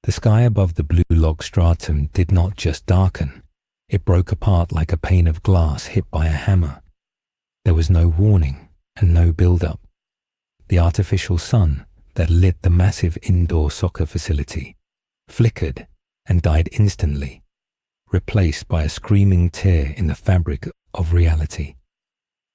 The sky above the bluelock stratum did not just darken, it broke apart like a pane of glass hit by a hammer. There was no warning and no build-up. The artificial sun that lit the massive indoor soccer facility flickered and died instantly, replaced by a screaming tear in the fabric of reality.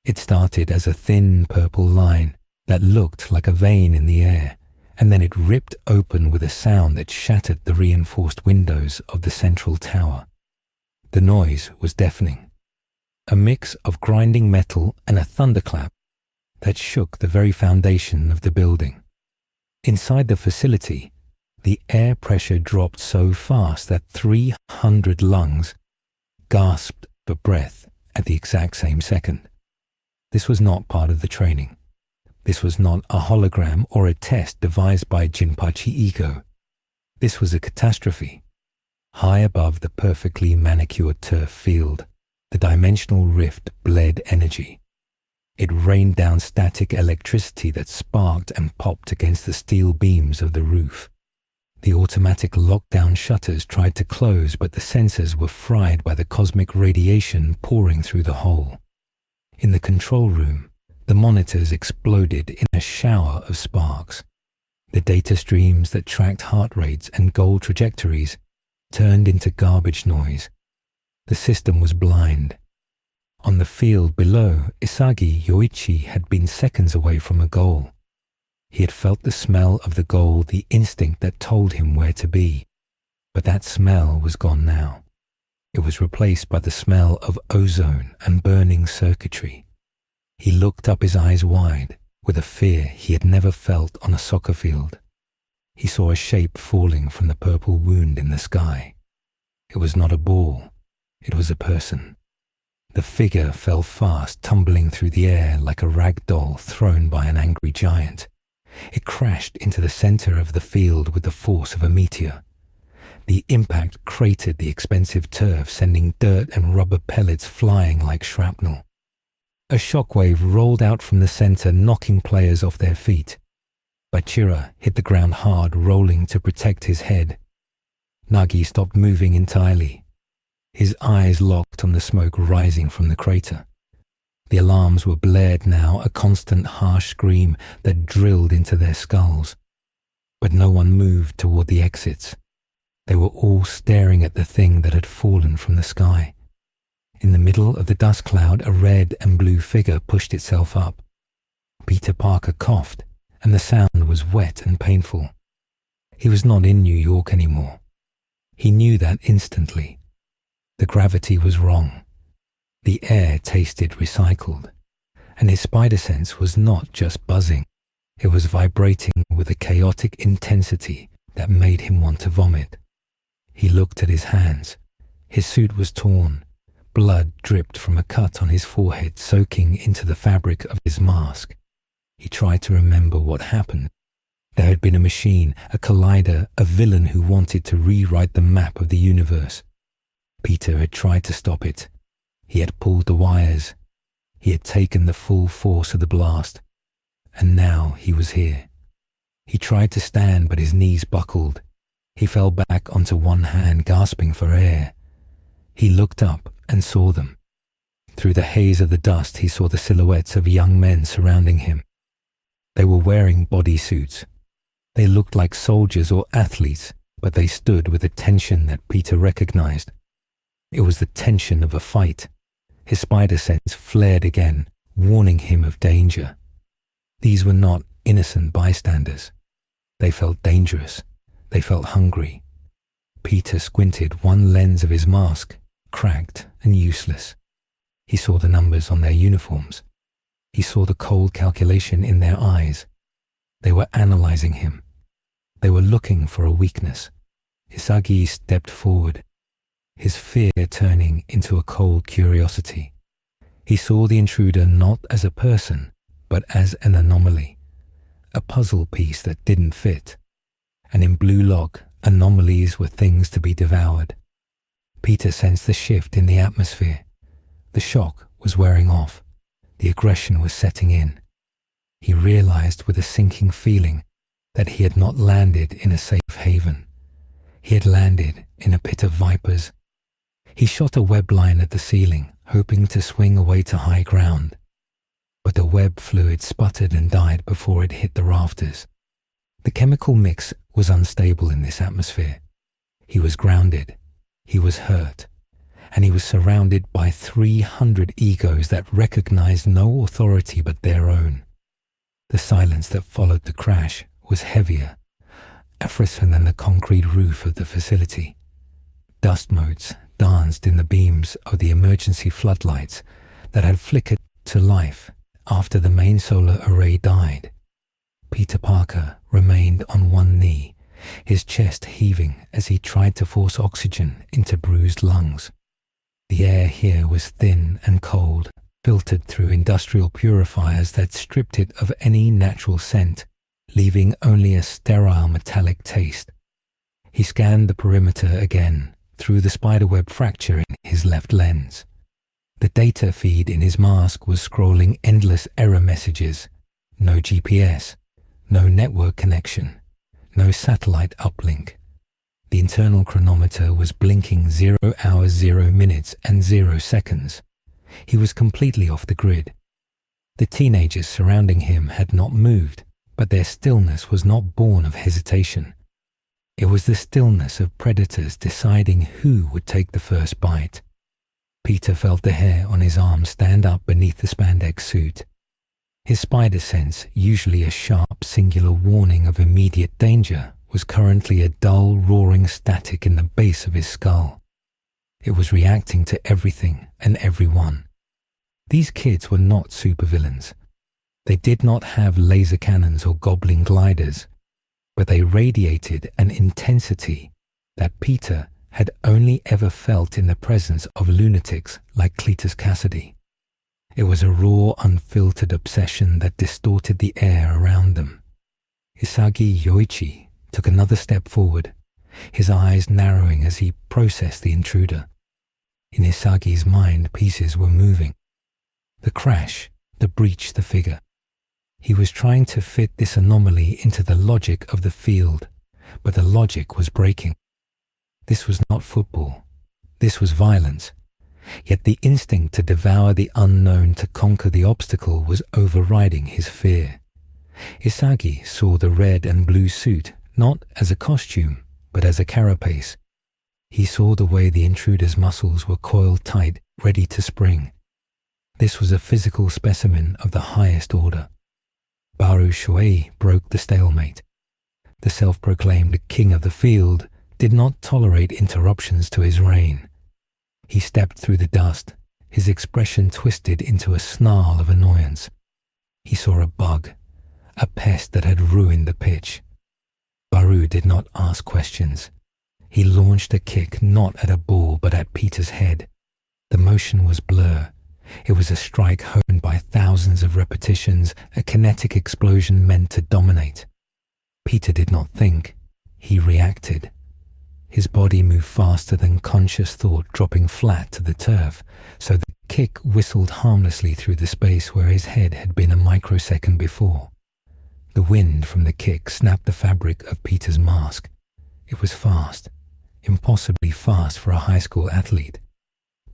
It started as a thin purple line that looked like a vein in the air, and then it ripped open with a sound that shattered the reinforced windows of the central tower. The noise was deafening, a mix of grinding metal and a thunderclap that shook the very foundation of the building. Inside the facility, the air pressure dropped so fast that 300 lungs gasped for breath at the exact same second. This was not part of the training. This was not a hologram or a test devised by Jinpachi Ego. This was a catastrophe. High above the perfectly manicured turf field, the dimensional rift bled energy. It rained down static electricity that sparked and popped against the steel beams of the roof. The automatic lockdown shutters tried to close, but the sensors were fried by the cosmic radiation pouring through the hole. In the control room, the monitors exploded in a shower of sparks. The data streams that tracked heart rates and goal trajectories turned into garbage noise. The system was blind. On the field below, Isagi Yoichi had been seconds away from a goal. He had felt the smell of the goal, the instinct that told him where to be. But that smell was gone now. It was replaced by the smell of ozone and burning circuitry. He looked up, his eyes wide, with a fear he had never felt on a soccer field. He saw a shape falling from the purple wound in the sky. It was not a ball, it was a person. The figure fell fast, tumbling through the air like a rag doll thrown by an angry giant. It crashed into the center of the field with the force of a meteor. The impact cratered the expensive turf, sending dirt and rubber pellets flying like shrapnel. A shockwave rolled out from the center, knocking players off their feet. Bachira hit the ground hard, rolling to protect his head. Nagi stopped moving entirely. His eyes locked on the smoke rising from the crater. The alarms were blared now, a constant harsh scream that drilled into their skulls. But no one moved toward the exits. They were all staring at the thing that had fallen from the sky. In the middle of the dust cloud, a red and blue figure pushed itself up. Peter Parker coughed, and the sound was wet and painful. He was not in New York anymore. He knew that instantly. The gravity was wrong. The air tasted recycled, and his spider sense was not just buzzing. It was vibrating with a chaotic intensity that made him want to vomit. He looked at his hands. His suit was torn. Blood dripped from a cut on his forehead, soaking into the fabric of his mask. He tried to remember what happened. There had been a machine, a collider, a villain who wanted to rewrite the map of the universe. Peter had tried to stop it. He had pulled the wires. He had taken the full force of the blast. And now he was here. He tried to stand, but his knees buckled. He fell back onto one hand, gasping for air. He looked up and saw them. Through the haze of the dust, he saw the silhouettes of young men surrounding him. They were wearing bodysuits. They looked like soldiers or athletes, but they stood with a tension that Peter recognized. It was the tension of a fight. His spider sense flared again, warning him of danger. These were not innocent bystanders. They felt dangerous. They felt hungry. Peter squinted, one lens of his mask cracked and useless. He saw the numbers on their uniforms. He saw the cold calculation in their eyes. They were analyzing him. They were looking for a weakness. Isagi stepped forward, his fear turning into a cold curiosity. He saw the intruder not as a person, but as an anomaly, a puzzle piece that didn't fit. And in bluelock, anomalies were things to be devoured. Peter sensed the shift in the atmosphere. The shock was wearing off. The aggression was setting in. He realized with a sinking feeling that he had not landed in a safe haven. He had landed in a pit of vipers. He shot a web line at the ceiling, hoping to swing away to high ground. But the web fluid sputtered and died before it hit the rafters. The chemical mix was unstable in this atmosphere. He was grounded, he was hurt, and he was surrounded by 300 egos that recognized no authority but their own. The silence that followed the crash was heavier, fresher than the concrete roof of the facility. Dust motes danced in the beams of the emergency floodlights that had flickered to life after the main solar array died. Peter Parker remained on one knee, his chest heaving as he tried to force oxygen into bruised lungs. The air here was thin and cold, filtered through industrial purifiers that stripped it of any natural scent, leaving only a sterile metallic taste. He scanned the perimeter again through the spiderweb fracture in his left lens. The data feed in his mask was scrolling endless error messages. No GPS, no network connection, no satellite uplink. The internal chronometer was blinking 0 hours, 0 minutes, and 0 seconds. He was completely off the grid. The teenagers surrounding him had not moved, but their stillness was not born of hesitation. It was the stillness of predators deciding who would take the first bite. Peter felt the hair on his arm stand up beneath the spandex suit. His spider sense, usually a sharp, singular warning of immediate danger, was currently a dull, roaring static in the base of his skull. It was reacting to everything and everyone. These kids were not supervillains. They did not have laser cannons or goblin gliders, but they radiated an intensity that Peter had only ever felt in the presence of lunatics like Cletus Cassidy. It was a raw, unfiltered obsession that distorted the air around them. Isagi Yoichi took another step forward, his eyes narrowing as he processed the intruder. In Isagi's mind, pieces were moving. The crash, the breach, the figure. He was trying to fit this anomaly into the logic of the field, but the logic was breaking. This was not football. This was violence. Yet the instinct to devour the unknown, to conquer the obstacle, was overriding his fear. Isagi saw the red and blue suit not as a costume, but as a carapace. He saw the way the intruder's muscles were coiled tight, ready to spring. This was a physical specimen of the highest order. Baru Shuei broke the stalemate. The self-proclaimed king of the field did not tolerate interruptions to his reign. He stepped through the dust, his expression twisted into a snarl of annoyance. He saw a bug, a pest that had ruined the pitch. Baru did not ask questions. He launched a kick not at a ball but at Peter's head. The motion was blur. It was a strike honed by thousands of repetitions, a kinetic explosion meant to dominate. Peter did not think. He reacted. His body moved faster than conscious thought, dropping flat to the turf, so the kick whistled harmlessly through the space where his head had been a microsecond before. The wind from the kick snapped the fabric of Peter's mask. It was fast, impossibly fast for a high school athlete.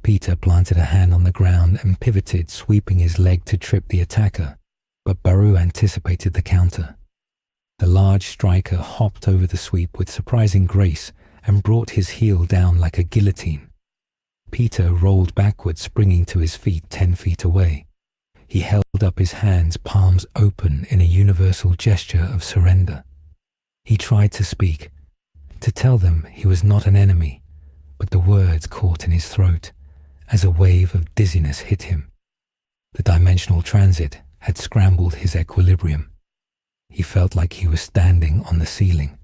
Peter planted a hand on the ground and pivoted, sweeping his leg to trip the attacker, but Baru anticipated the counter. The large striker hopped over the sweep with surprising grace and brought his heel down like a guillotine. Peter rolled backwards, springing to his feet 10 feet away. He held up his hands, palms open, in a universal gesture of surrender. He tried to speak, to tell them he was not an enemy, but the words caught in his throat as a wave of dizziness hit him. The dimensional transit had scrambled his equilibrium. He felt like he was standing on the ceiling.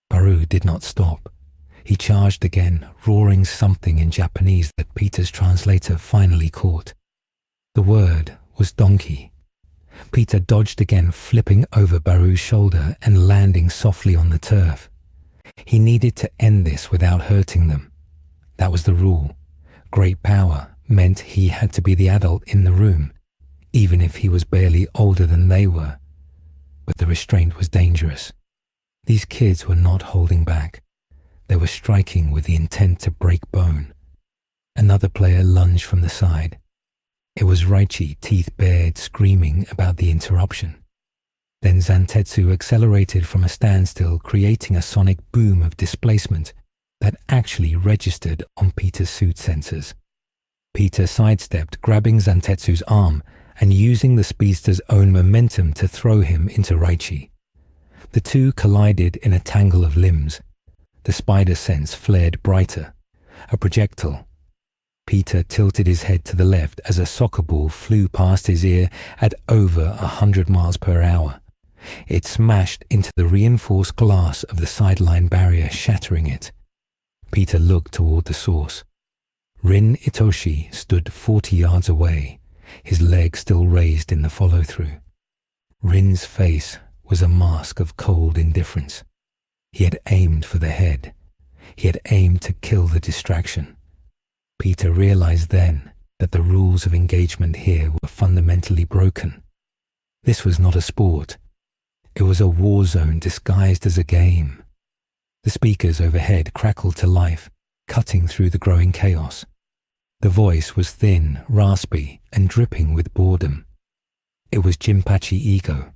Baru did not stop. He charged again, roaring something in Japanese that Peter's translator finally caught. The word was donkey. Peter dodged again, flipping over Baru's shoulder and landing softly on the turf. He needed to end this without hurting them. That was the rule. Great power meant he had to be the adult in the room, even if he was barely older than they were. But the restraint was dangerous. These kids were not holding back. They were striking with the intent to break bone. Another player lunged from the side. It was Raichi, teeth bared, screaming about the interruption. Then Zantetsu accelerated from a standstill, creating a sonic boom of displacement that actually registered on Peter's suit sensors. Peter sidestepped, grabbing Zantetsu's arm and using the speedster's own momentum to throw him into Raichi. The two collided in a tangle of limbs. The spider sense flared brighter. A projectile. Peter tilted his head to the left as a soccer ball flew past his ear at over 100 miles per hour. It smashed into the reinforced glass of the sideline barrier, shattering it. Peter looked toward the source. Rin Itoshi stood 40 yards away, his leg still raised in the follow-through. Rin's face was a mask of cold indifference. He had aimed for the head. He had aimed to kill the distraction. Peter realized then that the rules of engagement here were fundamentally broken. This was not a sport. It was a war zone disguised as a game. The speakers overhead crackled to life, cutting through the growing chaos. The voice was thin, raspy, and dripping with boredom. It was Jinpachi Ego.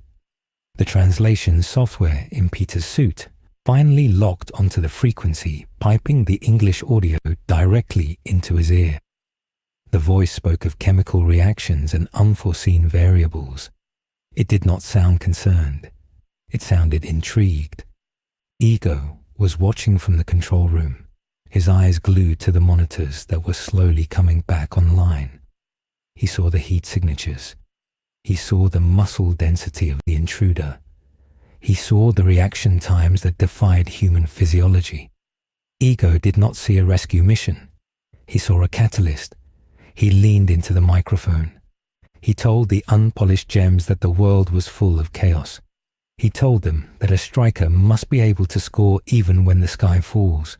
The translation software in Peter's suit finally locked onto the frequency, piping the English audio directly into his ear. The voice spoke of chemical reactions and unforeseen variables. It did not sound concerned. It sounded intrigued. Ego was watching from the control room, his eyes glued to the monitors that were slowly coming back online. He saw the heat signatures. He saw the muscle density of the intruder. He saw the reaction times that defied human physiology. Ego did not see a rescue mission. He saw a catalyst. He leaned into the microphone. He told the unpolished gems that the world was full of chaos. He told them that a striker must be able to score even when the sky falls.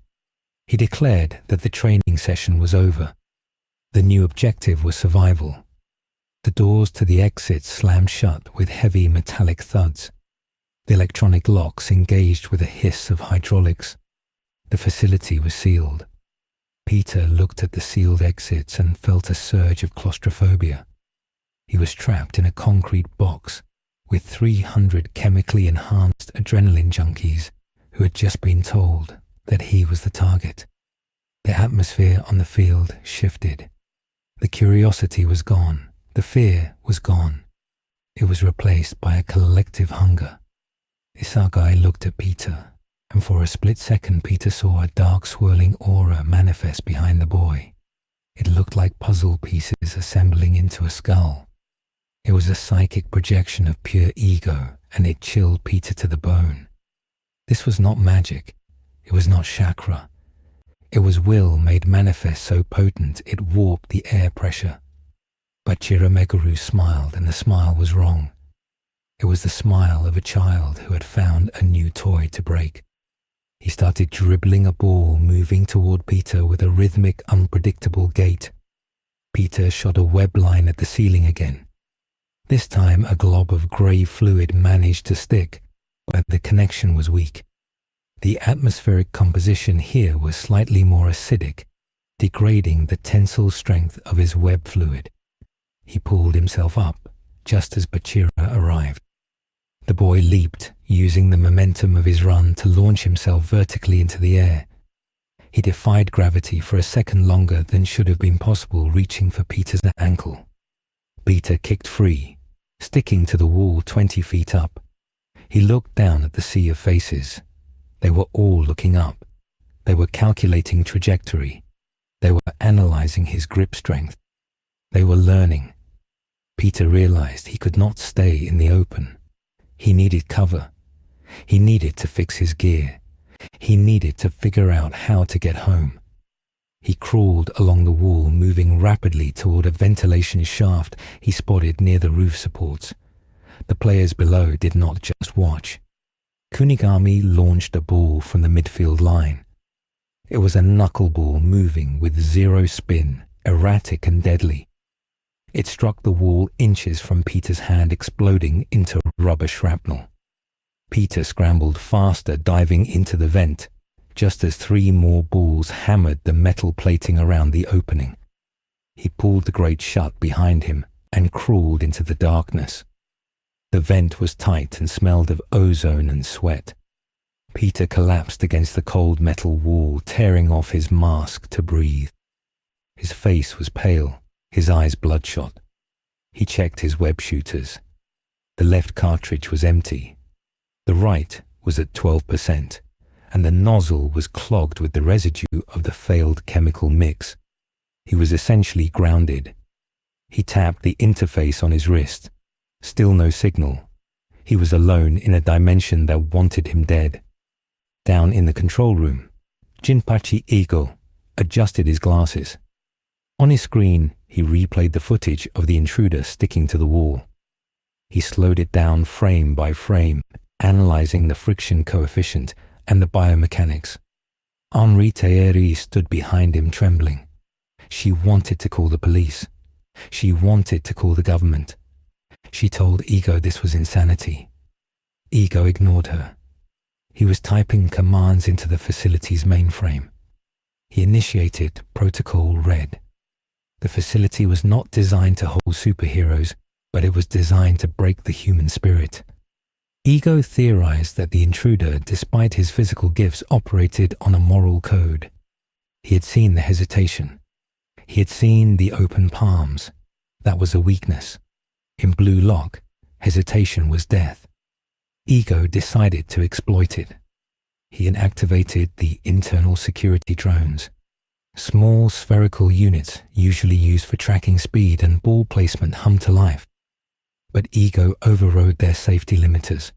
He declared that the training session was over. The new objective was survival. The doors to the exit slammed shut with heavy metallic thuds. The electronic locks engaged with a hiss of hydraulics. The facility was sealed. Peter looked at the sealed exits and felt a surge of claustrophobia. He was trapped in a concrete box with 300 chemically enhanced adrenaline junkies who had just been told that he was the target. The atmosphere on the field shifted. The curiosity was gone. The fear was gone. It was replaced by a collective hunger. Isagai looked at Peter, and for a split second Peter saw a dark swirling aura manifest behind the boy. It looked like puzzle pieces assembling into a skull. It was a psychic projection of pure ego, and it chilled Peter to the bone. This was not magic. It was not chakra. It was will made manifest so potent it warped the air pressure. But Chiromeguru smiled, and the smile was wrong. It was the smile of a child who had found a new toy to break. He started dribbling a ball, moving toward Peter with a rhythmic, unpredictable gait. Peter shot a web line at the ceiling again. This time a glob of grey fluid managed to stick, but the connection was weak. The atmospheric composition here was slightly more acidic, degrading the tensile strength of his web fluid. He pulled himself up, just as Bachira arrived. The boy leaped, using the momentum of his run to launch himself vertically into the air. He defied gravity for a second longer than should have been possible, reaching for Peter's ankle. Peter kicked free, sticking to the wall 20 feet up. He looked down at the sea of faces. They were all looking up. They were calculating trajectory. They were analyzing his grip strength. They were learning. Peter realized he could not stay in the open. He needed cover. He needed to fix his gear. He needed to figure out how to get home. He crawled along the wall, moving rapidly toward a ventilation shaft he spotted near the roof supports. The players below did not just watch. Kunigami launched a ball from the midfield line. It was a knuckleball moving with zero spin, erratic and deadly. It struck the wall inches from Peter's hand, exploding into rubber shrapnel. Peter scrambled faster, diving into the vent. just as 3 more balls hammered the metal plating around the opening. He pulled the grate shut behind him and crawled into the darkness. The vent was tight and smelled of ozone and sweat. Peter collapsed against the cold metal wall, tearing off his mask to breathe. His face was pale, his eyes bloodshot. He checked his web shooters. The left cartridge was empty. The right was at 12%, and the nozzle was clogged with the residue of the failed chemical mix. He was essentially grounded. He tapped the interface on his wrist. Still no signal. He was alone in a dimension that wanted him dead. Down in the control room, Jinpachi Ego adjusted his glasses. On his screen, he replayed the footage of the intruder sticking to the wall. He slowed it down frame by frame, analyzing the friction coefficient and the biomechanics. Henri Thierry stood behind him trembling. She wanted to call the police. She wanted to call the government. She told Ego this was insanity. Ego ignored her. He was typing commands into the facility's mainframe. He initiated Protocol Red. The facility was not designed to hold superheroes, but it was designed to break the human spirit. Ego theorized that the intruder, despite his physical gifts, operated on a moral code. He had seen the hesitation. He had seen the open palms. That was a weakness. In bluelock, hesitation was death. Ego decided to exploit it. He inactivated the internal security drones. Small spherical units usually used for tracking speed and ball placement hummed to life. But Ego overrode their safety limiters.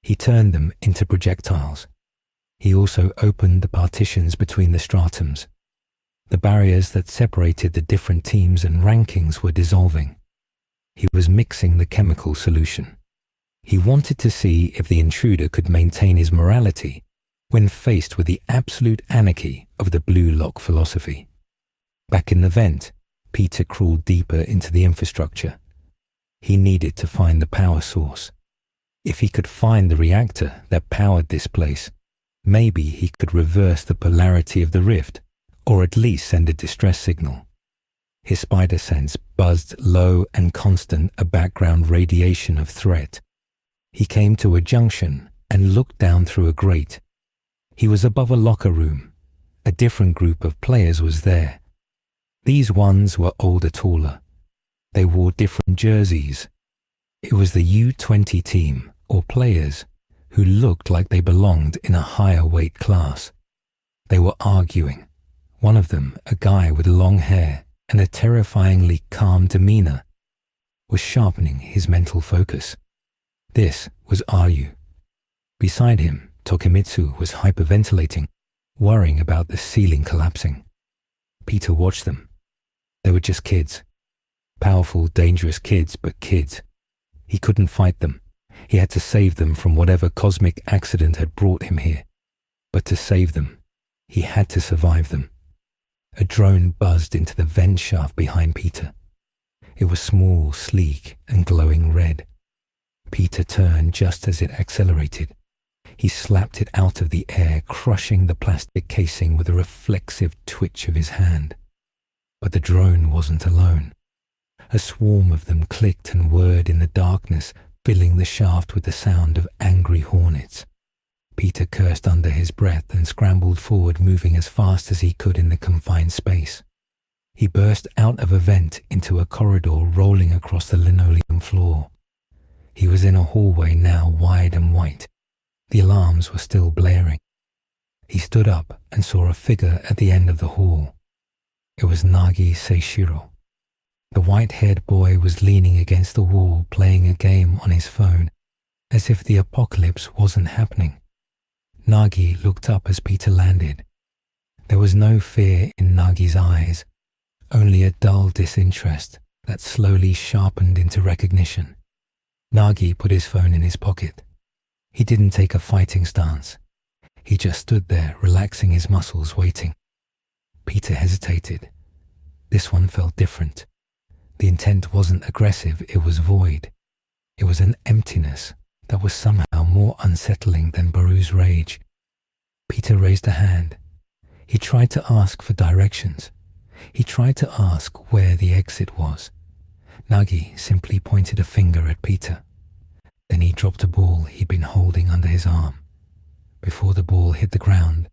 He turned them into projectiles. He also opened the partitions between the stratums. The barriers that separated the different teams and rankings were dissolving. He was mixing the chemical solution. He wanted to see if the intruder could maintain his morality when faced with the absolute anarchy of the bluelock philosophy. Back in the vent, Peter crawled deeper into the infrastructure. He needed to find the power source. If he could find the reactor that powered this place, maybe he could reverse the polarity of the rift, or at least send a distress signal. His spider sense buzzed low and constant, a background radiation of threat. He came to a junction and looked down through a grate. He was above a locker room. A different group of players was there. These ones were older, taller. They wore different jerseys. It was the U20 team, or players, who looked like they belonged in a higher weight class. They were arguing. One of them, a guy with long hair and a terrifyingly calm demeanor, was sharpening his mental focus. This was Ayu. Beside him, Tokimitsu was hyperventilating, worrying about the ceiling collapsing. Peter watched them. They were just kids. Powerful, dangerous kids, but kids. He couldn't fight them. He had to save them from whatever cosmic accident had brought him here. But to save them, he had to survive them. A drone buzzed into the vent shaft behind Peter. It was small, sleek, and glowing red. Peter turned just as it accelerated. He slapped it out of the air, crushing the plastic casing with a reflexive twitch of his hand. But the drone wasn't alone. A swarm of them clicked and whirred in the darkness, filling the shaft with the sound of angry hornets. Peter cursed under his breath and scrambled forward, moving as fast as he could in the confined space. He burst out of a vent into a corridor rolling across the linoleum floor. He was in a hallway now wide and white. The alarms were still blaring. He stood up and saw a figure at the end of the hall. It was Nagi Seishiro. The white-haired boy was leaning against the wall, playing a game on his phone, as if the apocalypse wasn't happening. Nagi looked up as Peter landed. There was no fear in Nagi's eyes, only a dull disinterest that slowly sharpened into recognition. Nagi put his phone in his pocket. He didn't take a fighting stance. He just stood there, relaxing his muscles, waiting. Peter hesitated. This one felt different. The intent wasn't aggressive, it was void. It was an emptiness that was somehow more unsettling than Baru's rage. Peter raised a hand. He tried to ask for directions. He tried to ask where the exit was. Nagi simply pointed a finger at Peter. Then he dropped a ball he'd been holding under his arm. Before the ball hit the ground,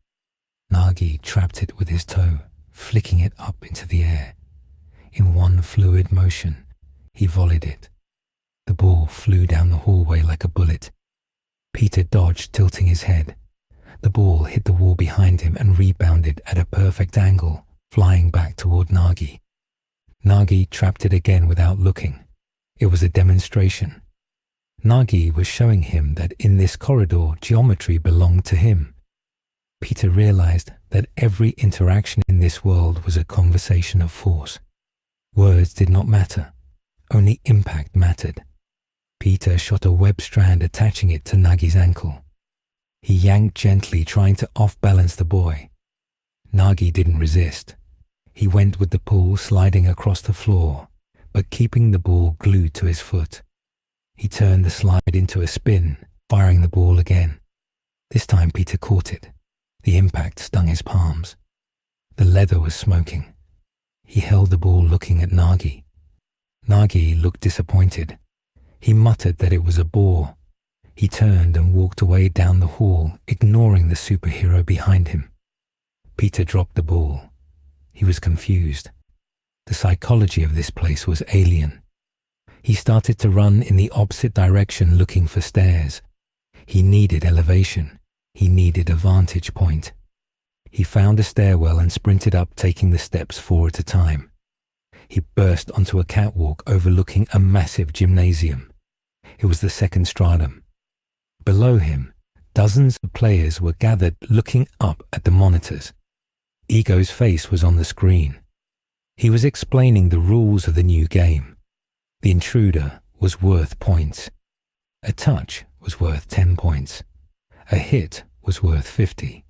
Nagi trapped it with his toe, flicking it up into the air. In one fluid motion, he volleyed it. The ball flew down the hallway like a bullet. Peter dodged, tilting his head. The ball hit the wall behind him and rebounded at a perfect angle, flying back toward Nagi. Nagi trapped it again without looking. It was a demonstration. Nagi was showing him that in this corridor, geometry belonged to him. Peter realized that every interaction in this world was a conversation of force. Words did not matter. Only impact mattered. Peter shot a web strand attaching it to Nagi's ankle. He yanked gently, trying to off-balance the boy. Nagi didn't resist. He went with the pull, sliding across the floor, but keeping the ball glued to his foot. He turned the slide into a spin, firing the ball again. This time Peter caught it. The impact stung his palms. The leather was smoking. He held the ball looking at Nagi. Nagi looked disappointed. He muttered that it was a bore. He turned and walked away down the hall, ignoring the superhero behind him. Peter dropped the ball. He was confused. The psychology of this place was alien. He started to run in the opposite direction, looking for stairs. He needed elevation. He needed a vantage point. He found a stairwell and sprinted up, taking the steps 4 at a time. He burst onto a catwalk overlooking a massive gymnasium. It was the second stratum. Below him, dozens of players were gathered, looking up at the monitors. Ego's face was on the screen. He was explaining the rules of the new game. The intruder was worth points. A touch was worth 10 points. A hit was worth 50.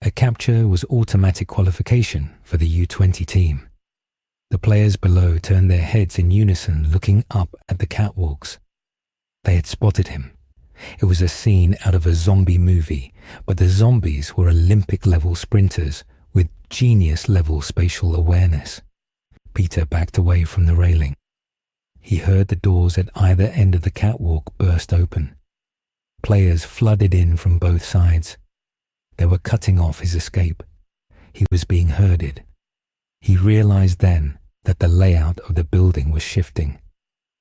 A capture was automatic qualification for the U20 team. The players below turned their heads in unison, looking up at the catwalks. They had spotted him. It was a scene out of a zombie movie, but the zombies were Olympic-level sprinters with genius-level spatial awareness. Peter backed away from the railing. He heard the doors at either end of the catwalk burst open. Players flooded in from both sides. They were cutting off his escape. He was being herded. He realized then that the layout of the building was shifting.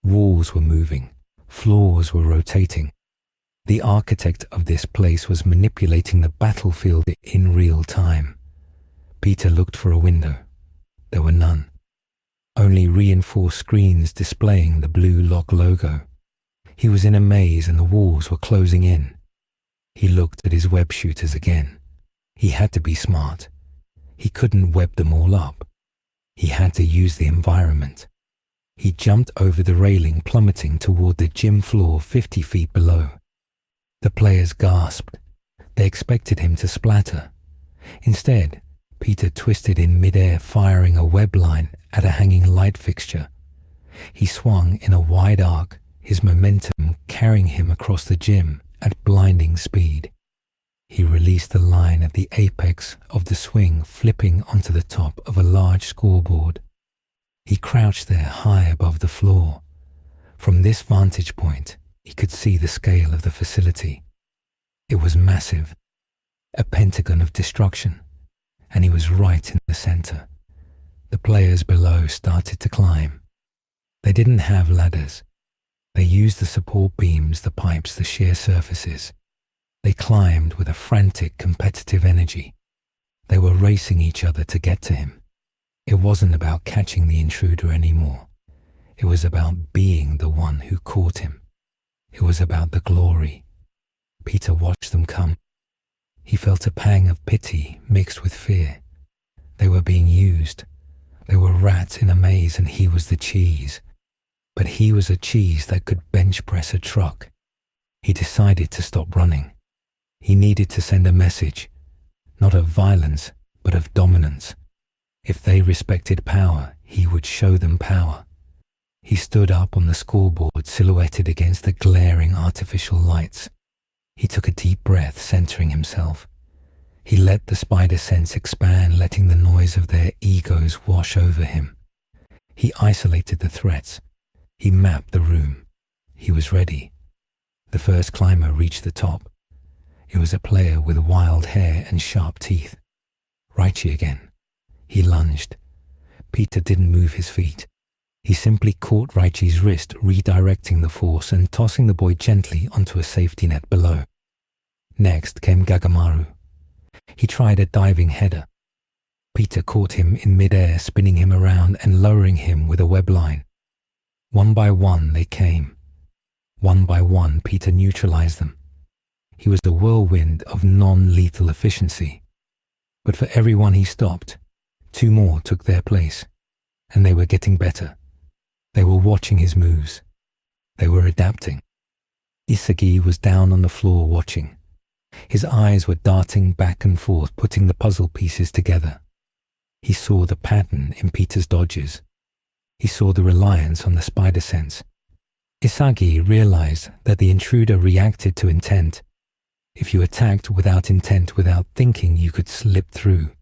Walls were moving. Floors were rotating. The architect of this place was manipulating the battlefield in real time. Peter looked for a window. There were none. Only reinforced screens displaying the bluelock logo. He was in a maze and the walls were closing in. He looked at his web shooters again. He had to be smart. He couldn't web them all up. He had to use the environment. He jumped over the railing, plummeting toward the gym floor 50 feet below. The players gasped. They expected him to splatter. Instead, Peter twisted in midair, firing a web line at a hanging light fixture. He swung in a wide arc, his momentum carrying him across the gym at blinding speed. He released the line at the apex of the swing, flipping onto the top of a large scoreboard. He crouched there high above the floor. From this vantage point, he could see the scale of the facility. It was massive, a pentagon of destruction, and he was right in the center. The players below started to climb. They didn't have ladders. They used the support beams, the pipes, the sheer surfaces. They climbed with a frantic, competitive energy. They were racing each other to get to him. It wasn't about catching the intruder anymore. It was about being the one who caught him. It was about the glory. Peter watched them come. He felt a pang of pity mixed with fear. They were being used. They were rats in a maze and he was the cheese. But he was a cheese that could bench press a truck. He decided to stop running. He needed to send a message, not of violence, but of dominance. If they respected power, he would show them power. He stood up on the scoreboard, silhouetted against the glaring artificial lights. He took a deep breath, centering himself. He let the spider sense expand, letting the noise of their egos wash over him. He isolated the threats. He mapped the room. He was ready. The first climber reached the top. It was a player with wild hair and sharp teeth. Raichi again. He lunged. Peter didn't move his feet. He simply caught Raichi's wrist, redirecting the force and tossing the boy gently onto a safety net below. Next came Gagamaru. He tried a diving header. Peter caught him in midair, spinning him around and lowering him with a web line. One by one they came. One by one Peter neutralized them. He was a whirlwind of non-lethal efficiency. But for every one he stopped, 2 more took their place, and they were getting better. They were watching his moves. They were adapting. Isagi was down on the floor watching. His eyes were darting back and forth, putting the puzzle pieces together. He saw the pattern in Peter's dodges. He saw the reliance on the spider sense. Isagi realized that the intruder reacted to intent. If you attacked without intent, without thinking, you could slip through.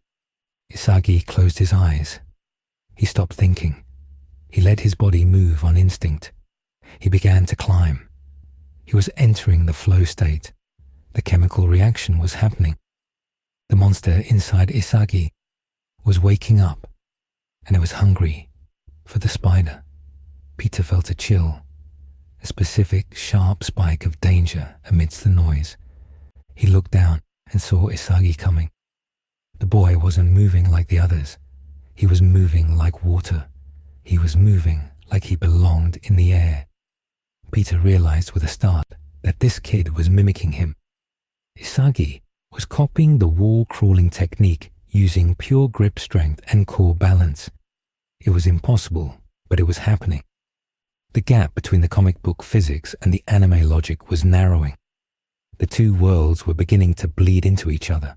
Isagi closed his eyes. He stopped thinking. He let his body move on instinct. He began to climb. He was entering the flow state. The chemical reaction was happening. The monster inside Isagi was waking up, and it was hungry for the spider. Peter felt a chill, a specific sharp spike of danger amidst the noise. He looked down and saw Isagi coming. The boy wasn't moving like the others. He was moving like water. He was moving like he belonged in the air. Peter realized with a start that this kid was mimicking him. Isagi was copying the wall-crawling technique using pure grip strength and core balance. It was impossible, but it was happening. The gap between the comic book physics and the anime logic was narrowing. The 2 worlds were beginning to bleed into each other.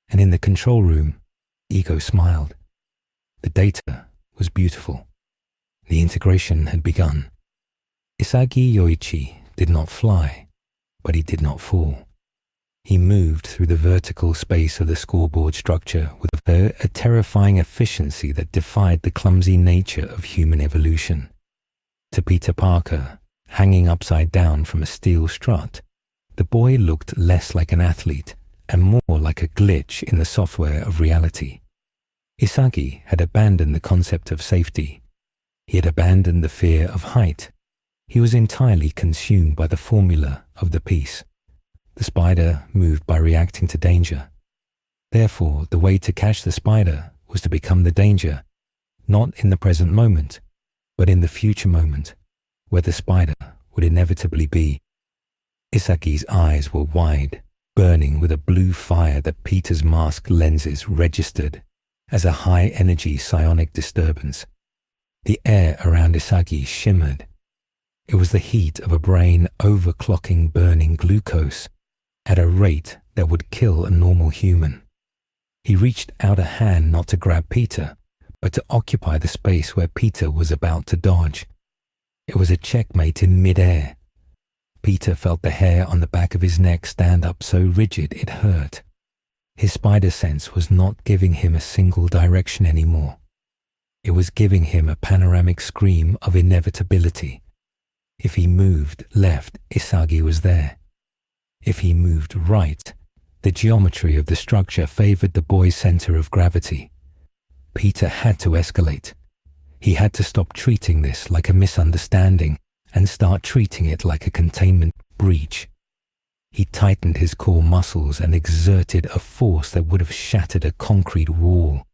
And in the control room, Ego smiled. The data was beautiful. The integration had begun. Isagi Yoichi did not fly, but he did not fall. He moved through the vertical space of the scoreboard structure with a terrifying efficiency that defied the clumsy nature of human evolution. To Peter Parker, hanging upside down from a steel strut, the boy looked less like an athlete and more like a glitch in the software of reality. Isagi had abandoned the concept of safety. He had abandoned the fear of height. He was entirely consumed by the formula of the piece. The spider moved by reacting to danger. Therefore, the way to catch the spider was to become the danger, not in the present moment, but in the future moment, where the spider would inevitably be. Isagi's eyes were wide, burning with a blue fire that Peter's mask lenses registered as a high-energy psionic disturbance. The air around Isagi shimmered. It was the heat of a brain overclocking burning glucose at a rate that would kill a normal human. He reached out a hand not to grab Peter, but to occupy the space where Peter was about to dodge. It was a checkmate in mid-air. Peter felt the hair on the back of his neck stand up so rigid it hurt. His spider sense was not giving him a single direction anymore. It was giving him a panoramic scream of inevitability. If he moved left, Isagi was there. If he moved right, the geometry of the structure favored the boy's center of gravity. Peter had to escalate. He had to stop treating this like a misunderstanding and start treating it like a containment breach. He tightened his core muscles and exerted a force that would have shattered a concrete wall.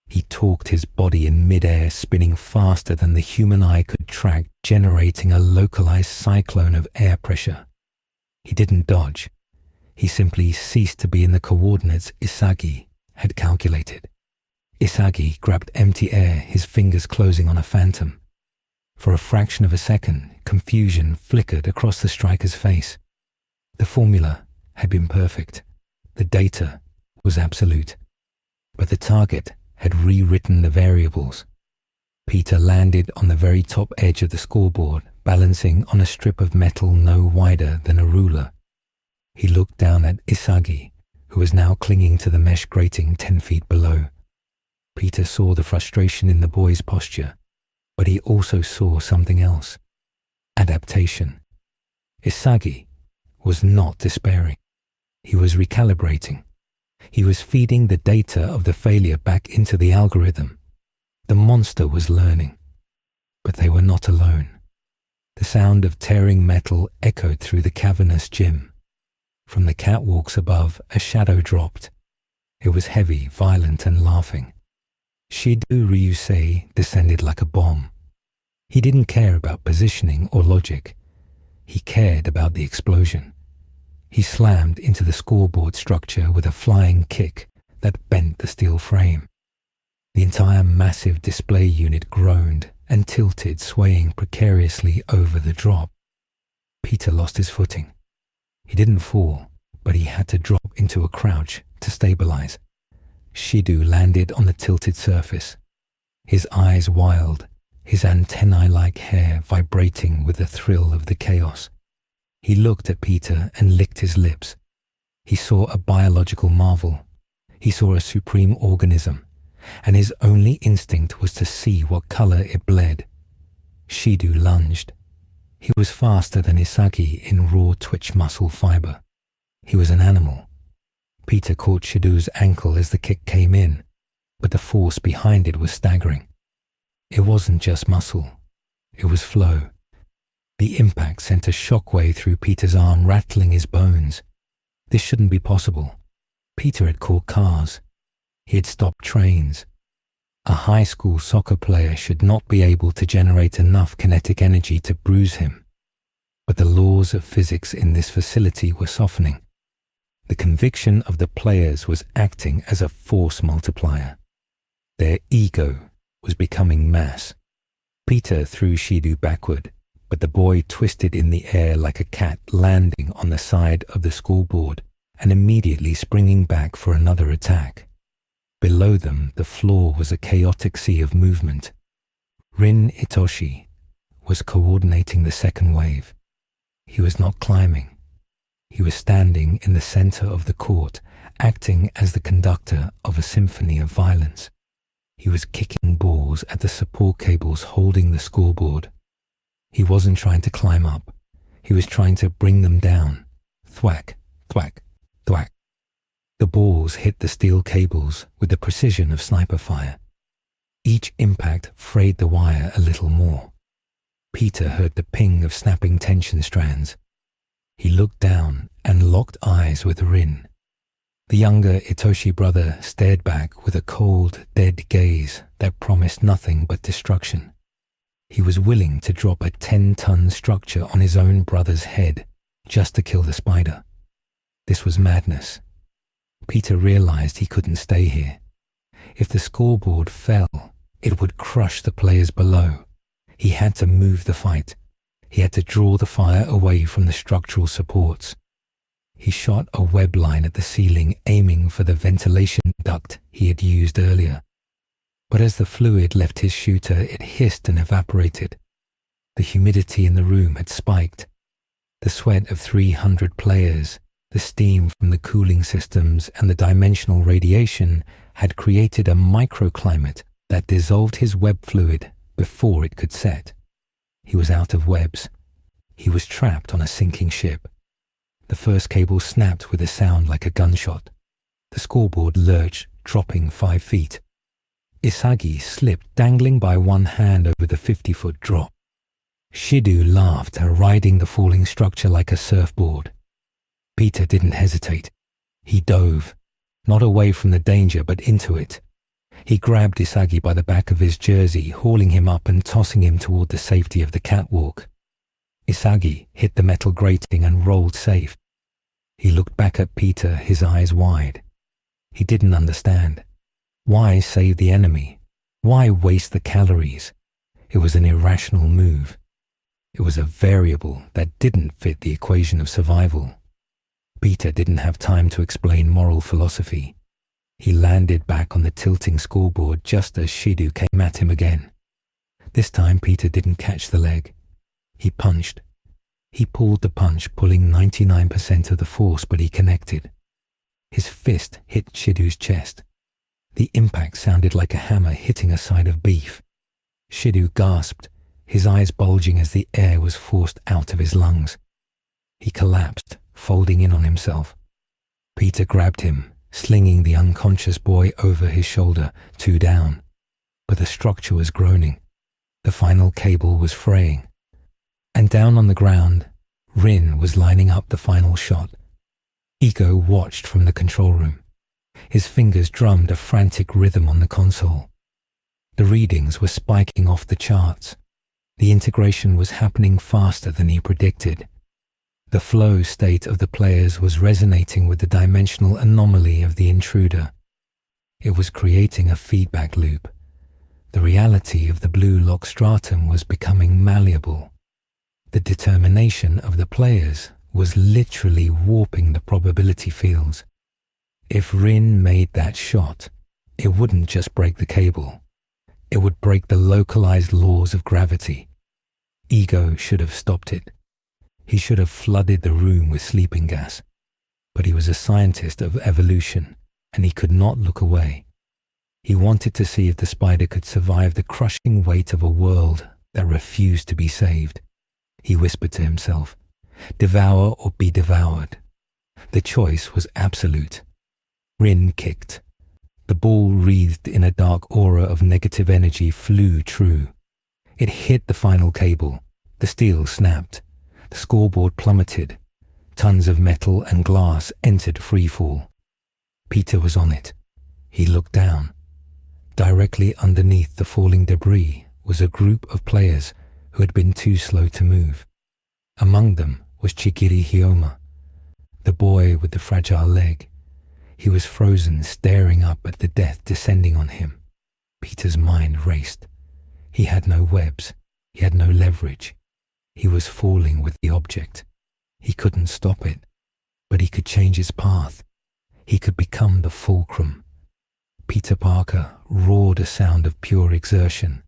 He torqued his body in midair, spinning faster than the human eye could track, generating a localized cyclone of air pressure. He didn't dodge. He simply ceased to be in the coordinates Isagi had calculated. Isagi grabbed empty air, his fingers closing on a phantom. For a fraction of a second, confusion flickered across the striker's face. The formula had been perfect. The data was absolute. But the target had rewritten the variables. Peter landed on the very top edge of the scoreboard, balancing on a strip of metal no wider than a ruler. He looked down at Isagi, who was now clinging to the mesh grating 10 feet below. Peter saw the frustration in the boy's posture, but he also saw something else. Adaptation. Isagi was not despairing. He was recalibrating. He was feeding the data of the failure back into the algorithm. The monster was learning. But they were not alone. The sound of tearing metal echoed through the cavernous gym. From the catwalks above, a shadow dropped. It was heavy, violent, and laughing. Shido Ryusei descended like a bomb. He didn't care about positioning or logic. He cared about the explosion. He slammed into the scoreboard structure with a flying kick that bent the steel frame. The entire massive display unit groaned and tilted, swaying precariously over the drop. Peter lost his footing. He didn't fall, but he had to drop into a crouch to stabilize. Shido landed on the tilted surface, his eyes wild, his antennae-like hair vibrating with the thrill of the chaos. He looked at Peter and licked his lips. He saw a biological marvel. He saw a supreme organism, and his only instinct was to see what color it bled. Shido lunged. He was faster than Isagi in raw twitch muscle fiber. He was an animal. Peter caught Shido's ankle as the kick came in, but the force behind it was staggering. It wasn't just muscle. It was flow. The impact sent a shockwave through Peter's arm, rattling his bones. This shouldn't be possible. Peter had caught cars. He had stopped trains. A high school soccer player should not be able to generate enough kinetic energy to bruise him. But the laws of physics in this facility were softening. The conviction of the players was acting as a force multiplier. Their ego was becoming mass. Peter threw Shido backward, but the boy twisted in the air like a cat, landing on the side of the scoreboard and immediately springing back for another attack. Below them, the floor was a chaotic sea of movement. Rin Itoshi was coordinating the second wave. He was not climbing. He was standing in the center of the court, acting as the conductor of a symphony of violence. He was kicking balls at the support cables holding the scoreboard. He wasn't trying to climb up. He was trying to bring them down. Thwack, thwack, thwack. The balls hit the steel cables with the precision of sniper fire. Each impact frayed the wire a little more. Peter heard the ping of snapping tension strands. He looked down and locked eyes with Rin. The younger Itoshi brother stared back with a cold, dead gaze that promised nothing but destruction. He was willing to drop a 10-ton structure on his own brother's head just to kill the spider. This was madness. Peter realized he couldn't stay here. If the scoreboard fell, it would crush the players below. He had to move the fight. He had to draw the fire away from the structural supports. He shot a web line at the ceiling, aiming for the ventilation duct he had used earlier. But as the fluid left his shooter, it hissed and evaporated. The humidity in the room had spiked. The sweat of 300 players, the steam from the cooling systems, and the dimensional radiation had created a microclimate that dissolved his web fluid before it could set. He was out of webs. He was trapped on a sinking ship. The first cable snapped with a sound like a gunshot. The scoreboard lurched, dropping 5 feet. Isagi slipped, dangling by one hand over the 50-foot drop. Shido laughed, riding the falling structure like a surfboard. Peter didn't hesitate. He dove, not away from the danger, but into it. He grabbed Isagi by the back of his jersey, hauling him up and tossing him toward the safety of the catwalk. Isagi hit the metal grating and rolled safe. He looked back at Peter, his eyes wide. He didn't understand. Why save the enemy? Why waste the calories? It was an irrational move. It was a variable that didn't fit the equation of survival. Peter didn't have time to explain moral philosophy. He landed back on the tilting scoreboard just as Shido came at him again. This time Peter didn't catch the leg. He punched. He pulled the punch, pulling 99% of the force, but he connected. His fist hit Shidu's chest. The impact sounded like a hammer hitting a side of beef. Shidu gasped, his eyes bulging as the air was forced out of his lungs. He collapsed, folding in on himself. Peter grabbed him, slinging the unconscious boy over his shoulder, 2 down. But the structure was groaning. The final cable was fraying. And down on the ground, Rin was lining up the final shot. Ego watched from the control room. His fingers drummed a frantic rhythm on the console. The readings were spiking off the charts. The integration was happening faster than he predicted. The flow state of the players was resonating with the dimensional anomaly of the intruder. It was creating a feedback loop. The reality of the bluelock stratum was becoming malleable. The determination of the players was literally warping the probability fields. If Rin made that shot, it wouldn't just break the cable. It would break the localized laws of gravity. Ego should have stopped it. He should have flooded the room with sleeping gas. But he was a scientist of evolution, and he could not look away. He wanted to see if the spider could survive the crushing weight of a world that refused to be saved. He whispered to himself, "Devour or be devoured." The choice was absolute. Rin kicked. The ball, wreathed in a dark aura of negative energy, flew true. It hit the final cable. The steel snapped. The scoreboard plummeted. Tons of metal and glass entered freefall. Peter was on it. He looked down. Directly underneath the falling debris was a group of players who had been too slow to move. Among them was Chigiri Hyoma, the boy with the fragile leg. He was frozen, staring up at the death descending on him. Peter's mind raced. He had no webs. He had no leverage. He was falling with the object. He couldn't stop it, but he could change his path. He could become the fulcrum. Peter Parker roared a sound of pure exertion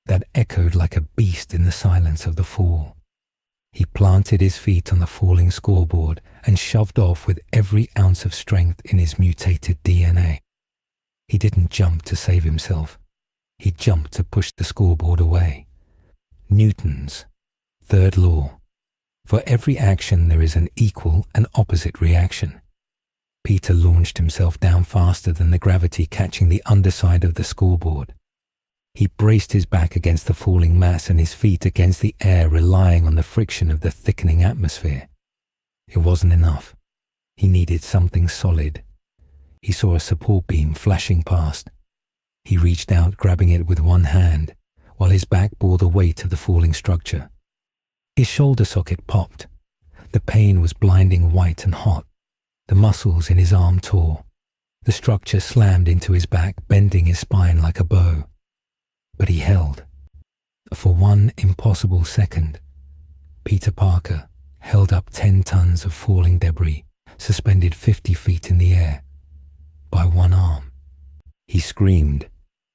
that echoed like a beast in the silence of the fall. He planted his feet on the falling scoreboard and shoved off with every ounce of strength in his mutated DNA. He didn't jump to save himself. He jumped to push the scoreboard away. Newton's third law. For every action there is an equal and opposite reaction. Peter launched himself down faster than the gravity catching the underside of the scoreboard. He braced his back against the falling mass and his feet against the air, relying on the friction of the thickening atmosphere. It wasn't enough. He needed something solid. He saw a support beam flashing past. He reached out, grabbing it with one hand, while his back bore the weight of the falling structure. His shoulder socket popped. The pain was blinding white and hot. The muscles in his arm tore. The structure slammed into his back, bending his spine like a bow. But he held. For one impossible second, Peter Parker held up 10 tons of falling debris, suspended 50 feet in the air, by one arm. He screamed.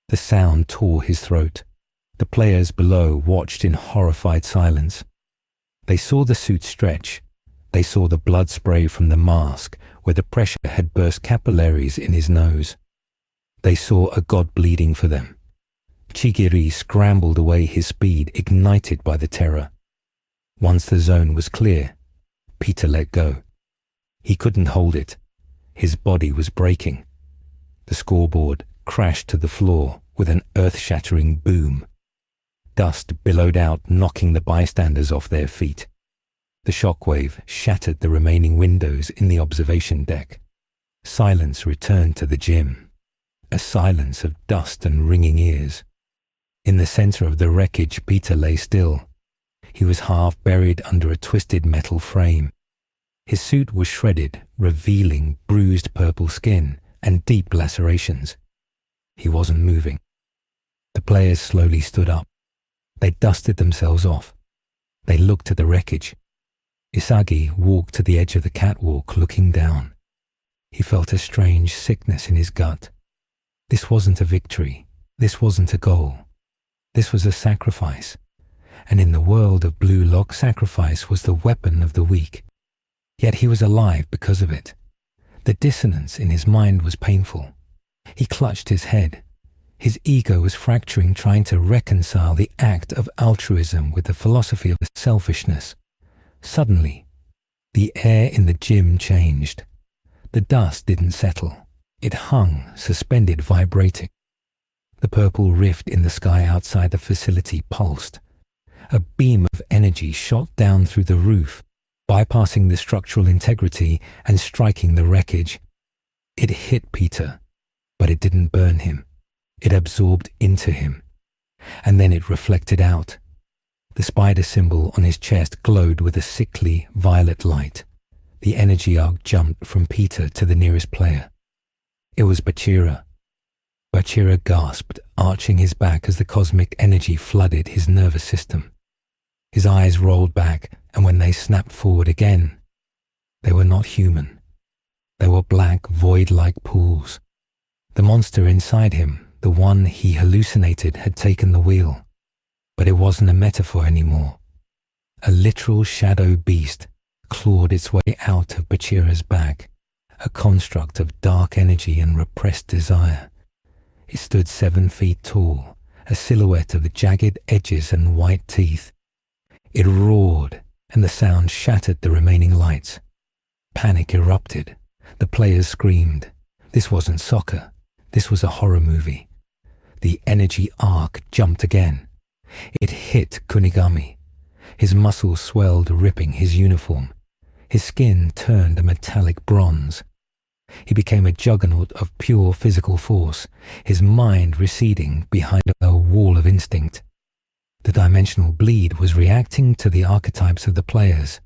The sound tore his throat. The players below watched in horrified silence. They saw the suit stretch. They saw the blood spray from the mask where the pressure had burst capillaries in his nose. They saw a god bleeding for them. Chigiri scrambled away, his speed ignited by the terror. Once the zone was clear, Peter let go. He couldn't hold it. His body was breaking. The scoreboard crashed to the floor with an earth-shattering boom. Dust billowed out, knocking the bystanders off their feet. The shockwave shattered the remaining windows in the observation deck. Silence returned to the gym, a silence of dust and ringing ears. In the center of the wreckage, Peter lay still. He was half buried under a twisted metal frame. His suit was shredded, revealing bruised purple skin and deep lacerations. He wasn't moving. The players slowly stood up. They dusted themselves off. They looked at the wreckage. Isagi walked to the edge of the catwalk, looking down. He felt a strange sickness in his gut. This wasn't a victory. This wasn't a goal. This was a sacrifice. And in the world of bluelock, sacrifice was the weapon of the weak. Yet he was alive because of it. The dissonance in his mind was painful. He clutched his head. His ego was fracturing, trying to reconcile the act of altruism with the philosophy of selfishness. Suddenly, the air in the gym changed. The dust didn't settle. It hung, suspended, vibrating. The purple rift in the sky outside the facility pulsed. A beam of energy shot down through the roof, bypassing the structural integrity and striking the wreckage. It hit Peter, but it didn't burn him. It absorbed into him, and then it reflected out. The spider symbol on his chest glowed with a sickly violet light. The energy arc jumped from Peter to the nearest player. It was Bachira. Bachira gasped, arching his back as the cosmic energy flooded his nervous system. His eyes rolled back, and when they snapped forward again, they were not human. They were black, void-like pools. The monster inside him, the one he hallucinated, had taken the wheel. But it wasn't a metaphor anymore. A literal shadow beast clawed its way out of Bachira's back, a construct of dark energy and repressed desire. It stood 7 feet tall, a silhouette of jagged edges and white teeth. It roared, and the sound shattered the remaining lights. Panic erupted. The players screamed. This wasn't soccer. This was a horror movie. The energy arc jumped again. It hit Kunigami. His muscles swelled, ripping his uniform. His skin turned a metallic bronze. He became a juggernaut of pure physical force, his mind receding behind a wall of instinct. The dimensional bleed was reacting to the archetypes of the players.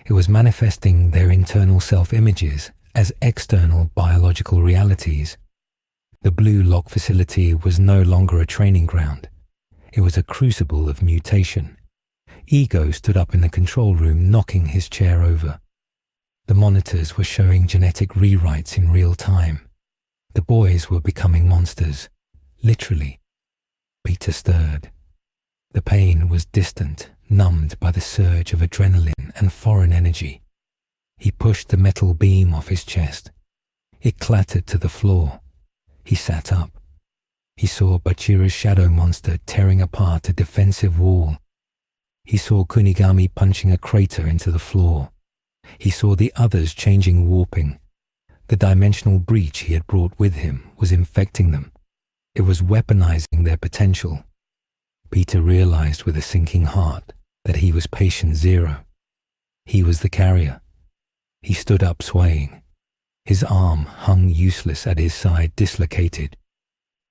It was manifesting their internal self-images as external biological realities. The bluelock facility was no longer a training ground. It was a crucible of mutation. Ego stood up in the control room, knocking his chair over. The monitors were showing genetic rewrites in real time. The boys were becoming monsters, literally. Peter stirred. The pain was distant, numbed by the surge of adrenaline and foreign energy. He pushed the metal beam off his chest. It clattered to the floor. He sat up. He saw Bachira's shadow monster tearing apart a defensive wall. He saw Kunigami punching a crater into the floor. He saw the others changing, warping. The dimensional breach he had brought with him was infecting them. It was weaponizing their potential. Peter realized with a sinking heart that he was patient zero. He was the carrier. He stood up, swaying. His arm hung useless at his side, dislocated.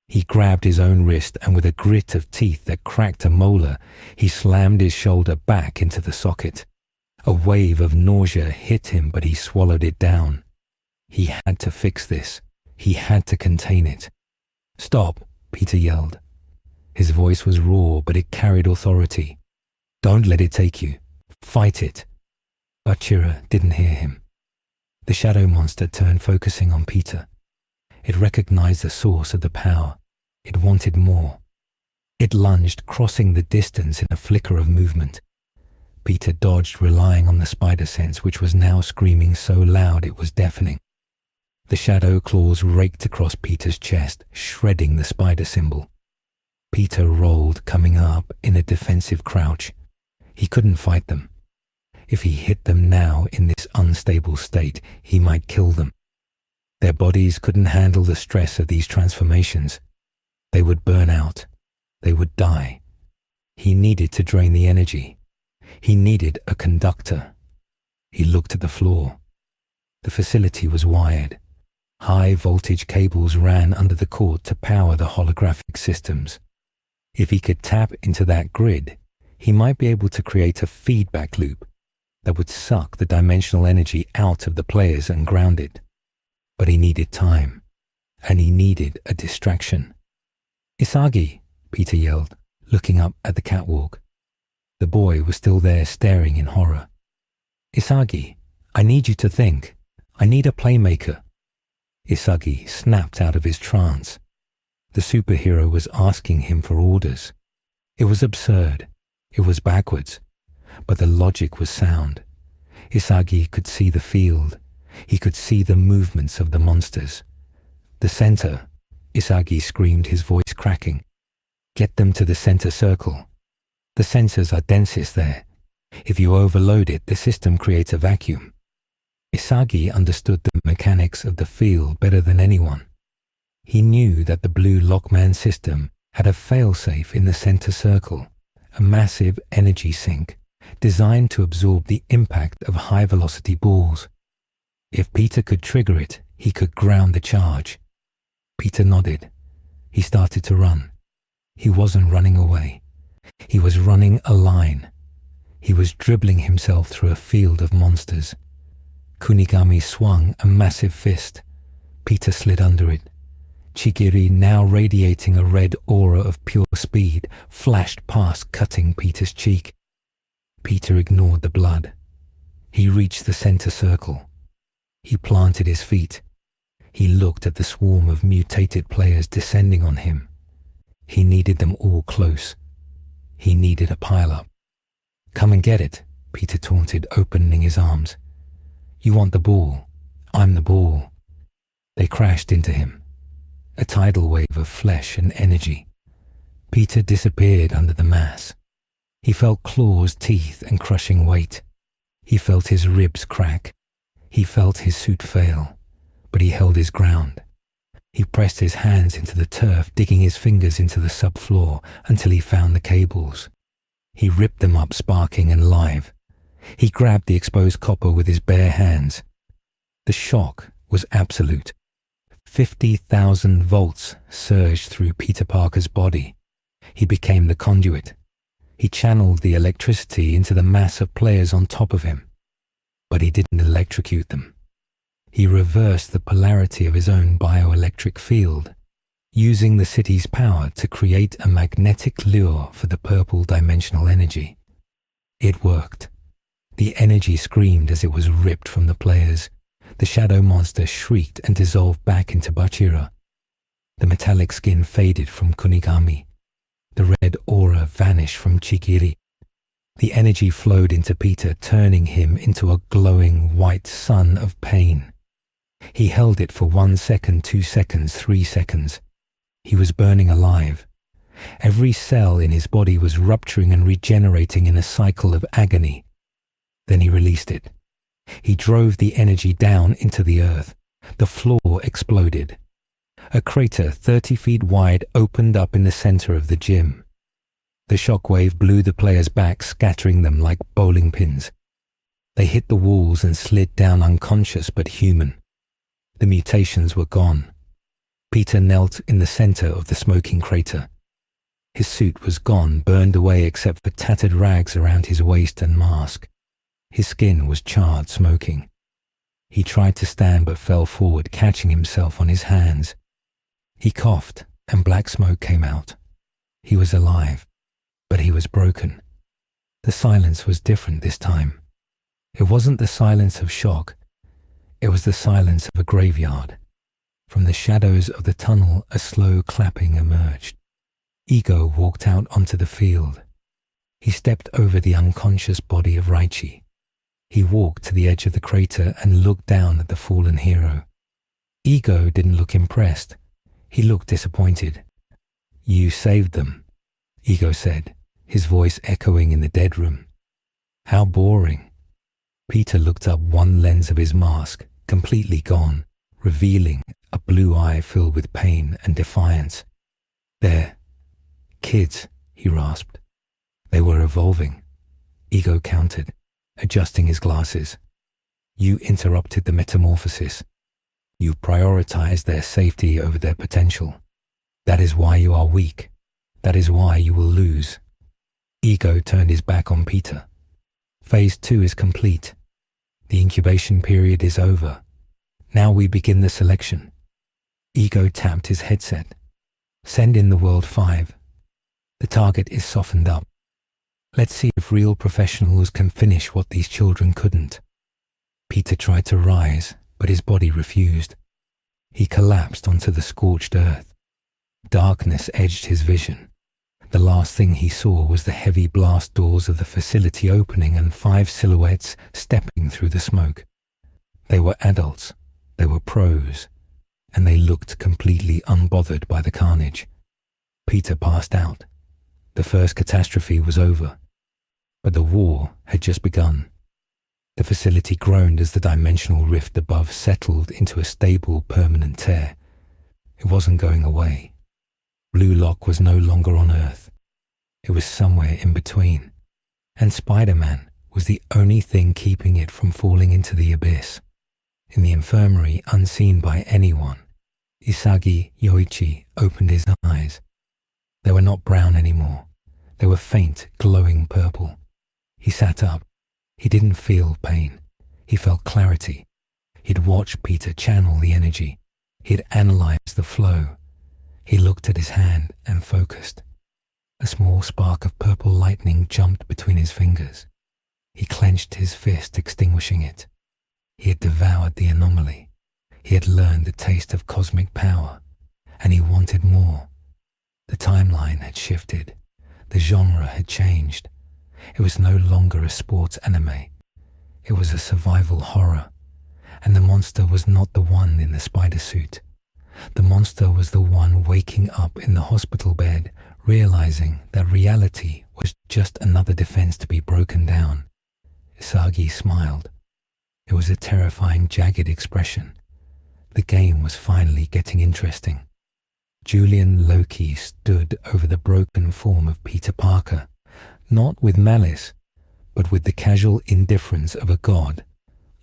He grabbed his own wrist, and with a grit of teeth that cracked a molar, he slammed his shoulder back into the socket. A wave of nausea hit him, but he swallowed it down. He had to fix this. He had to contain it. "Stop," Peter yelled. His voice was raw, but it carried authority. "Don't let it take you. Fight it." Bachira didn't hear him. The shadow monster turned, focusing on Peter. It recognized the source of the power. It wanted more. It lunged, crossing the distance in a flicker of movement. Peter dodged, relying on the spider sense, which was now screaming so loud it was deafening. The shadow claws raked across Peter's chest, shredding the spider symbol. Peter rolled, coming up in a defensive crouch. He couldn't fight them. If he hit them now in this unstable state, he might kill them. Their bodies couldn't handle the stress of these transformations. They would burn out. They would die. He needed to drain the energy. He needed a conductor. He looked at the floor. The facility was wired. High voltage cables ran under the court to power the holographic systems. If he could tap into that grid, he might be able to create a feedback loop that would suck the dimensional energy out of the players and ground it. But he needed time, and he needed a distraction. "Isagi," Peter yelled, looking up at the catwalk. The boy was still there, staring in horror. "Isagi, I need you to think. I need a playmaker." Isagi snapped out of his trance. The superhero was asking him for orders. It was absurd. It was backwards. But the logic was sound. Isagi could see the field. He could see the movements of the monsters. The center, Isagi screamed, his voice cracking. Get them to the center circle. The sensors are densest there. If you overload it, the system creates a vacuum. Isagi understood the mechanics of the field better than anyone. He knew that the Blue Lockman system had a failsafe in the center circle, a massive energy sink designed to absorb the impact of high-velocity balls. If Peter could trigger it, he could ground the charge. Peter nodded. He started to run. He wasn't running away. He was running a line. He was dribbling himself through a field of monsters. Kunigami swung a massive fist. Peter slid under it. Chigiri, now radiating a red aura of pure speed, flashed past, cutting Peter's cheek. Peter ignored the blood. He reached the center circle. He planted his feet. He looked at the swarm of mutated players descending on him. He needed them all close. He needed a pile-up. Come and get it, Peter taunted, opening his arms. You want the ball. I'm the ball. They crashed into him. A tidal wave of flesh and energy. Peter disappeared under the mass. He felt claws, teeth, and crushing weight. He felt his ribs crack. He felt his suit fail, but he held his ground. He pressed his hands into the turf, digging his fingers into the subfloor until he found the cables. He ripped them up, sparking and live. He grabbed the exposed copper with his bare hands. The shock was absolute. 50,000 volts surged through Peter Parker's body. He became the conduit. He channeled the electricity into the mass of players on top of him. But he didn't electrocute them. He reversed the polarity of his own bioelectric field, using the city's power to create a magnetic lure for the purple dimensional energy. It worked. The energy screamed as it was ripped from the players. The shadow monster shrieked and dissolved back into Bachira. The metallic skin faded from Kunigami. The red aura vanished from Chigiri. The energy flowed into Peter, turning him into a glowing white sun of pain. He held it for 1 second, 2 seconds, 3 seconds. He was burning alive. Every cell in his body was rupturing and regenerating in a cycle of agony. Then he released it. He drove the energy down into the earth. The floor exploded. A crater 30 feet wide opened up in the center of the gym. The shockwave blew the players back, scattering them like bowling pins. They hit the walls and slid down unconscious but human. The mutations were gone. Peter knelt in the center of the smoking crater. His suit was gone, burned away except for tattered rags around his waist and mask. His skin was charred, smoking. He tried to stand but fell forward, catching himself on his hands. He coughed and black smoke came out. He was alive, but he was broken. The silence was different this time. It wasn't the silence of shock. It was the silence of a graveyard. From the shadows of the tunnel, a slow clapping emerged. Ego walked out onto the field. He stepped over the unconscious body of Raichi. He walked to the edge of the crater and looked down at the fallen hero. Ego didn't look impressed. He looked disappointed. You saved them, Ego said, his voice echoing in the dead room. How boring. Peter looked up one lens of his mask, completely gone, revealing a blue eye filled with pain and defiance. There. Kids, he rasped. They were evolving. Ego countered, adjusting his glasses. You interrupted the metamorphosis. You prioritized their safety over their potential. That is why you are weak. That is why you will lose. Ego turned his back on Peter. Phase 2 is complete. The incubation period is over. Now we begin the selection. Ego tapped his headset. Send in the World 5. The target is softened up. Let's see if real professionals can finish what these children couldn't. Peter tried to rise, but his body refused. He collapsed onto the scorched earth. Darkness edged his vision. The last thing he saw was the heavy blast doors of the facility opening and 5 silhouettes stepping through the smoke. They were adults, they were pros, and they looked completely unbothered by the carnage. Peter passed out. The first catastrophe was over, but the war had just begun. The facility groaned as the dimensional rift above settled into a stable, permanent tear. It wasn't going away. Bluelock was no longer on Earth. It was somewhere in between, and Spider-Man was the only thing keeping it from falling into the abyss. In the infirmary, unseen by anyone, Isagi Yoichi opened his eyes. They were not brown anymore. They were faint, glowing purple. He sat up. He didn't feel pain. He felt clarity. He'd watched Peter channel the energy. He'd analyzed the flow. He looked at his hand and focused. A small spark of purple lightning jumped between his fingers. He clenched his fist, extinguishing it. He had devoured the anomaly. He had learned the taste of cosmic power, and he wanted more. The timeline had shifted. The genre had changed. It was no longer a sports anime. It was a survival horror. And the monster was not the one in the spider suit. The monster was the one waking up in the hospital bed, realizing that reality was just another defense to be broken down. Isagi smiled. It was a terrifying, jagged expression. The game was finally getting interesting. Julian Loki stood over the broken form of Peter Parker, not with malice, but with the casual indifference of a god,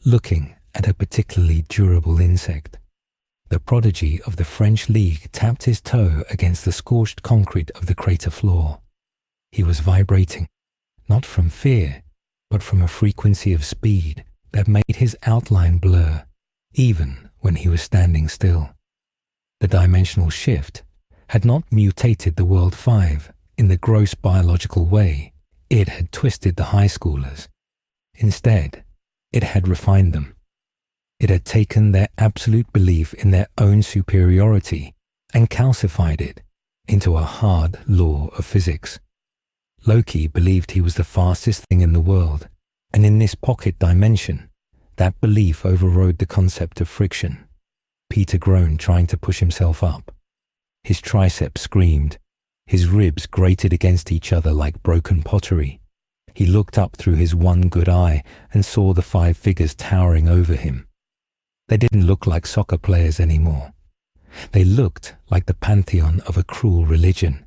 looking at a particularly durable insect. The prodigy of the French League tapped his toe against the scorched concrete of the crater floor. He was vibrating, not from fear, but from a frequency of speed that made his outline blur, even when he was standing still. The dimensional shift had not mutated the World 5 in the gross biological way it had twisted the high schoolers. Instead, it had refined them. It had taken their absolute belief in their own superiority and calcified it into a hard law of physics. Loki believed he was the fastest thing in the world, and in this pocket dimension, that belief overrode the concept of friction. Peter groaned, trying to push himself up. His triceps screamed. His ribs grated against each other like broken pottery. He looked up through his one good eye and saw the 5 figures towering over him. They didn't look like soccer players anymore. They looked like the pantheon of a cruel religion.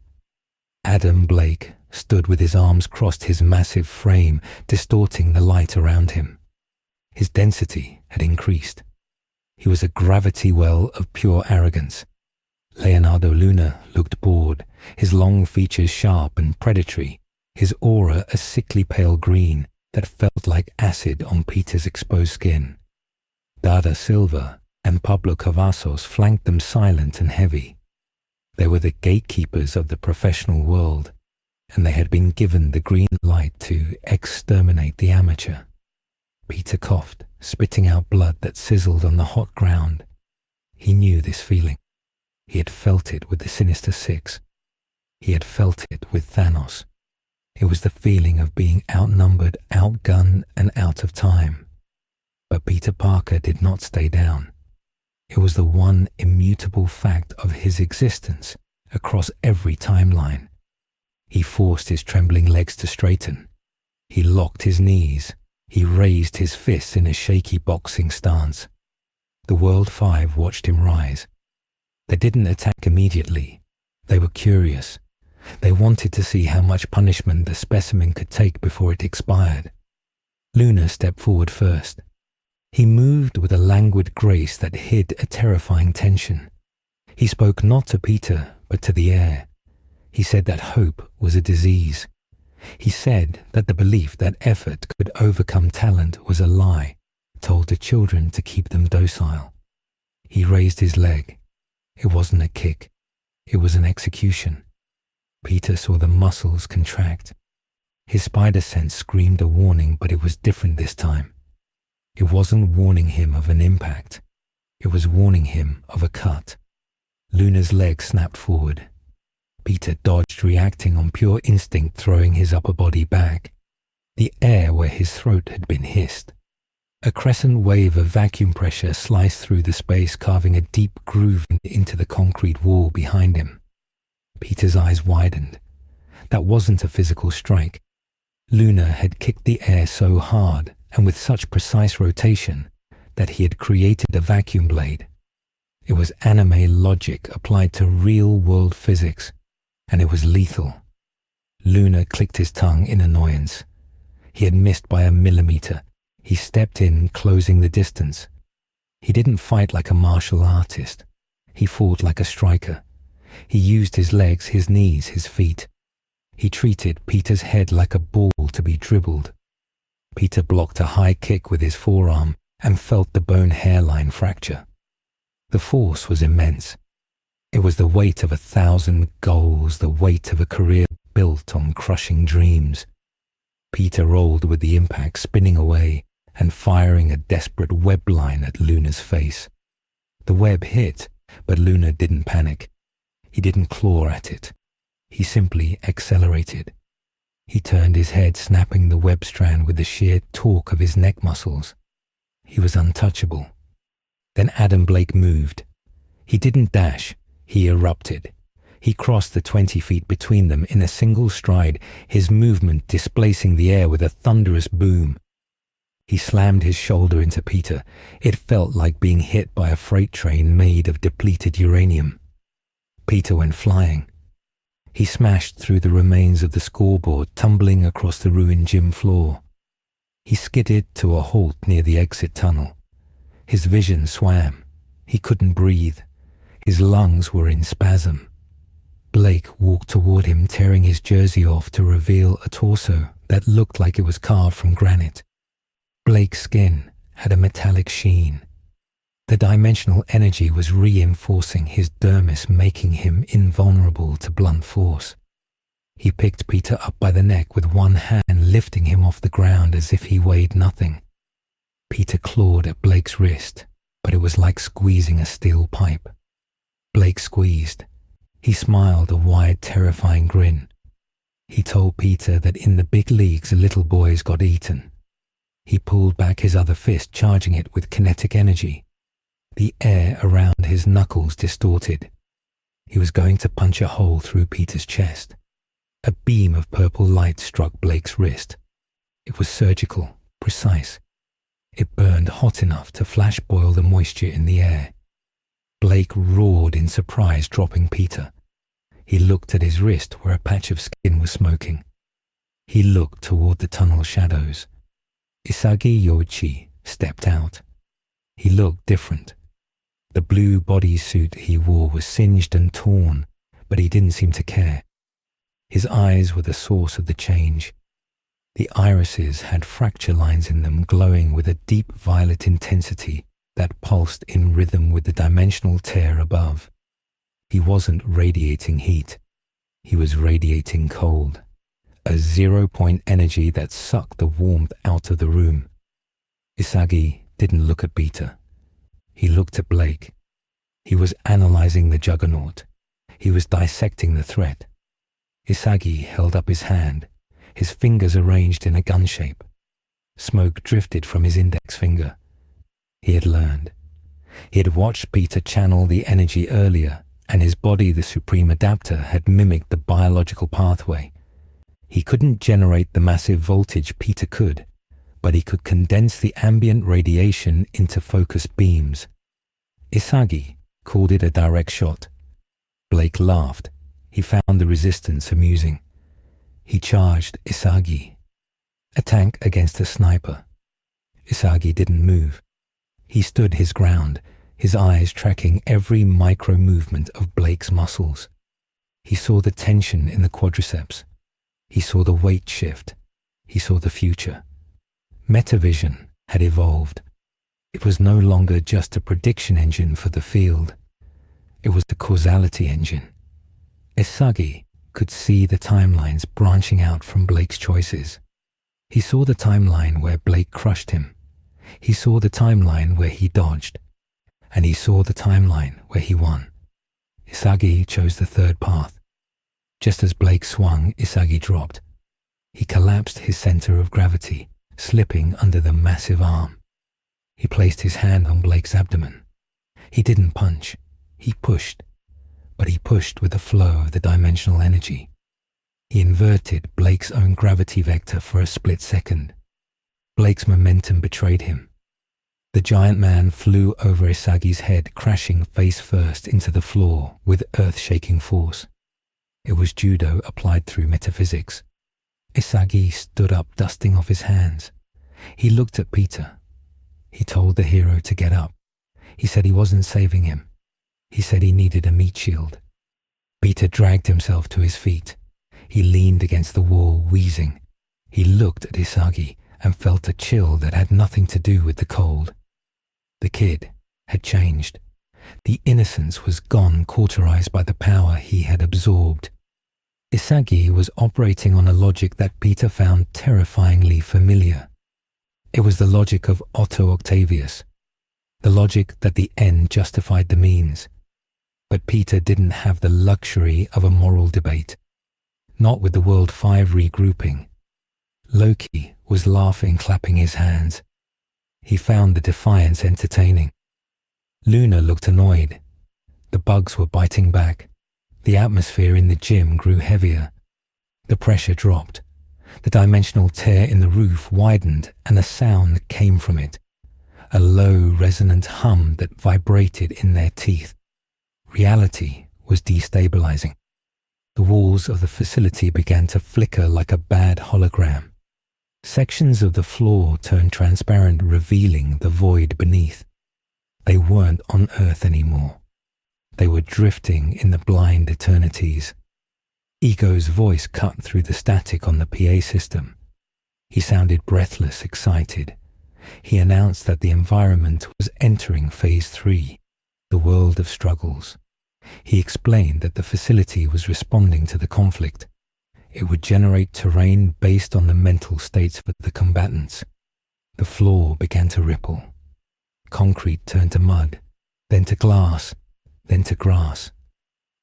Adam Blake stood with his arms crossed, his massive frame distorting the light around him. His density had increased. He was a gravity well of pure arrogance. Leonardo Luna looked bored, his long features sharp and predatory, his aura a sickly pale green that felt like acid on Peter's exposed skin. Dada Silva and Pablo Cavazos flanked them, silent and heavy. They were the gatekeepers of the professional world, and they had been given the green light to exterminate the amateur. Peter coughed, spitting out blood that sizzled on the hot ground. He knew this feeling. He had felt it with the Sinister Six. He had felt it with Thanos. It was the feeling of being outnumbered, outgunned, and out of time. But Peter Parker did not stay down. It was the one immutable fact of his existence across every timeline. He forced his trembling legs to straighten. He locked his knees. He raised his fists in a shaky boxing stance. The World 5 watched him rise. They didn't attack immediately. They were curious. They wanted to see how much punishment the specimen could take before it expired. Luna stepped forward first. He moved with a languid grace that hid a terrifying tension. He spoke not to Peter, but to the air. He said that hope was a disease. He said that the belief that effort could overcome talent was a lie, told to children to keep them docile. He raised his leg. It wasn't a kick. It was an execution. Peter saw the muscles contract. His spider sense screamed a warning, but it was different this time. It wasn't warning him of an impact. It was warning him of a cut. Luna's leg snapped forward. Peter dodged, reacting on pure instinct, throwing his upper body back. The air where his throat had been hissed. A crescent wave of vacuum pressure sliced through the space, carving a deep groove into the concrete wall behind him. Peter's eyes widened. That wasn't a physical strike. Luna had kicked the air so hard and with such precise rotation that he had created a vacuum blade. It was anime logic applied to real-world physics, and it was lethal. Luna clicked his tongue in annoyance. He had missed by a millimeter. He stepped in, closing the distance. He didn't fight like a martial artist. He fought like a striker. He used his legs, his knees, his feet. He treated Peter's head like a ball to be dribbled. Peter blocked a high kick with his forearm and felt the bone hairline fracture. The force was immense. It was the weight of 1,000 goals, the weight of a career built on crushing dreams. Peter rolled with the impact, spinning away and firing a desperate web line at Luna's face. The web hit, but Luna didn't panic. He didn't claw at it. He simply accelerated. He turned his head, snapping the web strand with the sheer torque of his neck muscles. He was untouchable. Then Adam Blake moved. He didn't dash. He erupted. He crossed the 20 feet between them in a single stride, his movement displacing the air with a thunderous boom. He slammed his shoulder into Peter. It felt like being hit by a freight train made of depleted uranium. Peter went flying. He smashed through the remains of the scoreboard, tumbling across the ruined gym floor. He skidded to a halt near the exit tunnel. His vision swam. He couldn't breathe. His lungs were in spasm. Blake walked toward him, tearing his jersey off to reveal a torso that looked like it was carved from granite. Blake's skin had a metallic sheen. The dimensional energy was reinforcing his dermis, making him invulnerable to blunt force. He picked Peter up by the neck with one hand, lifting him off the ground as if he weighed nothing. Peter clawed at Blake's wrist, but it was like squeezing a steel pipe. Blake squeezed. He smiled a wide, terrifying grin. He told Peter that in the big leagues, little boys got eaten. He pulled back his other fist, charging it with kinetic energy. The air around his knuckles distorted. He was going to punch a hole through Peter's chest. A beam of purple light struck Blake's wrist. It was surgical, precise. It burned hot enough to flash boil the moisture in the air. Blake roared in surprise, dropping Peter. He looked at his wrist where a patch of skin was smoking. He looked toward the tunnel shadows. Isagi Yoichi stepped out. He looked different. The blue bodysuit he wore was singed and torn, but he didn't seem to care. His eyes were the source of the change. The irises had fracture lines in them, glowing with a deep violet intensity that pulsed in rhythm with the dimensional tear above. He wasn't radiating heat. He was radiating cold. A zero-point energy that sucked the warmth out of the room. Isagi didn't look at Peter. He looked at Blake. He was analyzing the juggernaut. He was dissecting the threat. Isagi held up his hand, his fingers arranged in a gun shape. Smoke drifted from his index finger. He had learned. He had watched Peter channel the energy earlier, and his body, the supreme adapter, had mimicked the biological pathway. He couldn't generate the massive voltage Peter could, but he could condense the ambient radiation into focused beams. Isagi called it a direct shot. Blake laughed. He found the resistance amusing. He charged Isagi. A tank against a sniper. Isagi didn't move. He stood his ground, his eyes tracking every micro-movement of Blake's muscles. He saw the tension in the quadriceps. He saw the weight shift. He saw the future. Metavision had evolved. It was no longer just a prediction engine for the field. It was the causality engine. Isagi could see the timelines branching out from Blake's choices. He saw the timeline where Blake crushed him. He saw the timeline where he dodged. And he saw the timeline where he won. Isagi chose the third path. Just as Blake swung, Isagi dropped. He collapsed his center of gravity, slipping under the massive arm. He placed his hand on Blake's abdomen. He didn't punch. He pushed. But he pushed with the flow of the dimensional energy. He inverted Blake's own gravity vector for a split second. Blake's momentum betrayed him. The giant man flew over Isagi's head, crashing face first into the floor with earth-shaking force. It was judo applied through metaphysics. Isagi stood up, dusting off his hands. He looked at Peter. He told the hero to get up. He said he wasn't saving him. He said he needed a meat shield. Peter dragged himself to his feet. He leaned against the wall, wheezing. He looked at Isagi and felt a chill that had nothing to do with the cold. The kid had changed. The innocence was gone, cauterized by the power he had absorbed. Isagi was operating on a logic that Peter found terrifyingly familiar. It was the logic of Otto Octavius, the logic that the end justified the means. But Peter didn't have the luxury of a moral debate, not with the World 5 regrouping. Loki was laughing, clapping his hands. He found the defiance entertaining. Luna looked annoyed. The bugs were biting back. The atmosphere in the gym grew heavier. The pressure dropped. The dimensional tear in the roof widened and a sound came from it. A low, resonant hum that vibrated in their teeth. Reality was destabilizing. The walls of the facility began to flicker like a bad hologram. Sections of the floor turned transparent, revealing the void beneath. They weren't on Earth anymore. They were drifting in the blind eternities. Ego's voice cut through the static on the PA system. He sounded breathless, excited. He announced that the environment was entering Phase 3, the world of struggles. He explained that the facility was responding to the conflict. It would generate terrain based on the mental states of the combatants. The floor began to ripple. Concrete turned to mud, then to glass, then to grass.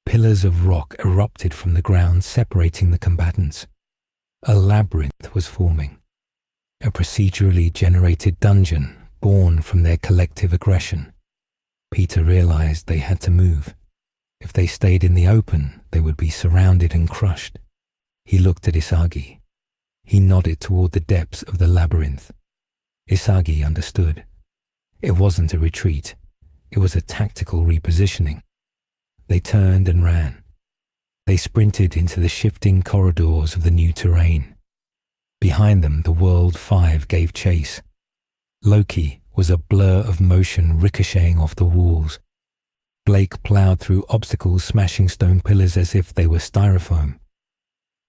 Pillars of rock erupted from the ground, separating the combatants. A labyrinth was forming. A procedurally generated dungeon born from their collective aggression. Peter realized they had to move. If they stayed in the open, they would be surrounded and crushed. He looked at Isagi. He nodded toward the depths of the labyrinth. Isagi understood. It wasn't a retreat. It was a tactical repositioning. They turned and ran. They sprinted into the shifting corridors of the new terrain. Behind them, the World 5 gave chase. Loki was a blur of motion ricocheting off the walls. Blake plowed through obstacles, smashing stone pillars as if they were styrofoam.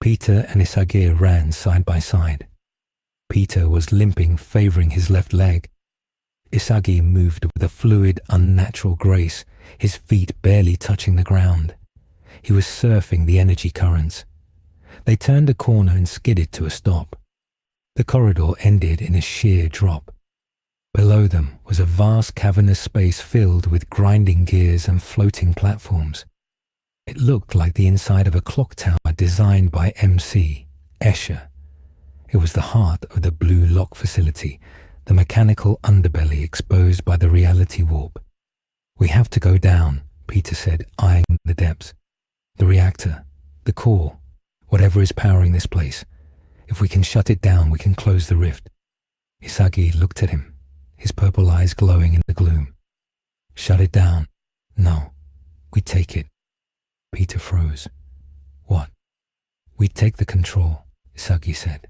Peter and Isagi ran side by side. Peter was limping, favoring his left leg. Isagi moved with a fluid, unnatural grace, his feet barely touching the ground. He was surfing the energy currents. They turned a corner and skidded to a stop. The corridor ended in a sheer drop. Below them was a vast cavernous space filled with grinding gears and floating platforms. It looked like the inside of a clock tower designed by MC Escher. It was the heart of the bluelock facility, the mechanical underbelly exposed by the reality warp. "We have to go down," Peter said, eyeing the depths. "The reactor, the core, whatever is powering this place. If we can shut it down, we can close the rift." Isagi looked at him, his purple eyes glowing in the gloom. "Shut it down? No. We take it." Peter froze. "What?" "We take the control," Isagi said,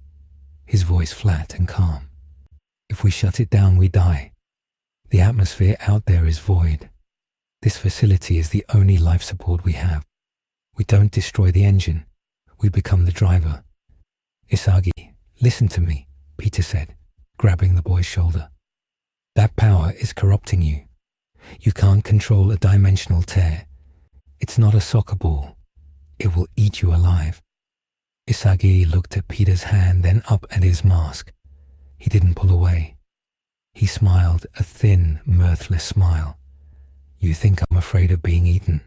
his voice flat and calm. "If we shut it down, we die. The atmosphere out there is void. This facility is the only life support we have. We don't destroy the engine. We become the driver." "Isagi, listen to me," Peter said, grabbing the boy's shoulder. "That power is corrupting you. You can't control a dimensional tear. It's not a soccer ball. It will eat you alive." Isagi looked at Peter's hand, then up at his mask. He didn't pull away. He smiled, a thin, mirthless smile. "You think I'm afraid of being eaten?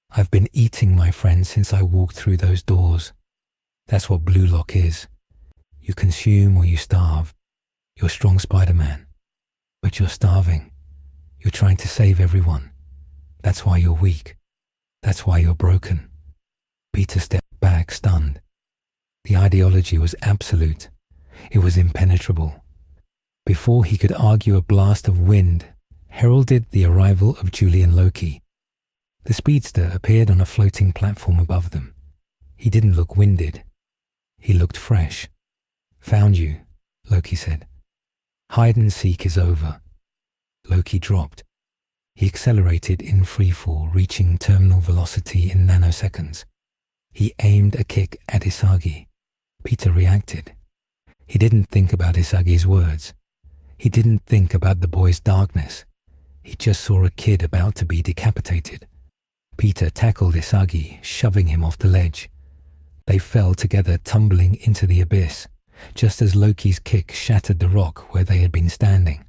I've been eating my friends since I walked through those doors. That's what bluelock is. You consume or you starve. You're strong Spider-Man. But you're starving. You're trying to save everyone. That's why you're weak. That's why you're broken. Peter stepped back, stunned. The ideology was absolute. It was impenetrable. Before he could argue, a blast of wind heralded the arrival of Julian Loki. The speedster appeared on a floating platform above them. He didn't look winded. He looked fresh. "Found you," Loki said. "Hide and seek is over." Loki dropped. He accelerated in freefall, reaching terminal velocity in nanoseconds. He aimed a kick at Isagi. Peter reacted. He didn't think about Isagi's words. He didn't think about the boy's darkness. He just saw a kid about to be decapitated. Peter tackled Isagi, shoving him off the ledge. They fell together, tumbling into the abyss, just as Loki's kick shattered the rock where they had been standing.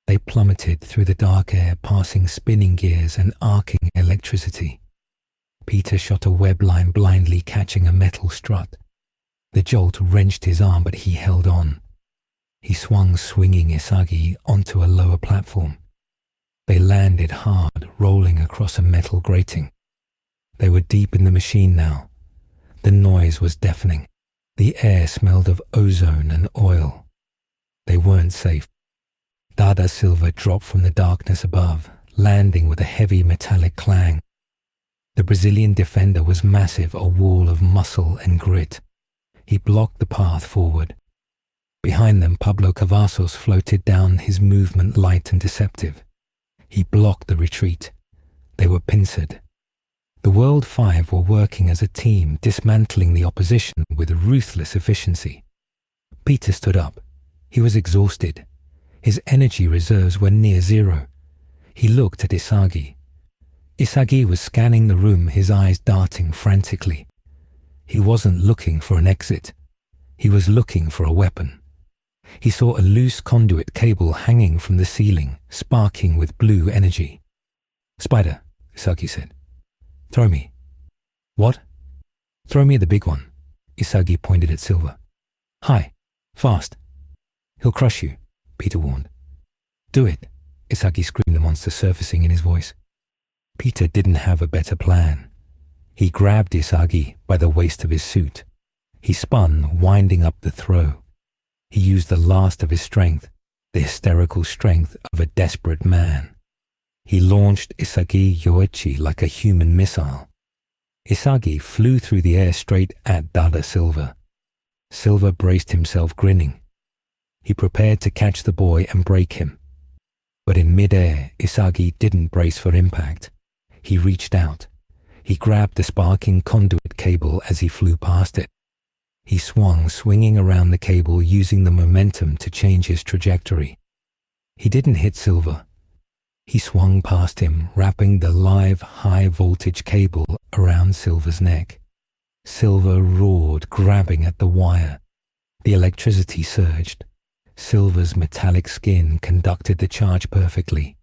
They plummeted through the dark air, passing spinning gears and arcing electricity. Peter shot a web line, blindly catching a metal strut. The jolt wrenched his arm, but he held on. He swung, swinging Isagi onto a lower platform. They landed hard, rolling across a metal grating. They were deep in the machine now. The noise was deafening. The air smelled of ozone and oil. They weren't safe. Dada Silva dropped from the darkness above, landing with a heavy metallic clang. The Brazilian defender was massive, a wall of muscle and grit. He blocked the path forward. Behind them, Pablo Cavazos floated down, his movement light and deceptive. He blocked the retreat. They were pincered. The World Five were working as a team, dismantling the opposition with ruthless efficiency. Peter stood up. He was exhausted. His energy reserves were near zero. He looked at Isagi. Isagi was scanning the room, his eyes darting frantically. He wasn't looking for an exit. He was looking for a weapon. He saw a loose conduit cable hanging from the ceiling, sparking with blue energy. "Spider," Isagi said. "Throw me." "What?" "Throw me the big one." Isagi pointed at Silva. "High. Fast." "He'll crush you," Peter warned. "Do it," Isagi screamed, the monster surfacing in his voice. Peter didn't have a better plan. He grabbed Isagi by the waist of his suit. He spun, winding up the throw. He used the last of his strength, the hysterical strength of a desperate man. He launched Isagi Yoichi like a human missile. Isagi flew through the air straight at Dada Silva. Silva braced himself, grinning. He prepared to catch the boy and break him. But in mid-air, Isagi didn't brace for impact. He reached out. He grabbed the sparking conduit cable as he flew past it. He swung, swinging around the cable, using the momentum to change his trajectory. He didn't hit Silva. He swung past him, wrapping the live, high-voltage cable around Silva's neck. Silva roared, grabbing at the wire. The electricity surged. Silva's metallic skin conducted the charge perfectly.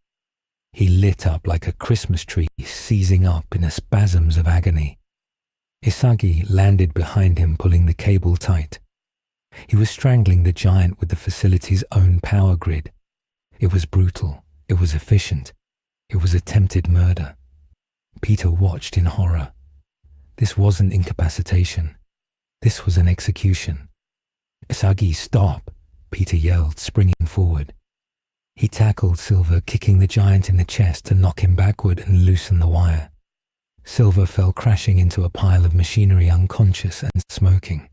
He lit up like a Christmas tree, seizing up in spasms of agony. Isagi landed behind him, pulling the cable tight. He was strangling the giant with the facility's own power grid. It was brutal. It was efficient. It was attempted murder. Peter watched in horror. This wasn't incapacitation. This was an execution. "Isagi, stop!" Peter yelled, springing forward. He tackled Silva, kicking the giant in the chest to knock him backward and loosen the wire. Silva fell crashing into a pile of machinery, unconscious and smoking.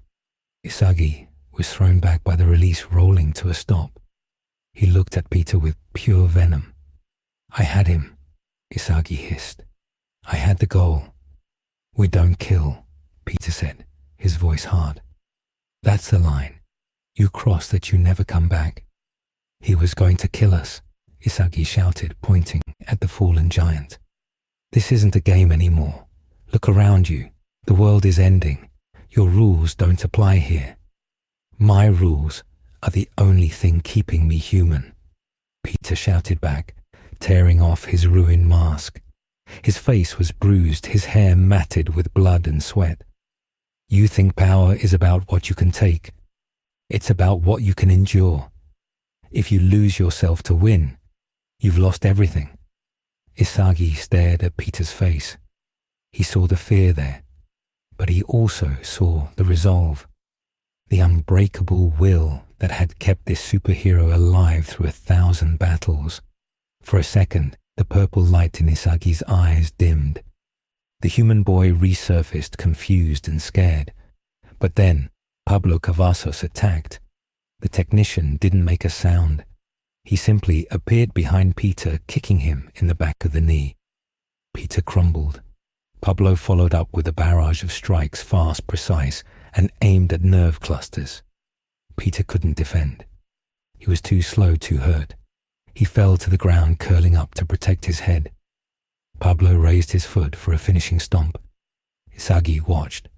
Isagi was thrown back by the release, rolling to a stop. He looked at Peter with pure venom. "I had him," Isagi hissed. "I had the goal." "We don't kill," Peter said, his voice hard. "That's the line. You cross that, you never come back." "He was going to kill us," Isagi shouted, pointing at the fallen giant. "This isn't a game anymore. Look around you. The world is ending. Your rules don't apply here. My rules are the only thing keeping me human," Peter shouted back, tearing off his ruined mask. His face was bruised, his hair matted with blood and sweat. "You think power is about what you can take. It's about what you can endure. If you lose yourself to win, you've lost everything. Isagi stared at Peter's face. He saw the fear there, but he also saw the resolve, the unbreakable will that had kept this superhero alive through 1,000 battles. For a second, the purple light in Isagi's eyes dimmed. The human boy resurfaced, confused and scared. But then, Pablo Cavazos attacked. The technician didn't make a sound. He simply appeared behind Peter, kicking him in the back of the knee. Peter crumbled. Pablo followed up with a barrage of strikes, fast, precise, and aimed at nerve clusters. Peter couldn't defend. He was too slow, too hurt. He fell to the ground, curling up to protect his head. Pablo raised his foot for a finishing stomp. Isagi watched.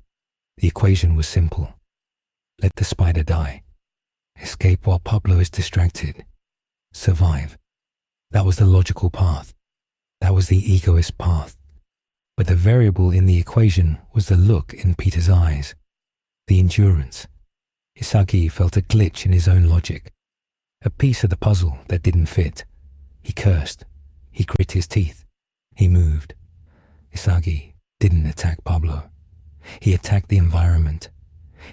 The equation was simple. Let the spider die. Escape while Pablo is distracted. Survive. That was the logical path. That was the egoist path. But the variable in the equation was the look in Peter's eyes. The endurance. Isagi felt a glitch in his own logic. A piece of the puzzle that didn't fit. He cursed. He grit his teeth. He moved. Isagi didn't attack Pablo. He attacked the environment.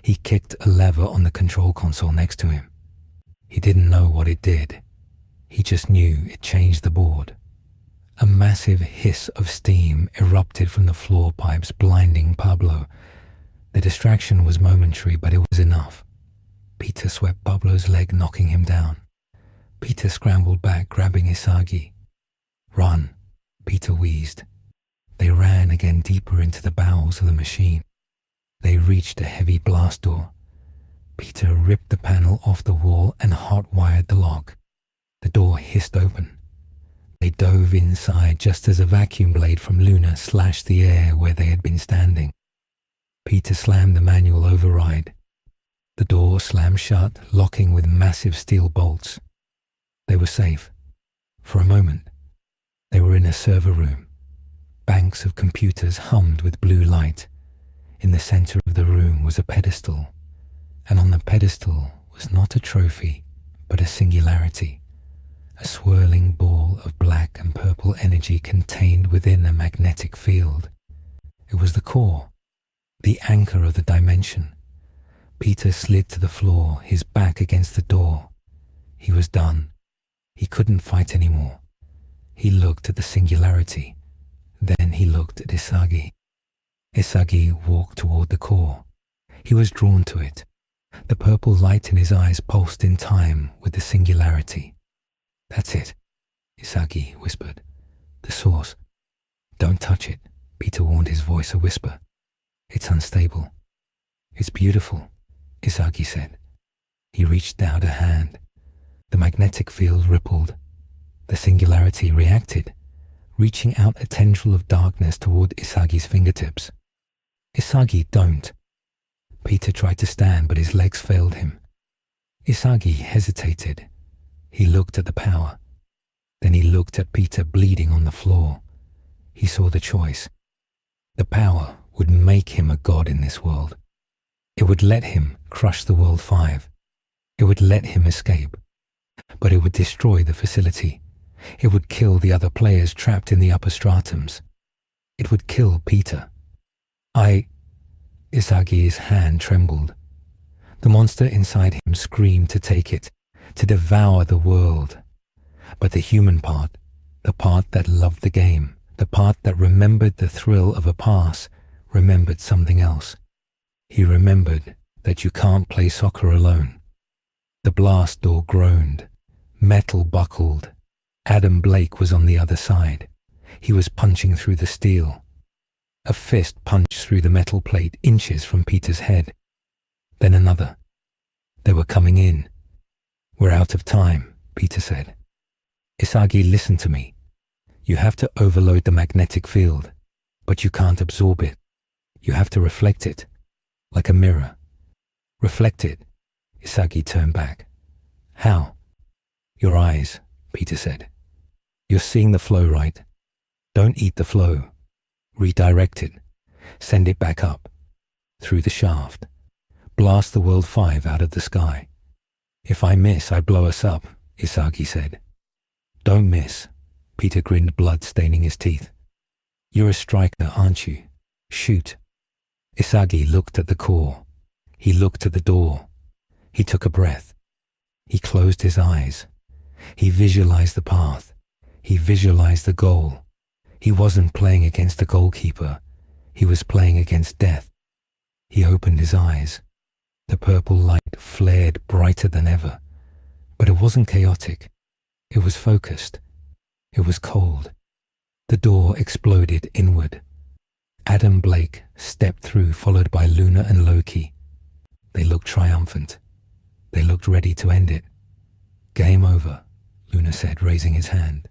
He kicked a lever on the control console next to him. He didn't know what it did. He just knew it changed the board. A massive hiss of steam erupted from the floor pipes, blinding Pablo. The distraction was momentary, but it was enough. Peter swept Pablo's leg, knocking him down. Peter scrambled back, grabbing Isagi. Run, Peter wheezed. They ran again, deeper into the bowels of the machine. They reached a heavy blast door. Peter ripped the panel off the wall and hot-wired the lock. The door hissed open. They dove inside just as a vacuum blade from Luna slashed the air where they had been standing. Peter slammed the manual override. The door slammed shut, locking with massive steel bolts. They were safe. For a moment, they were in a server room. Banks of computers hummed with blue light. In the center of the room was a pedestal, and on the pedestal was not a trophy, but a singularity, a swirling ball of black and purple energy contained within a magnetic field. It was the core, the anchor of the dimension. Peter slid to the floor, his back against the door. He was done. He couldn't fight anymore. He looked at the singularity. Then he looked at Isagi. Isagi walked toward the core. He was drawn to it. The purple light in his eyes pulsed in time with the singularity. That's it, Isagi whispered. The source. Don't touch it, Peter warned, his voice a whisper. It's unstable. It's beautiful, Isagi said. He reached out a hand. The magnetic field rippled. The singularity reacted, reaching out a tendril of darkness toward Isagi's fingertips. Isagi, don't. Peter tried to stand, but his legs failed him. Isagi hesitated. He looked at the power. Then he looked at Peter bleeding on the floor. He saw the choice. The power would make him a god in this world. It would let him crush the World 5. It would let him escape. But it would destroy the facility. It would kill the other players trapped in the upper stratums. It would kill Peter. Isagi's hand trembled. The monster inside him screamed to take it, to devour the world. But the human part, the part that loved the game, the part that remembered the thrill of a pass, remembered something else. He remembered that you can't play soccer alone. The blast door groaned. Metal buckled. Adam Blake was on the other side. He was punching through the steel. A fist punched through the metal plate inches from Peter's head. Then another. They were coming in. We're out of time, Peter said. Isagi, listen to me. You have to overload the magnetic field, but you can't absorb it. You have to reflect it, like a mirror. Reflect it. Isagi turned back. How? Your eyes, Peter said. You're seeing the flow, right? Don't eat the flow. Redirect it. Send it back up. Through the shaft. Blast the World 5 out of the sky. If I miss, I blow us up. Isagi said. Don't miss. Peter grinned, blood staining his teeth. You're a striker, aren't you? Shoot. Isagi looked at the core. He looked at the door. He took a breath. He closed his eyes. He visualized the path. He visualized the goal. He wasn't playing against the goalkeeper. He was playing against death. He opened his eyes. The purple light flared brighter than ever. But it wasn't chaotic. It was focused. It was cold. The door exploded inward. Adam Blake stepped through, followed by Luna and Loki. They looked triumphant. They looked ready to end it. Game over, Luna said, raising his hand.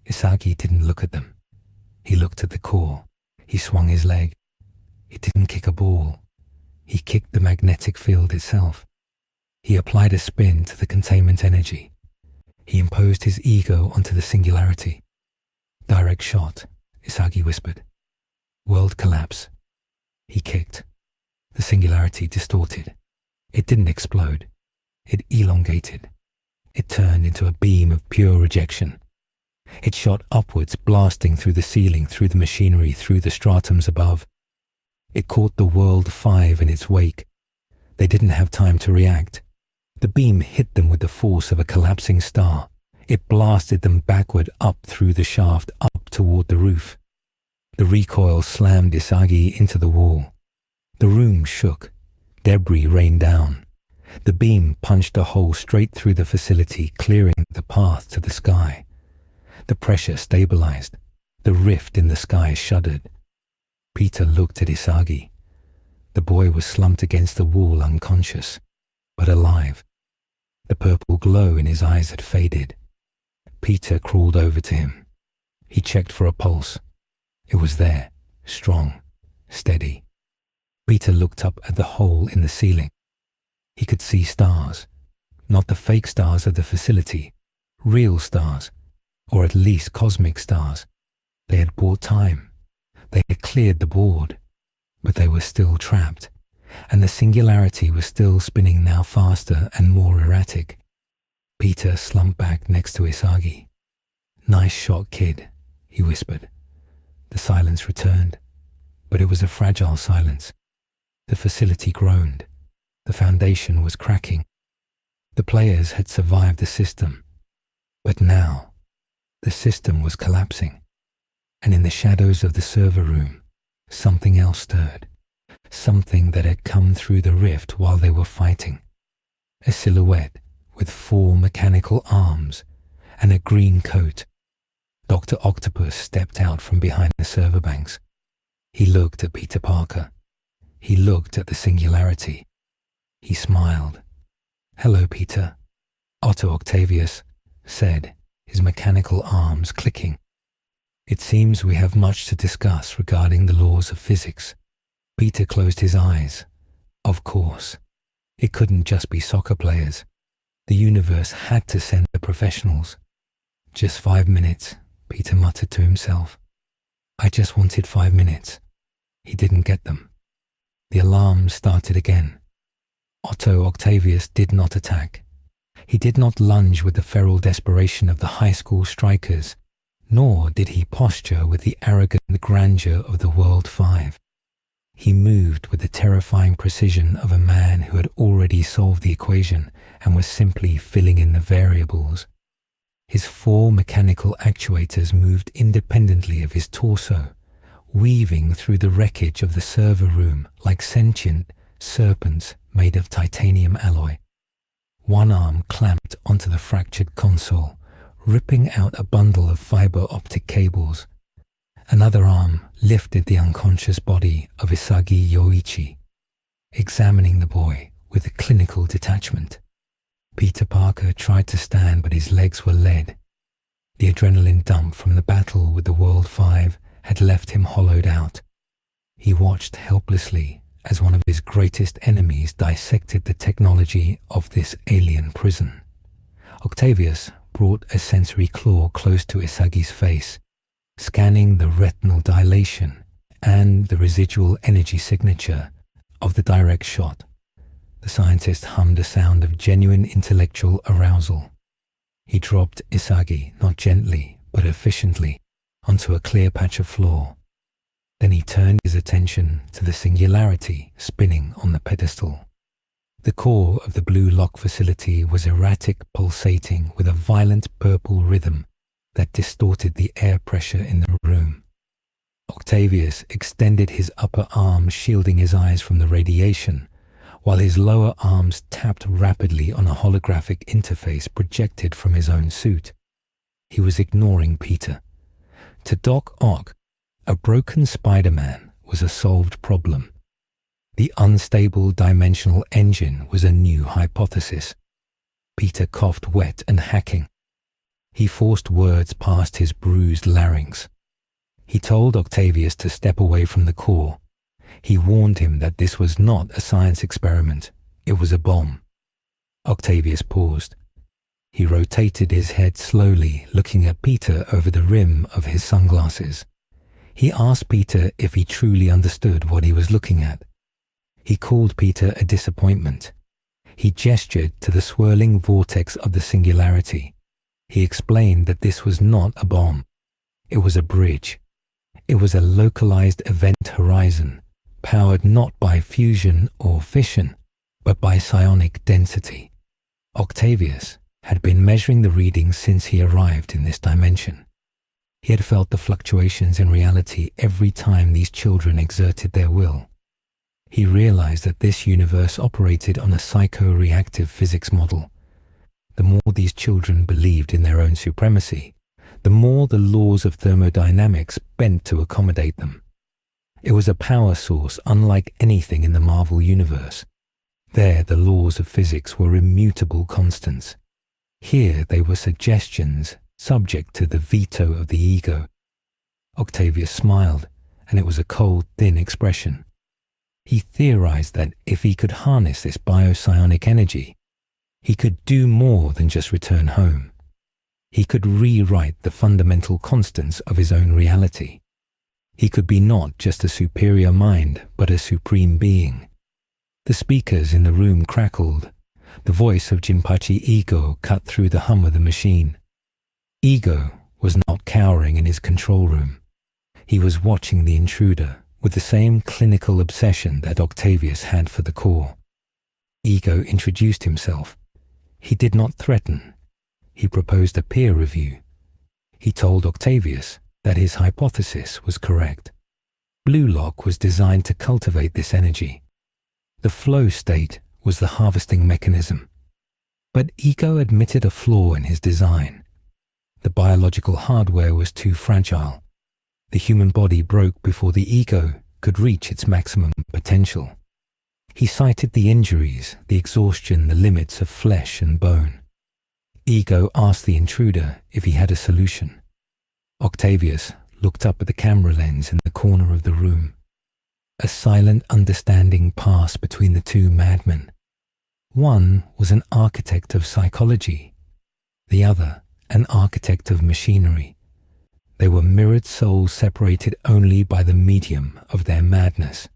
Isagi didn't look at them. He looked at the core. He swung his leg. He didn't kick a ball. He kicked the magnetic field itself. He applied a spin to the containment energy. He imposed his ego onto the singularity. Direct shot, Isagi whispered. World collapse. He kicked. The singularity distorted. It didn't explode. It elongated. It turned into a beam of pure rejection. It shot upwards, blasting through the ceiling, through the machinery, through the stratums above. It caught the World 5 in its wake. They didn't have time to react. The beam hit them with the force of a collapsing star. It blasted them backward up through the shaft, up toward the roof. The recoil slammed Isagi into the wall. The room shook. Debris rained down. The beam punched a hole straight through the facility, clearing the path to the sky. The pressure stabilized. The rift in the sky shuddered. Peter looked at Isagi. The boy was slumped against the wall, unconscious, but alive. The purple glow in his eyes had faded. Peter crawled over to him. He checked for a pulse. It was there, strong, steady. Peter looked up at the hole in the ceiling. He could see stars, not the fake stars of the facility, real stars, or at least cosmic stars. They had bought time. They had cleared the board, but they were still trapped, and the singularity was still spinning, now faster and more erratic. Peter slumped back next to Isagi. Nice shot, kid, he whispered. The silence returned, but it was a fragile silence. The facility groaned. The foundation was cracking. The players had survived the system, but now the system was collapsing. And in the shadows of the server room, something else stirred. Something that had come through the rift while they were fighting. A silhouette with 4 mechanical arms and a green coat. Dr. Octopus stepped out from behind the server banks. He looked at Peter Parker. He looked at the singularity. He smiled. Hello, Peter, Otto Octavius said, his mechanical arms clicking. It seems we have much to discuss regarding the laws of physics. Peter closed his eyes. Of course. It couldn't just be soccer players. The universe had to send the professionals. Just 5 minutes, Peter muttered to himself. I just wanted 5 minutes. He didn't get them. The alarm started again. Otto Octavius did not attack. He did not lunge with the feral desperation of the high school strikers, nor did he posture with the arrogant grandeur of the World 5. He moved with the terrifying precision of a man who had already solved the equation and was simply filling in the variables. His 4 mechanical actuators moved independently of his torso, weaving through the wreckage of the server room like sentient serpents made of titanium alloy. One arm clamped onto the fractured console, ripping out a bundle of fiber optic cables. Another arm lifted the unconscious body of Isagi Yoichi, examining the boy with a clinical detachment. Peter Parker tried to stand, but his legs were lead. The adrenaline dump from the battle with the World 5 had left him hollowed out. He watched helplessly as one of his greatest enemies dissected the technology of this alien prison. Octavius brought a sensory claw close to Isagi's face, scanning the retinal dilation and the residual energy signature of the direct shot. The scientist hummed a sound of genuine intellectual arousal. He dropped Isagi not gently but efficiently onto a clear patch of floor. Then he turned his attention to the singularity spinning on the pedestal. The core of the blue lock facility was erratic, pulsating with a violent purple rhythm that distorted the air pressure in the room. Octavius extended his upper arm, shielding his eyes from the radiation, while his lower arms tapped rapidly on a holographic interface projected from his own suit. He was ignoring Peter. To Doc Ock, a broken Spider-Man was a solved problem. The unstable dimensional engine was a new hypothesis. Peter coughed wet and hacking. He forced words past his bruised larynx. He told Octavius to step away from the core. He warned him that this was not a science experiment. It was a bomb. Octavius paused. He rotated his head slowly, looking at Peter over the rim of his sunglasses. He asked Peter if he truly understood what he was looking at. He called Peter a disappointment. He gestured to the swirling vortex of the singularity. He explained that this was not a bomb. It was a bridge. It was a localized event horizon, powered not by fusion or fission, but by psionic density. Octavius had been measuring the readings since he arrived in this dimension. He had felt the fluctuations in reality every time these children exerted their will. He realized that this universe operated on a psycho-reactive physics model. The more these children believed in their own supremacy, the more the laws of thermodynamics bent to accommodate them. It was a power source unlike anything in the Marvel universe. There, the laws of physics were immutable constants. Here, they were suggestions subject to the veto of the ego. Octavius smiled, and it was a cold, thin expression. He theorized that if he could harness this biopsionic energy, he could do more than just return home. He could rewrite the fundamental constants of his own reality. He could be not just a superior mind, but a supreme being. The speakers in the room crackled. The voice of Jinpachi Ego cut through the hum of the machine. Ego was not cowering in his control room. He was watching the intruder with the same clinical obsession that Octavius had for the core. Ego introduced himself. He did not threaten. He proposed a peer review. He told Octavius that his hypothesis was correct. Bluelock was designed to cultivate this energy. The flow state was the harvesting mechanism. But Ego admitted a flaw in his design. The biological hardware was too fragile. The human body broke before the ego could reach its maximum potential. He cited the injuries, the exhaustion, the limits of flesh and bone. Ego asked the intruder if he had a solution. Octavius looked up at the camera lens in the corner of the room. A silent understanding passed between the two madmen. One was an architect of psychology, the other an architect of machinery. They were mirrored souls separated only by the medium of their madness.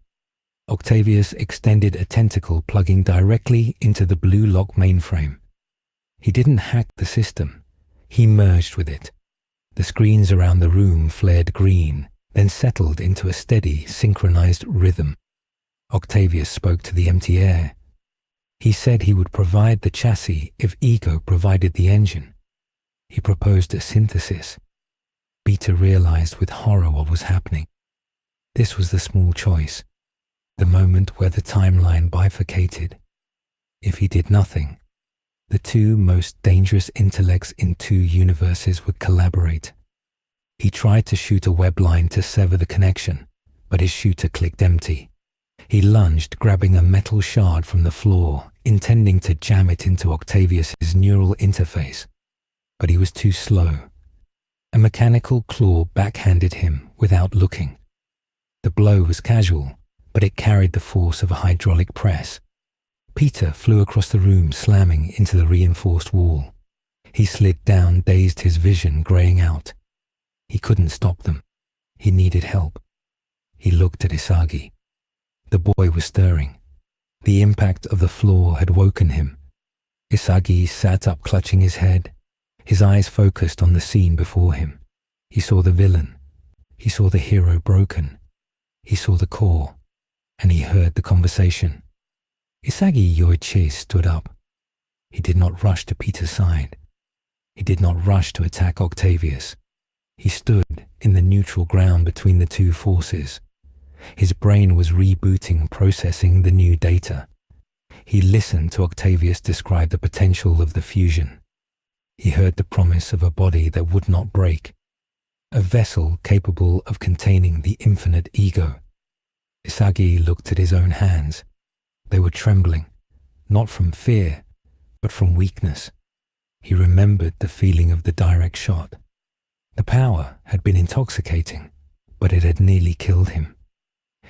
Octavius extended a tentacle plugging directly into the blue lock mainframe. He didn't hack the system. He merged with it. The screens around the room flared green, then settled into a steady, synchronized rhythm. Octavius spoke to the empty air. He said he would provide the chassis if Ego provided the engine. He proposed a synthesis. Peter realized with horror what was happening. This was the small choice, the moment where the timeline bifurcated. If he did nothing, the two most dangerous intellects in two universes would collaborate. He tried to shoot a web line to sever the connection, but his shooter clicked empty. He lunged, grabbing a metal shard from the floor, intending to jam it into Octavius's neural interface. But he was too slow. A mechanical claw backhanded him without looking. The blow was casual, but it carried the force of a hydraulic press. Peter flew across the room, slamming into the reinforced wall. He slid down, dazed, his vision graying out. He couldn't stop them. He needed help. He looked at Isagi. The boy was stirring. The impact of the floor had woken him. Isagi sat up, clutching his head. His eyes focused on the scene before him. He saw the villain. He saw the hero broken. He saw the core. And he heard the conversation. Isagi Yoichi stood up. He did not rush to Peter's side. He did not rush to attack Octavius. He stood in the neutral ground between the two forces. His brain was rebooting, processing the new data. He listened to Octavius describe the potential of the fusion. He heard the promise of a body that would not break, a vessel capable of containing the infinite ego. Isagi looked at his own hands. They were trembling, not from fear, but from weakness. He remembered the feeling of the direct shot. The power had been intoxicating, but it had nearly killed him.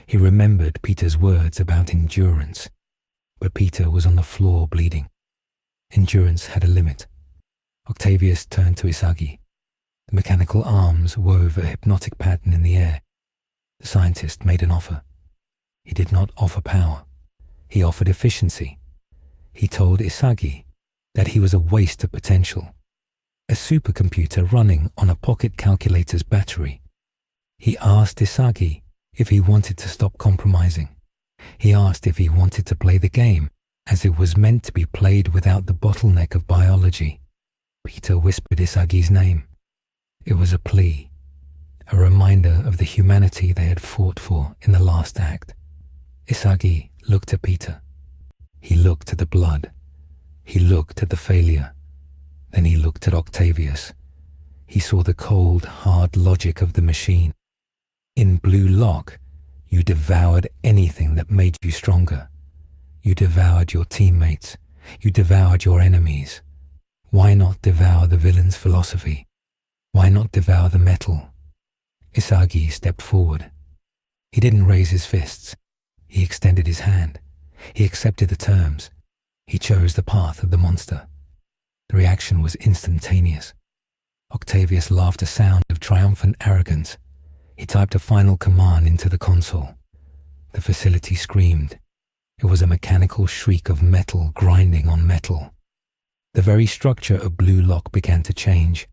He remembered Peter's words about endurance, but Peter was on the floor bleeding. Endurance had a limit. Octavius turned to Isagi. The mechanical arms wove a hypnotic pattern in the air. The scientist made an offer. He did not offer power. He offered efficiency. He told Isagi that he was a waste of potential, a supercomputer running on a pocket calculator's battery. He asked Isagi if he wanted to stop compromising. He asked if he wanted to play the game as it was meant to be played without the bottleneck of biology. Peter whispered Isagi's name. It was a plea, a reminder of the humanity they had fought for in the last act. Isagi looked at Peter. He looked at the blood. He looked at the failure. Then he looked at Octavius. He saw the cold, hard logic of the machine. In bluelock, you devoured anything that made you stronger. You devoured your teammates. You devoured your enemies. Why not devour the villain's philosophy? Why not devour the metal? Isagi stepped forward. He didn't raise his fists. He extended his hand. He accepted the terms. He chose the path of the monster. The reaction was instantaneous. Octavius laughed a sound of triumphant arrogance. He typed a final command into the console. The facility screamed. It was a mechanical shriek of metal grinding on metal. The very structure of bluelock began to change.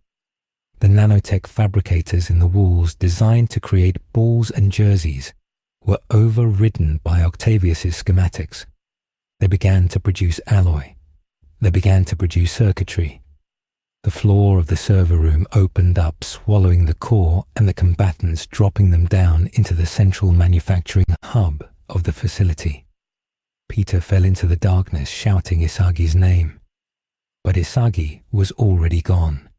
The nanotech fabricators in the walls designed to create balls and jerseys were overridden by Octavius's schematics. They began to produce alloy. They began to produce circuitry. The floor of the server room opened up, swallowing the core and the combatants, dropping them down into the central manufacturing hub of the facility. Peter fell into the darkness, shouting Isagi's name. But Isagi was already gone.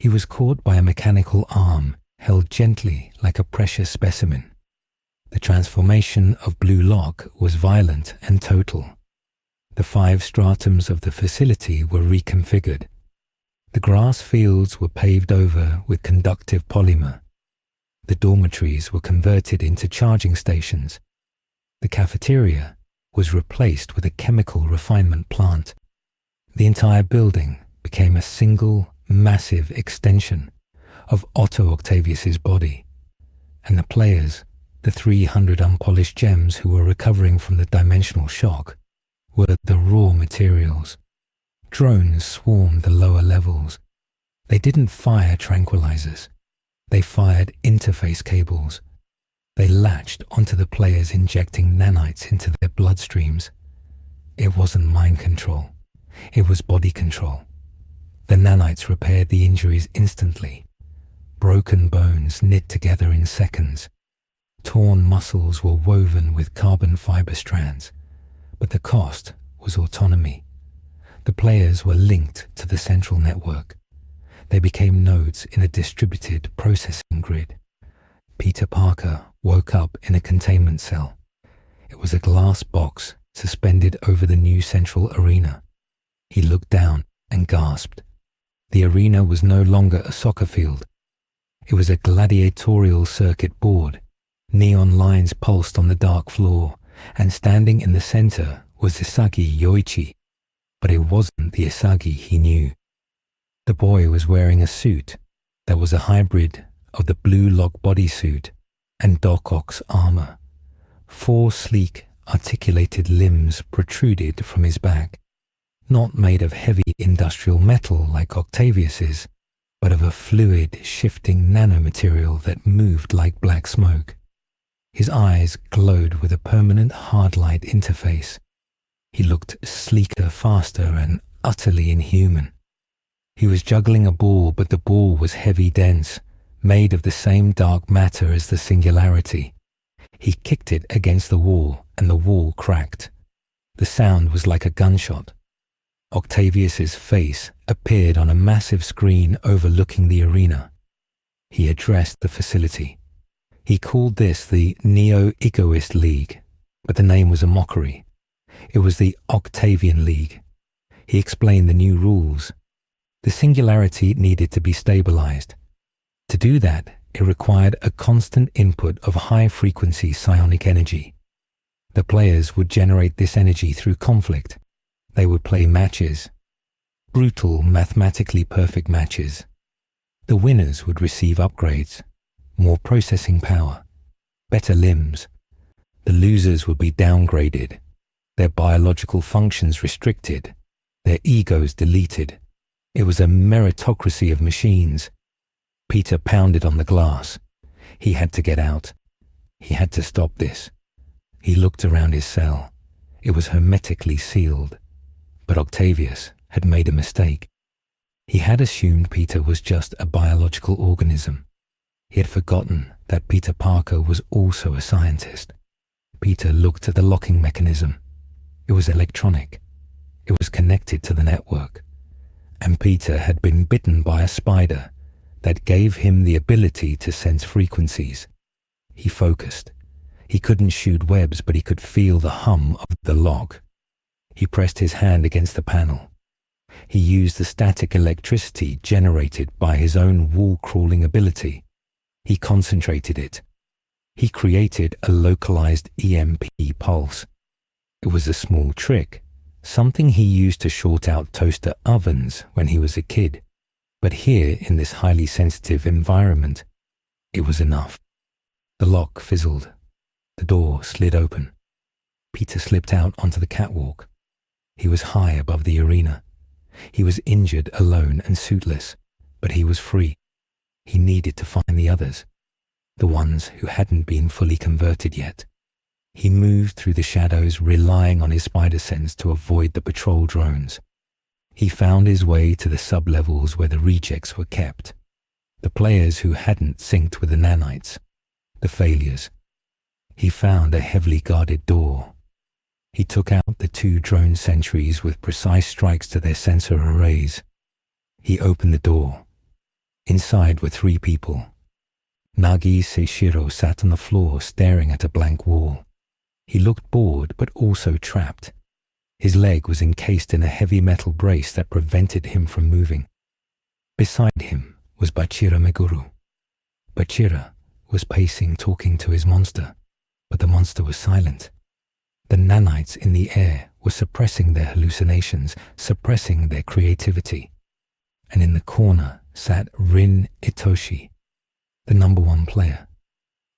He was caught by a mechanical arm, held gently like a precious specimen. The transformation of bluelock was violent and total. The 5 stratums of the facility were reconfigured. The grass fields were paved over with conductive polymer. The dormitories were converted into charging stations. The cafeteria was replaced with a chemical refinement plant. The entire building became a single, massive extension of Otto Octavius's body, and the players, the 300 unpolished gems who were recovering from the dimensional shock, were the raw materials. Drones swarmed the lower levels. They didn't fire tranquilizers. They fired interface cables. They latched onto the players, injecting nanites into their bloodstreams. It wasn't mind control. It was body control. The nanites repaired the injuries instantly. Broken bones knit together in seconds. Torn muscles were woven with carbon fiber strands. But the cost was autonomy. The players were linked to the central network. They became nodes in a distributed processing grid. Peter Parker woke up in a containment cell. It was a glass box suspended over the new central arena. He looked down and gasped. The arena was no longer a soccer field. It was a gladiatorial circuit board. Neon lines pulsed on the dark floor, and standing in the center was Isagi Yoichi. But it wasn't the Isagi he knew. The boy was wearing a suit that was a hybrid of the bluelock bodysuit and Doc Ock's armor. 4 sleek, articulated limbs protruded from his back. not made of heavy industrial metal like Octavius's, but of a fluid, shifting nanomaterial that moved like black smoke. His eyes glowed with a permanent hard-light interface. He looked sleeker, faster, and utterly inhuman. He was juggling a ball, but the ball was heavy, dense, made of the same dark matter as the singularity. He kicked it against the wall, and the wall cracked. The sound was like a gunshot. Octavius's face appeared on a massive screen overlooking the arena. He addressed the facility. He called this the Neo-Egoist League, but the name was a mockery. It was the Octavian League. He explained the new rules. The singularity needed to be stabilized. To do that, it required a constant input of high-frequency psionic energy. The players would generate this energy through conflict. They would play matches, brutal, mathematically perfect matches. The winners would receive upgrades, more processing power, better limbs. The losers would be downgraded, their biological functions restricted, their egos deleted. It was a meritocracy of machines. Peter pounded on the glass. He had to get out. He had to stop this. He looked around his cell. It was hermetically sealed. But Octavius had made a mistake. He had assumed Peter was just a biological organism. He had forgotten that Peter Parker was also a scientist. Peter looked at the locking mechanism. It was electronic. It was connected to the network. And Peter had been bitten by a spider that gave him the ability to sense frequencies. He focused. He couldn't shoot webs, but he could feel the hum of the lock. He pressed his hand against the panel. He used the static electricity generated by his own wall-crawling ability. He concentrated it. He created a localized EMP pulse. It was a small trick, something he used to short out toaster ovens when he was a kid. But here, in this highly sensitive environment, it was enough. The lock fizzled. The door slid open. Peter slipped out onto the catwalk. He was high above the arena. He was injured, alone, and suitless, but he was free. He needed to find the others, the ones who hadn't been fully converted yet. He moved through the shadows, relying on his spider sense to avoid the patrol drones. He found his way to the sub-levels where the rejects were kept, the players who hadn't synced with the nanites, the failures. He found a heavily guarded door. He took out the 2 drone sentries with precise strikes to their sensor arrays. He opened the door. Inside were 3 people. Nagi Seishiro sat on the floor staring at a blank wall. He looked bored but also trapped. His leg was encased in a heavy metal brace that prevented him from moving. Beside him was Bachira Meguru. Bachira was pacing, talking to his monster, but the monster was silent. The nanites in the air were suppressing their hallucinations, suppressing their creativity. And in the corner sat Rin Itoshi, the #1 player.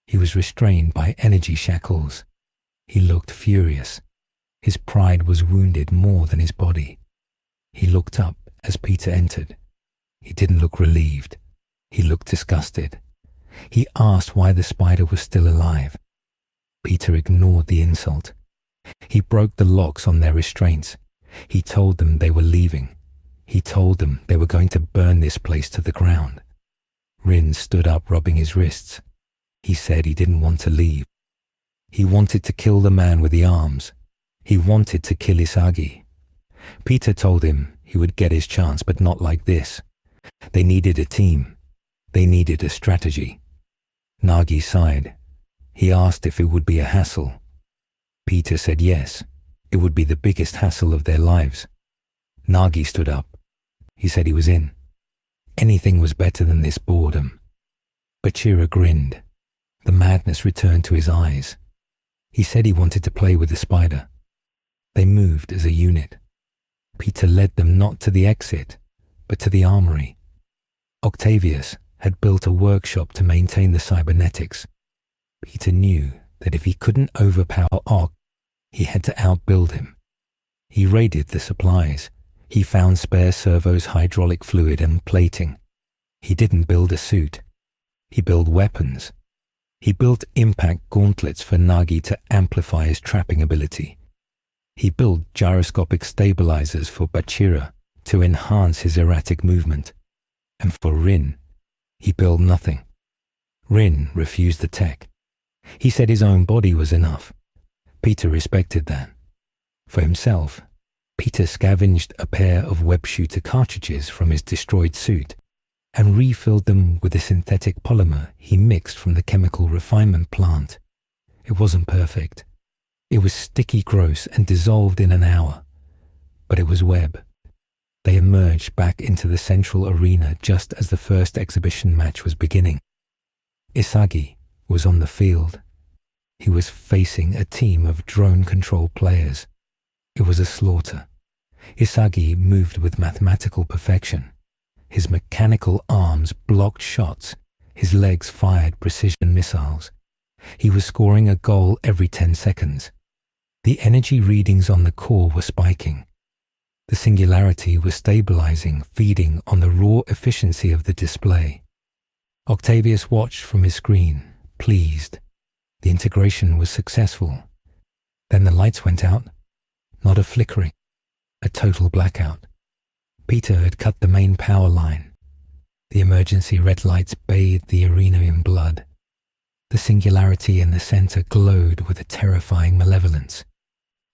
He was restrained by energy shackles. He looked furious. His pride was wounded more than his body. He looked up as Peter entered. He didn't look relieved. He looked disgusted. He asked why the spider was still alive. Peter ignored the insult. He broke the locks on their restraints. He told them they were leaving. He told them they were going to burn this place to the ground. Rin stood up, rubbing his wrists. He said he didn't want to leave. He wanted to kill the man with the arms. He wanted to kill Isagi. Peter told him he would get his chance, but not like this. They needed a team. They needed a strategy. Nagi sighed. He asked if it would be a hassle. Peter said yes, it would be the biggest hassle of their lives. Nagi stood up. He said he was in. Anything was better than this boredom. Bachira grinned. The madness returned to his eyes. He said he wanted to play with the spider. They moved as a unit. Peter led them not to the exit, but to the armory. Octavius had built a workshop to maintain the cybernetics. Peter knew that if he couldn't overpower Ock, he had to outbuild him. He raided the supplies. He found spare servos, hydraulic fluid, and plating. He didn't build a suit. He built weapons. He built impact gauntlets for Nagi to amplify his trapping ability. He built gyroscopic stabilizers for Bachira to enhance his erratic movement. And for Rin, he built nothing. Rin refused the tech. He said his own body was enough. Peter respected that. For himself, Peter scavenged a pair of web shooter cartridges from his destroyed suit and refilled them with the synthetic polymer he mixed from the chemical refinement plant. It wasn't perfect. It was sticky gross and dissolved in an hour. But it was web. They emerged back into the central arena just as the first exhibition match was beginning. Isagi was on the field. He was facing a team of drone-controlled players. It was a slaughter. Isagi moved with mathematical perfection. His mechanical arms blocked shots. His legs fired precision missiles. He was scoring a goal every 10 seconds. The energy readings on the core were spiking. The singularity was stabilizing, feeding on the raw efficiency of the display. Octavius watched from his screen, pleased. The integration was successful. Then the lights went out. Not a flickering, a total blackout. Peter had cut the main power line. The emergency red lights bathed the arena in blood. The singularity in the center glowed with a terrifying malevolence.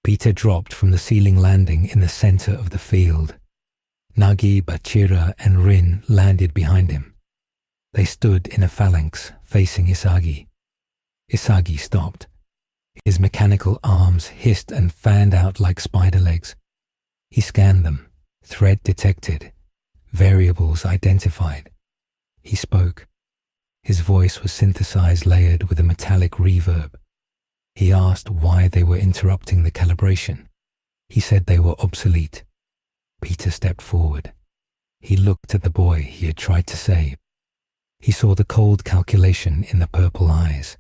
Peter dropped from the ceiling landing in the center of the field. Nagi, Bachira, and Rin landed behind him. They stood in a phalanx facing Isagi. Isagi stopped. His mechanical arms hissed and fanned out like spider legs. He scanned them, thread detected, variables identified. He spoke. His voice was synthesized, layered with a metallic reverb. He asked why they were interrupting the calibration. He said they were obsolete. Peter stepped forward. He looked at the boy he had tried to save. He saw the cold calculation in the purple eyes.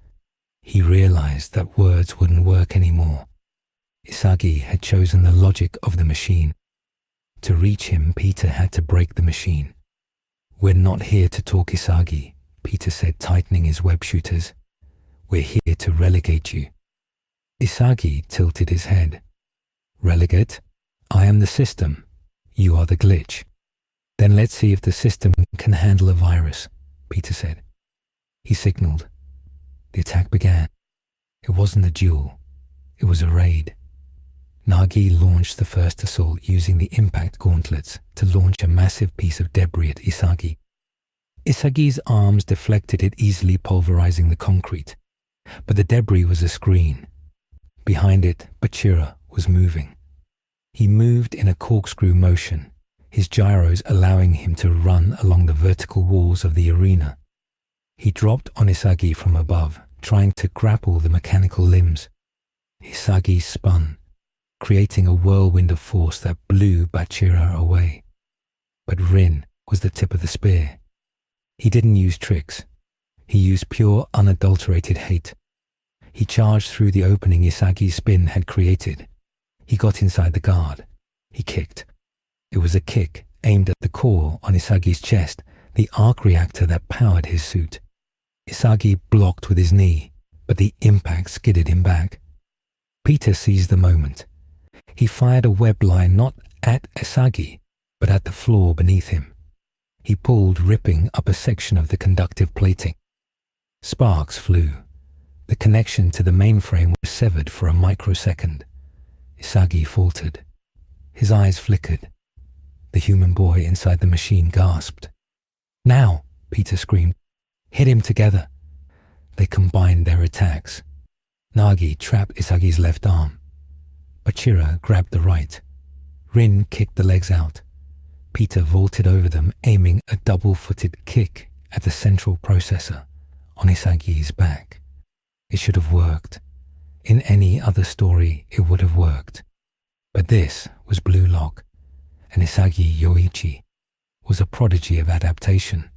He realized that words wouldn't work anymore. Isagi had chosen the logic of the machine. To reach him, Peter had to break the machine. "We're not here to talk, Isagi," Peter said, tightening his web shooters. "We're here to relegate you." Isagi tilted his head. "Relegate? I am the system. You are the glitch. Then let's see if the system can handle a virus," Peter said. He signaled. The attack began. It wasn't a duel. It was a raid. Nagi launched the first assault using the impact gauntlets to launch a massive piece of debris at Isagi. Isagi's arms deflected it, easily pulverizing the concrete. But the debris was a screen. Behind it, Bachira was moving. He moved in a corkscrew motion, his gyros allowing him to run along the vertical walls of the arena. He dropped on Isagi from above, trying to grapple the mechanical limbs. Isagi spun, creating a whirlwind of force that blew Bachira away. But Rin was the tip of the spear. He didn't use tricks. He used pure, unadulterated hate. He charged through the opening Isagi's spin had created. He got inside the guard. He kicked. It was a kick aimed at the core on Isagi's chest, the arc reactor that powered his suit. Isagi blocked with his knee, but the impact skidded him back. Peter seized the moment. He fired a web line not at Isagi, but at the floor beneath him. He pulled, ripping up a section of the conductive plating. Sparks flew. The connection to the mainframe was severed for a microsecond. Isagi faltered. His eyes flickered. The human boy inside the machine gasped. "Now!" Peter screamed. "Hit him together." They combined their attacks. Nagi trapped Isagi's left arm. Bachira grabbed the right. Rin kicked the legs out. Peter vaulted over them, aiming a double-footed kick at the central processor on Isagi's back. It should have worked. In any other story, it would have worked. But this was Bluelock, and Isagi Yoichi was a prodigy of adaptation.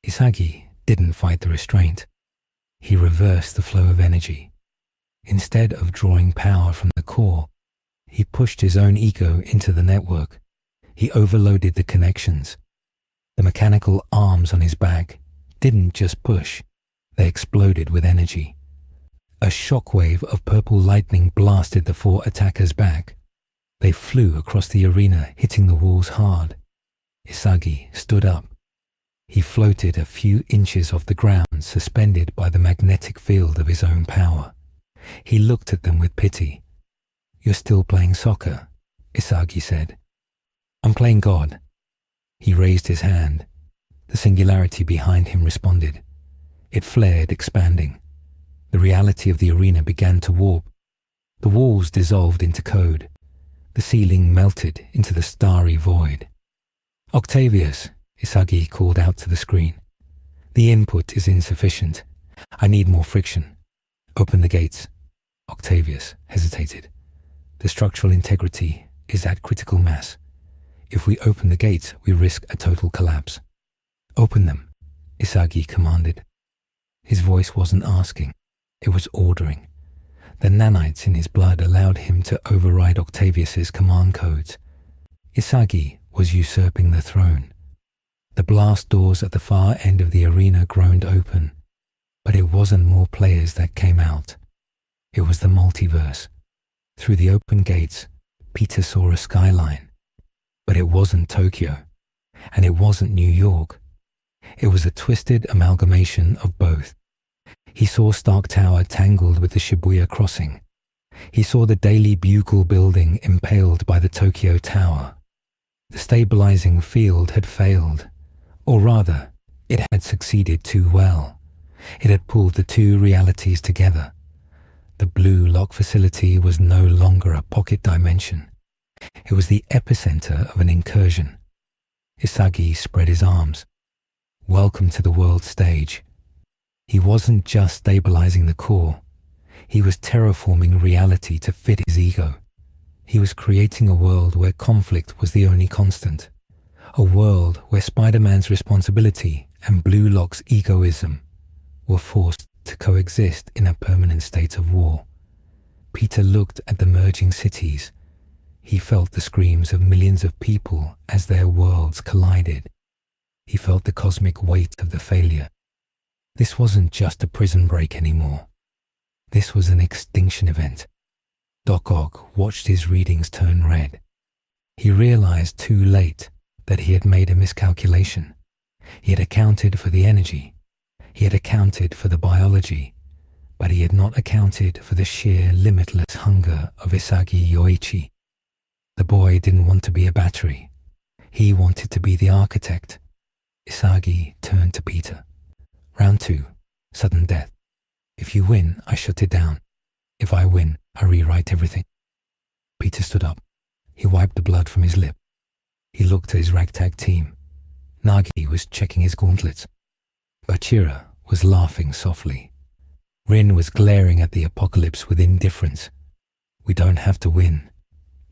Isagi didn't fight the restraint. He reversed the flow of energy. Instead of drawing power from the core, he pushed his own ego into the network. He overloaded the connections. The mechanical arms on his back didn't just push, they exploded with energy. A shockwave of purple lightning blasted the 4 attackers back. They flew across the arena, hitting the walls hard. Isagi stood up. He floated a few inches off the ground, suspended by the magnetic field of his own power. He looked at them with pity. "You're still playing soccer," Isagi said. "I'm playing God." He raised his hand. The singularity behind him responded. It flared, expanding. The reality of the arena began to warp. The walls dissolved into code. The ceiling melted into the starry void. "Octavius," Isagi called out to the screen. "The input is insufficient. I need more friction. Open the gates." Octavius hesitated. "The structural integrity is at critical mass. If we open the gates, we risk a total collapse." "Open them," Isagi commanded. His voice wasn't asking, it was ordering. The nanites in his blood allowed him to override Octavius's command codes. Isagi was usurping the throne. The blast doors at the far end of the arena groaned open, but it wasn't more players that came out. It was the multiverse. Through the open gates, Peter saw a skyline, but it wasn't Tokyo, and it wasn't New York. It was a twisted amalgamation of both. He saw Stark Tower tangled with the Shibuya crossing. He saw the Daily Bugle building impaled by the Tokyo Tower. The stabilizing field had failed, or rather, it had succeeded too well. It had pulled the two realities together. The bluelock facility was no longer a pocket dimension. It was the epicenter of an incursion. Isagi spread his arms. Welcome to the world stage. He wasn't just stabilizing the core. He was terraforming reality to fit his ego. He was creating a world where conflict was the only constant. A world where Spider-Man's responsibility and Bluelock's egoism were forced to coexist in a permanent state of war. Peter looked at the merging cities. He felt the screams of millions of people as their worlds collided. He felt the cosmic weight of the failure. This wasn't just a prison break anymore. This was an extinction event. Doc Ock watched his readings turn red. He realized too late that he had made a miscalculation. He had accounted for the energy. He had accounted for the biology, but he had not accounted for the sheer limitless hunger of Isagi Yoichi. The boy didn't want to be a battery. He wanted to be the architect. Isagi turned to Peter. Round 2, sudden death. If you win, I shut it down. If I win, I rewrite everything. Peter stood up. He wiped the blood from his lip. He looked at his ragtag team. Nagi was checking his gauntlets. Bachira was laughing softly. Rin was glaring at the apocalypse with indifference. We don't have to win,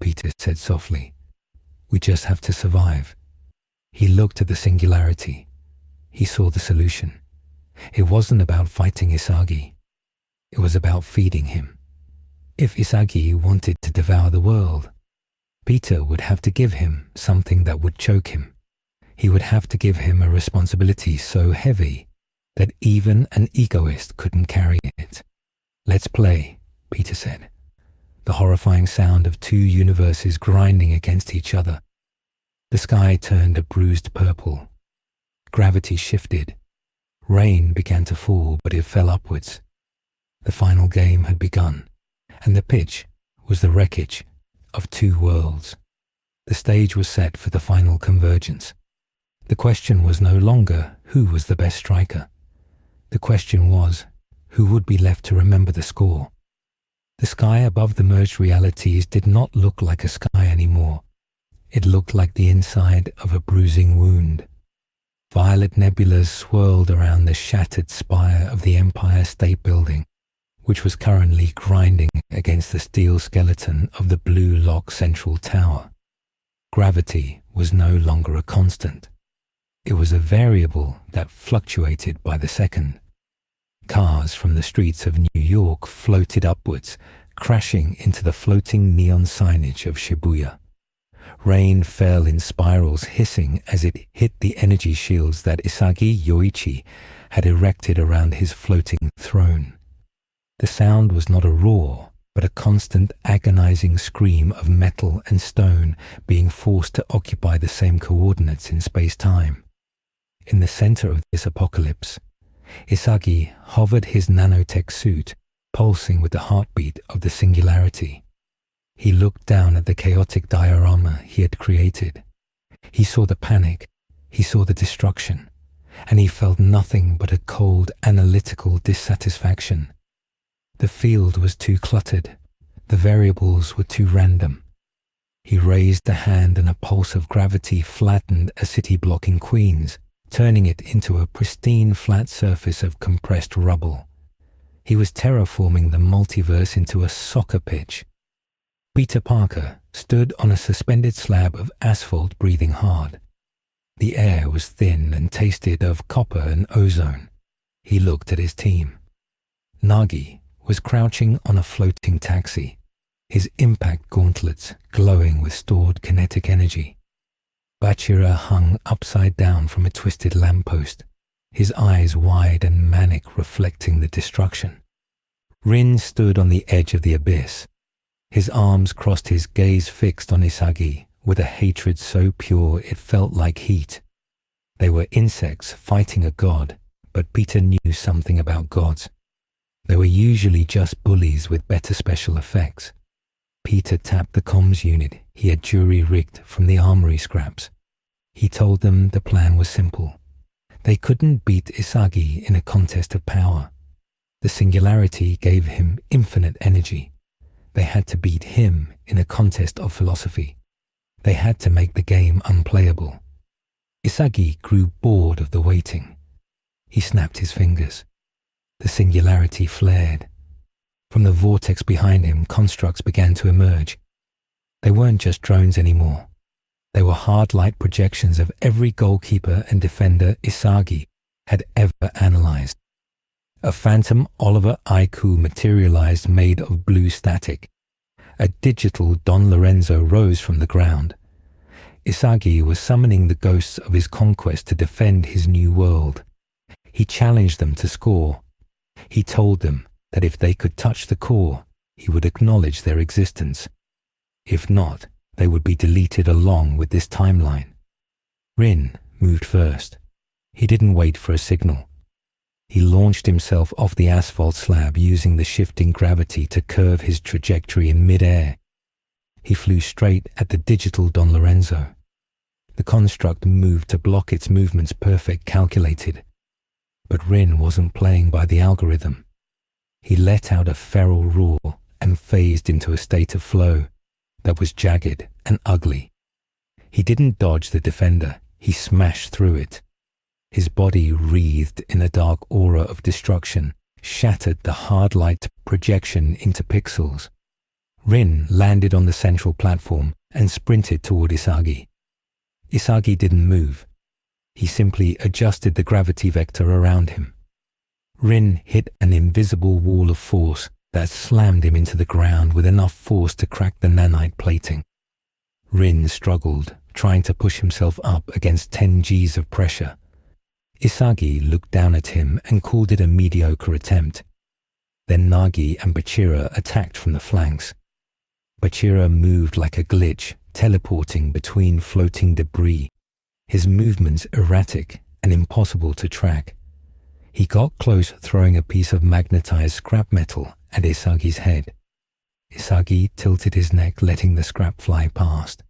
Peter said softly. We just have to survive. He looked at the singularity. He saw the solution. It wasn't about fighting Isagi. It was about feeding him. If Isagi wanted to devour the world, Peter would have to give him something that would choke him. He would have to give him a responsibility so heavy that even an egoist couldn't carry it. Let's play, Peter said. The horrifying sound of two universes grinding against each other. The sky turned a bruised purple. Gravity shifted. Rain began to fall, but it fell upwards. The final game had begun, and the pitch was the wreckage of two worlds. The stage was set for the final convergence. The question was no longer who was the best striker. The question was who would be left to remember the score. The sky above the merged realities did not look like a sky anymore. It looked like the inside of a bruising wound. Violet nebulas swirled around the shattered spire of the Empire State Building, which was currently grinding against the steel skeleton of the Bluelock Central Tower. Gravity was no longer a constant. It was a variable that fluctuated by the second. Cars from the streets of New York floated upwards, crashing into the floating neon signage of Shibuya. Rain fell in spirals, hissing as it hit the energy shields that Isagi Yoichi had erected around his floating throne. The sound was not a roar, but a constant agonizing scream of metal and stone being forced to occupy the same coordinates in space-time. In the center of this apocalypse, Isagi hovered his nanotech suit, pulsing with the heartbeat of the singularity. He looked down at the chaotic diorama he had created. He saw the panic, he saw the destruction, and he felt nothing but a cold, analytical dissatisfaction. The field was too cluttered. The variables were too random. He raised a hand and a pulse of gravity flattened a city block in Queens, turning it into a pristine flat surface of compressed rubble. He was terraforming the multiverse into a soccer pitch. Peter Parker stood on a suspended slab of asphalt, breathing hard. The air was thin and tasted of copper and ozone. He looked at his team. Nagi was crouching on a floating taxi, his impact gauntlets glowing with stored kinetic energy. Bachira hung upside down from a twisted lamppost, his eyes wide and manic, reflecting the destruction. Rin stood on the edge of the abyss, his arms crossed, his gaze fixed on Isagi, with a hatred so pure it felt like heat. They were insects fighting a god, but Peter knew something about gods. They were usually just bullies with better special effects. Peter tapped the comms unit he had jury-rigged from the armory scraps. He told them the plan was simple. They couldn't beat Isagi in a contest of power. The singularity gave him infinite energy. They had to beat him in a contest of philosophy. They had to make the game unplayable. Isagi grew bored of the waiting. He snapped his fingers. The singularity flared. From the vortex behind him, constructs began to emerge. They weren't just drones anymore. They were hard light projections of every goalkeeper and defender Isagi had ever analyzed. A phantom Oliver Aiku materialized, made of blue static. A digital Don Lorenzo rose from the ground. Isagi was summoning the ghosts of his conquest to defend his new world. He challenged them to score. He told them that if they could touch the core, he would acknowledge their existence. If not, they would be deleted along with this timeline. Rin moved first. He didn't wait for a signal. He launched himself off the asphalt slab, using the shifting gravity to curve his trajectory in mid-air. He flew straight at the digital Don Lorenzo. The construct moved to block its movements, perfect, calculated. But Rin wasn't playing by the algorithm. He let out a feral roar and phased into a state of flow that was jagged and ugly. He didn't dodge the defender, he smashed through it. His body wreathed in a dark aura of destruction, shattered the hard light projection into pixels. Rin landed on the central platform and sprinted toward Isagi. Isagi didn't move. He simply adjusted the gravity vector around him. Rin hit an invisible wall of force that slammed him into the ground with enough force to crack the nanite plating. Rin struggled, trying to push himself up against 10 Gs of pressure. Isagi looked down at him and called it a mediocre attempt. Then Nagi and Bachira attacked from the flanks. Bachira moved like a glitch, teleporting between floating debris, his movements erratic and impossible to track. He got close, throwing a piece of magnetized scrap metal at Isagi's head. Isagi tilted his neck, letting the scrap fly past.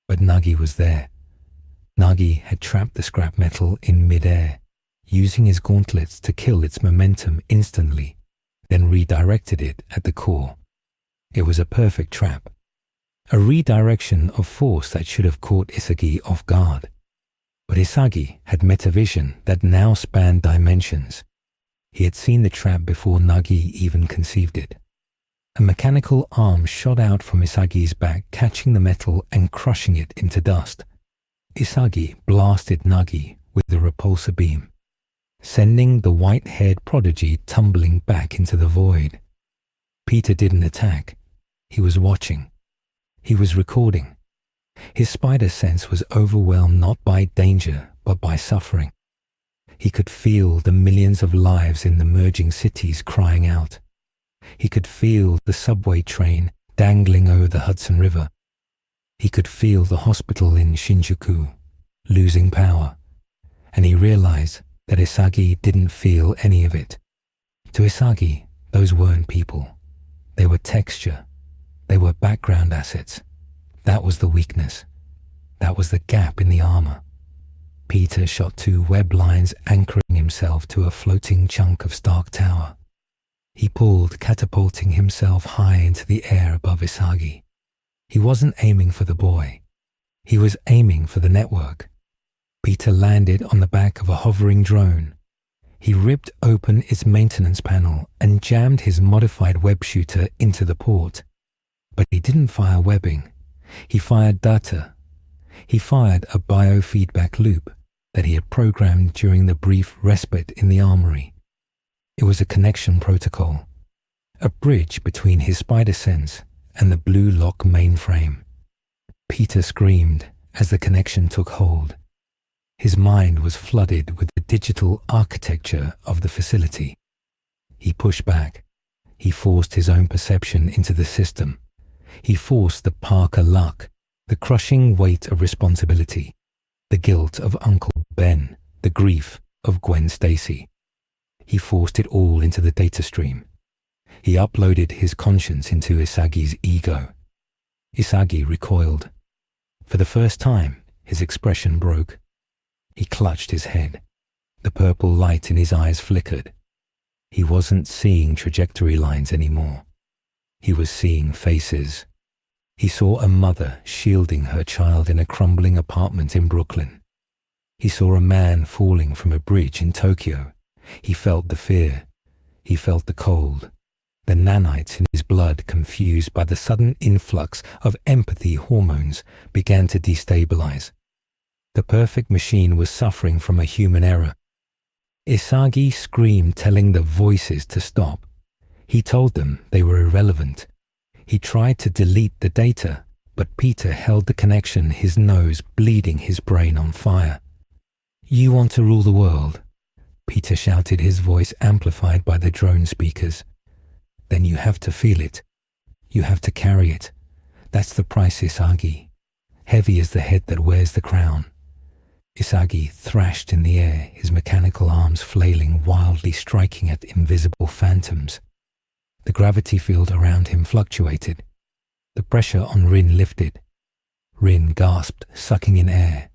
But Nagi was there. Nagi had trapped the scrap metal in mid-air, using his gauntlets to kill its momentum instantly, then redirected it at the core. It was a perfect trap. A redirection of force that should have caught Isagi off guard. But Isagi had metavision that now spanned dimensions. He had seen the trap before Nagi even conceived it. A mechanical arm shot out from Isagi's back, catching the metal and crushing it into dust. Isagi blasted Nagi with the repulsor beam, sending the white-haired prodigy tumbling back into the void. Peter didn't attack. He was watching. He was recording. His spider sense was overwhelmed not by danger, but by suffering. He could feel the millions of lives in the merging cities crying out. He could feel the subway train dangling over the Hudson River. He could feel the hospital in Shinjuku losing power. And he realized that Isagi didn't feel any of it. To Isagi, those weren't people. They were texture. They were background assets. That was the weakness. That was the gap in the armor. Peter shot 2 web lines anchoring himself to a floating chunk of Stark Tower. He pulled, catapulting himself high into the air above Isagi. He wasn't aiming for the boy. He was aiming for the network. Peter landed on the back of a hovering drone. He ripped open its maintenance panel and jammed his modified web shooter into the port. But he didn't fire webbing. He fired data. He fired a biofeedback loop that he had programmed during the brief respite in the armory. It was a connection protocol, a bridge between his spider sense and the bluelock mainframe. Peter screamed as the connection took hold. His mind was flooded with the digital architecture of the facility. He pushed back. He forced his own perception into the system. He forced the Parker luck, the crushing weight of responsibility, the guilt of Uncle Ben, the grief of Gwen Stacy. He forced it all into the data stream. He uploaded his conscience into Isagi's ego. Isagi recoiled. For the first time, his expression broke. He clutched his head. The purple light in his eyes flickered. He wasn't seeing trajectory lines anymore. He was seeing faces. He saw a mother shielding her child in a crumbling apartment in Brooklyn. He saw a man falling from a bridge in Tokyo. He felt the fear. He felt the cold. The nanites in his blood, confused by the sudden influx of empathy hormones, began to destabilize. The perfect machine was suffering from a human error. Isagi screamed, telling the voices to stop. He told them they were irrelevant. He tried to delete the data, but Peter held the connection, his nose bleeding, his brain on fire. "You want to rule the world?" Peter shouted, his voice amplified by the drone speakers. "Then you have to feel it. You have to carry it. That's the price, Isagi. Heavy as the head that wears the crown." Isagi thrashed in the air, his mechanical arms flailing wildly, striking at invisible phantoms. The gravity field around him fluctuated. The pressure on Rin lifted. Rin gasped, sucking in air.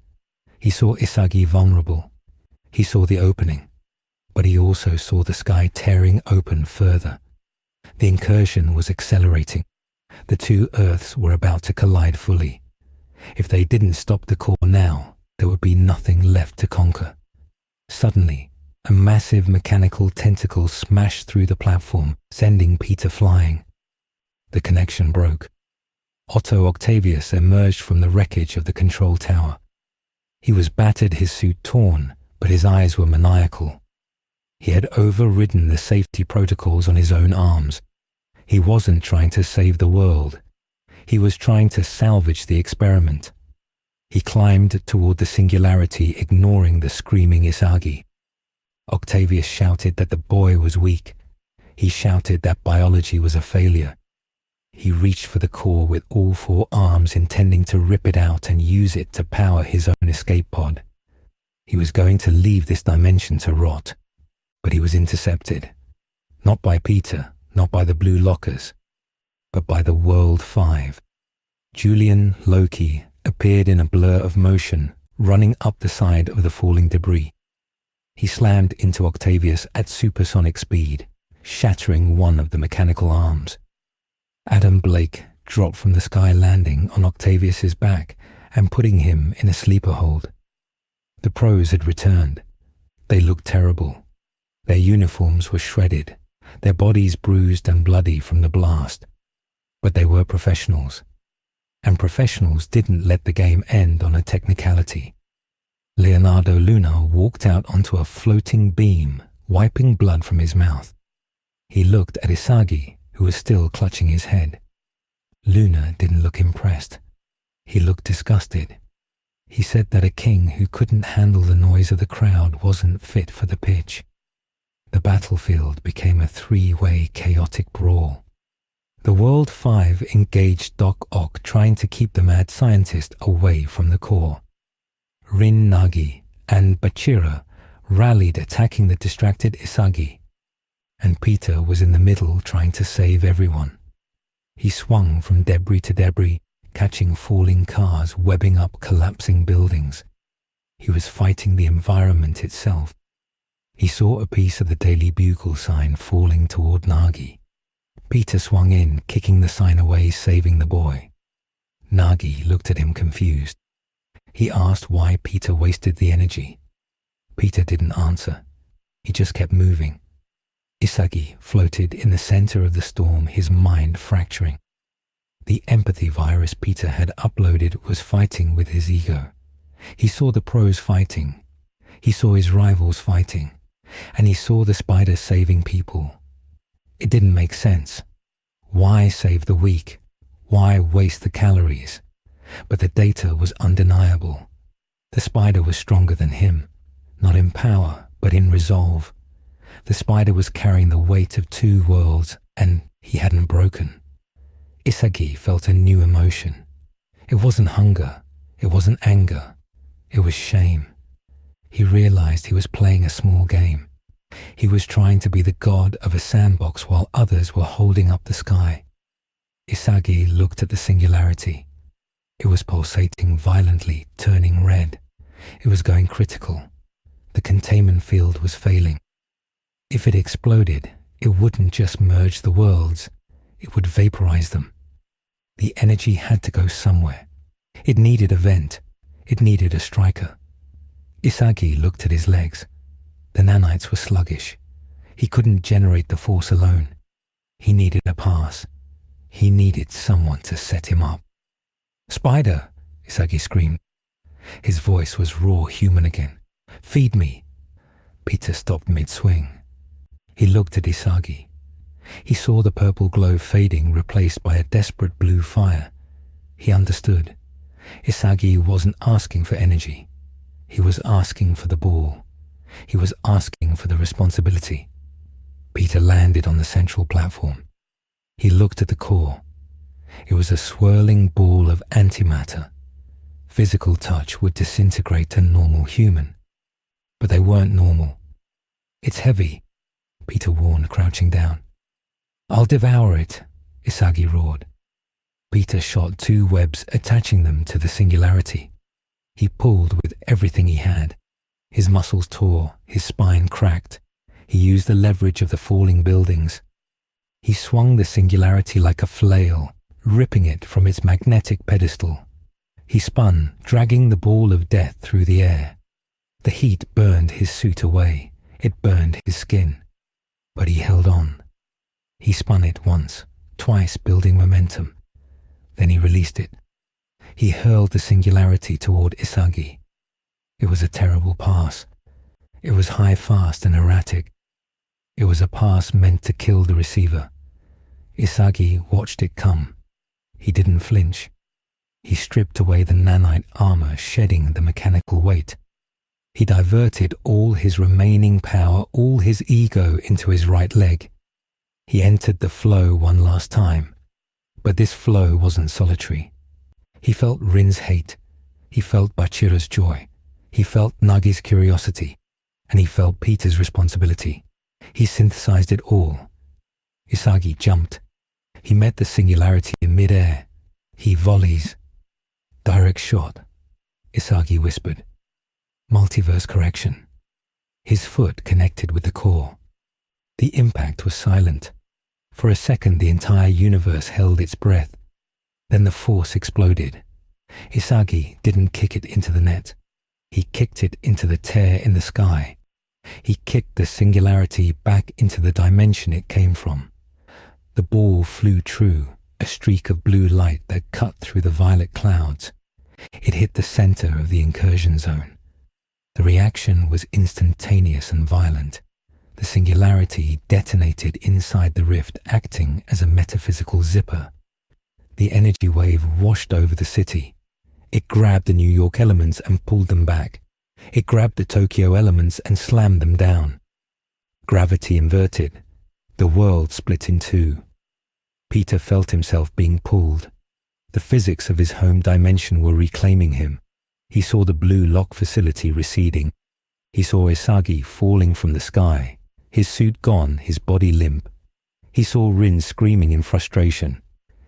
He saw Isagi vulnerable. He saw the opening, but he also saw the sky tearing open further. The incursion was accelerating. The 2 Earths were about to collide fully. If they didn't stop the core now, there would be nothing left to conquer. Suddenly, a massive mechanical tentacle smashed through the platform, sending Peter flying. The connection broke. Otto Octavius emerged from the wreckage of the control tower. He was battered, his suit torn, but his eyes were maniacal. He had overridden the safety protocols on his own arms. He wasn't trying to save the world. He was trying to salvage the experiment. He climbed toward the singularity, ignoring the screaming Isagi. Octavius shouted that the boy was weak. He shouted that biology was a failure. He reached for the core with all 4 arms, intending to rip it out and use it to power his own escape pod. He was going to leave this dimension to rot. But he was intercepted. Not by Peter, not by the Blue Lockers, but by the World 5. Julian Loki appeared in a blur of motion, running up the side of the falling debris. He slammed into Octavius at supersonic speed, shattering one of the mechanical arms. Adam Blake dropped from the sky, landing on Octavius's back and putting him in a sleeper hold. The pros had returned. They looked terrible. Their uniforms were shredded, their bodies bruised and bloody from the blast. But they were professionals. And professionals didn't let the game end on a technicality. Leonardo Luna walked out onto a floating beam, wiping blood from his mouth. He looked at Isagi, who was still clutching his head. Luna didn't look impressed. He looked disgusted. He said that a king who couldn't handle the noise of the crowd wasn't fit for the pitch. The battlefield became a three-way chaotic brawl. The World 5 engaged Doc Ock, trying to keep the mad scientist away from the core. Rin Nagi and Bachira rallied, attacking the distracted Isagi, and Peter was in the middle trying to save everyone. He swung from debris to debris, catching falling cars, webbing up collapsing buildings. He was fighting the environment itself. He saw a piece of the Daily Bugle sign falling toward Nagi. Peter swung in, kicking the sign away, saving the boy. Nagi looked at him confused. He asked why Peter wasted the energy. Peter didn't answer. He just kept moving. Isagi floated in the center of the storm, his mind fracturing. The empathy virus Peter had uploaded was fighting with his ego. He saw the pros fighting. He saw his rivals fighting. And he saw the spider saving people. It didn't make sense. Why save the weak? Why waste the calories? But the data was undeniable. The spider was stronger than him, not in power, but in resolve. The spider was carrying the weight of two worlds, and he hadn't broken. Isagi felt a new emotion. It wasn't hunger. It wasn't anger. It was shame. He realized he was playing a small game. He was trying to be the god of a sandbox while others were holding up the sky. Isagi looked at the singularity. It was pulsating violently, turning red. It was going critical. The containment field was failing. If it exploded, it wouldn't just merge the worlds. It would vaporize them. The energy had to go somewhere. It needed a vent. It needed a striker. Isagi looked at his legs. The nanites were sluggish. He couldn't generate the force alone. He needed a pass. He needed someone to set him up. "Spider!" Isagi screamed. His voice was raw human again. "Feed me!" Peter stopped mid-swing. He looked at Isagi. He saw the purple glow fading, replaced by a desperate blue fire. He understood. Isagi wasn't asking for energy. He was asking for the ball. He was asking for the responsibility. Peter landed on the central platform. He looked at the core. It was a swirling ball of antimatter. Physical touch would disintegrate a normal human. But they weren't normal. "It's heavy," Peter warned, crouching down. "I'll devour it," Isagi roared. Peter shot two webs, attaching them to the singularity. He pulled with everything he had. His muscles tore, his spine cracked. He used the leverage of the falling buildings. He swung the singularity like a flail, ripping it from its magnetic pedestal. He spun, dragging the ball of death through the air. The heat burned his suit away. It burned his skin. But he held on. He spun it once, twice, building momentum. Then he released it. He hurled the singularity toward Isagi. It was a terrible pass. It was high, fast, and erratic. It was a pass meant to kill the receiver. Isagi watched it come. He didn't flinch. He stripped away the nanite armor, shedding the mechanical weight. He diverted all his remaining power, all his ego, into his right leg. He entered the flow one last time. But this flow wasn't solitary. He felt Rin's hate. He felt Bachira's joy. He felt Nagi's curiosity. And he felt Peter's responsibility. He synthesized it all. Isagi jumped. He met the singularity in mid-air. He volleys. "Direct shot," Isagi whispered. "Multiverse correction." His foot connected with the core. The impact was silent. For a second, the entire universe held its breath. Then the force exploded. Isagi didn't kick it into the net. He kicked it into the tear in the sky. He kicked the singularity back into the dimension it came from. The ball flew true, a streak of blue light that cut through the violet clouds. It hit the center of the incursion zone. The reaction was instantaneous and violent. The singularity detonated inside the rift, acting as a metaphysical zipper. The energy wave washed over the city. It grabbed the New York elements and pulled them back. It grabbed the Tokyo elements and slammed them down. Gravity inverted. The world split in two. Peter felt himself being pulled. The physics of his home dimension were reclaiming him. He saw the blue lock facility receding. He saw Isagi falling from the sky, his suit gone, his body limp. He saw Rin screaming in frustration.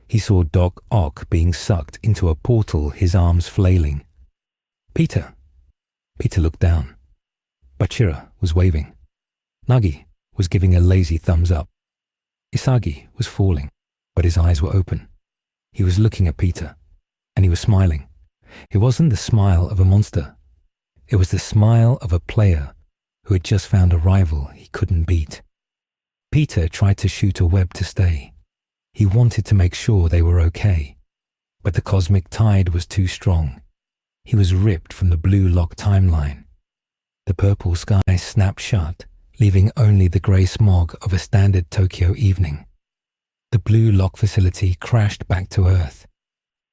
He saw Doc Ock being sucked into a portal, his arms flailing. Peter! Peter looked down. Bachira was waving. Nagi was giving a lazy thumbs up. Isagi was falling, but his eyes were open. He was looking at Peter, and he was smiling. It wasn't the smile of a monster. It was the smile of a player who had just found a rival he couldn't beat. Peter tried to shoot a web to stay. He wanted to make sure they were okay, but the cosmic tide was too strong. He was ripped from the blue lock timeline. The purple sky snapped shut, leaving only the grey smog of a standard Tokyo evening. The blue lock facility crashed back to Earth.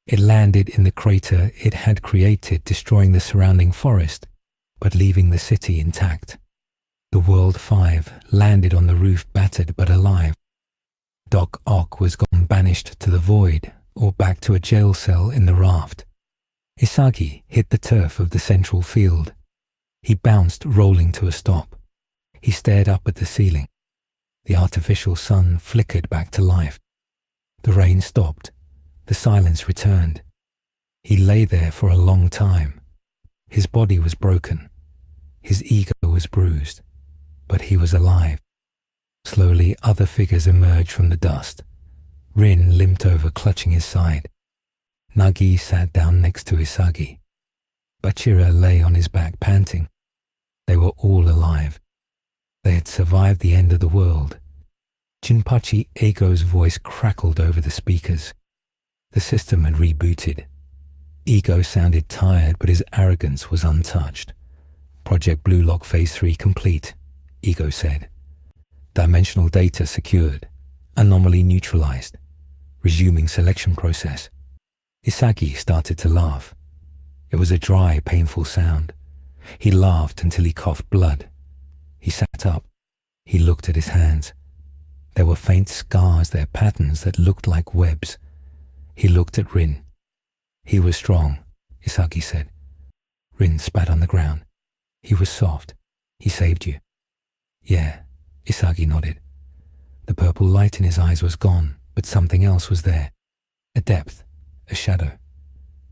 It landed in the crater it had created, destroying the surrounding forest, but leaving the city intact. The World 5 landed on the roof, battered but alive. Doc Ock was gone, banished to the void, or back to a jail cell in the raft. Isagi hit the turf of the central field. He bounced, rolling to a stop. He stared up at the ceiling. The artificial sun flickered back to life. The rain stopped. The silence returned. He lay there for a long time. His body was broken. His ego was bruised. But he was alive. Slowly, other figures emerged from the dust. Rin limped over, clutching his side. Nagi sat down next to Isagi. Bachira lay on his back, panting. They were all alive. They had survived the end of the world. Jinpachi Ego's voice crackled over the speakers. The system had rebooted. Ego sounded tired, but his arrogance was untouched. Project Bluelock Phase 3 complete, Ego said. Dimensional data secured. Anomaly neutralized. Resuming selection process. Isagi started to laugh. It was a dry, painful sound. He laughed until he coughed blood. He sat up. He looked at his hands. There were faint scars, their patterns that looked like webs. He looked at Rin. He was strong, Isagi said. Rin spat on the ground. He was soft. He saved you. Yeah, Isagi nodded. The purple light in his eyes was gone, but something else was there. A depth, a shadow.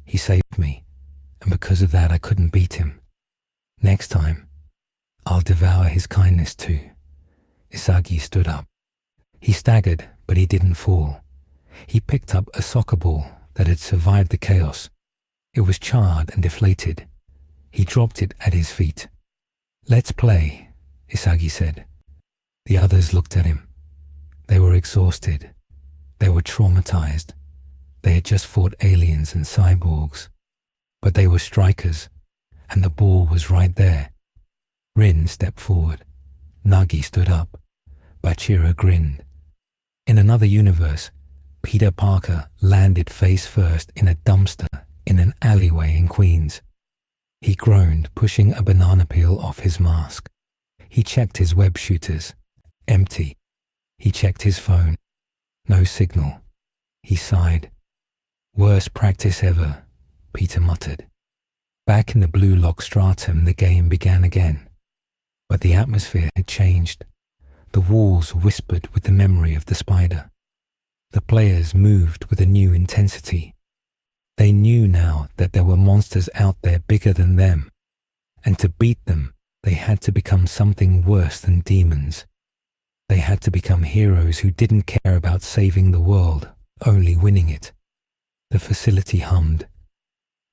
He saved me, and because of that I couldn't beat him. Next time, I'll devour his kindness too. Isagi stood up. He staggered, but he didn't fall. He picked up a soccer ball that had survived the chaos. It was charred and deflated. He dropped it at his feet. Let's play, Isagi said. The others looked at him. They were exhausted. They were traumatized. They had just fought aliens and cyborgs. But they were strikers, and the ball was right there. Rin stepped forward. Nagi stood up. Bachira grinned. In another universe, Peter Parker landed face first in a dumpster in an alleyway in Queens. He groaned, pushing a banana peel off his mask. He checked his web shooters. Empty. He checked his phone. No signal. He sighed. Worst practice ever, Peter muttered. Back in the blue lock stratum, the game began again. But the atmosphere had changed. The walls whispered with the memory of the spider. The players moved with a new intensity. They knew now that there were monsters out there bigger than them, and to beat them, they had to become something worse than demons. They had to become heroes who didn't care about saving the world, only winning it. The facility hummed.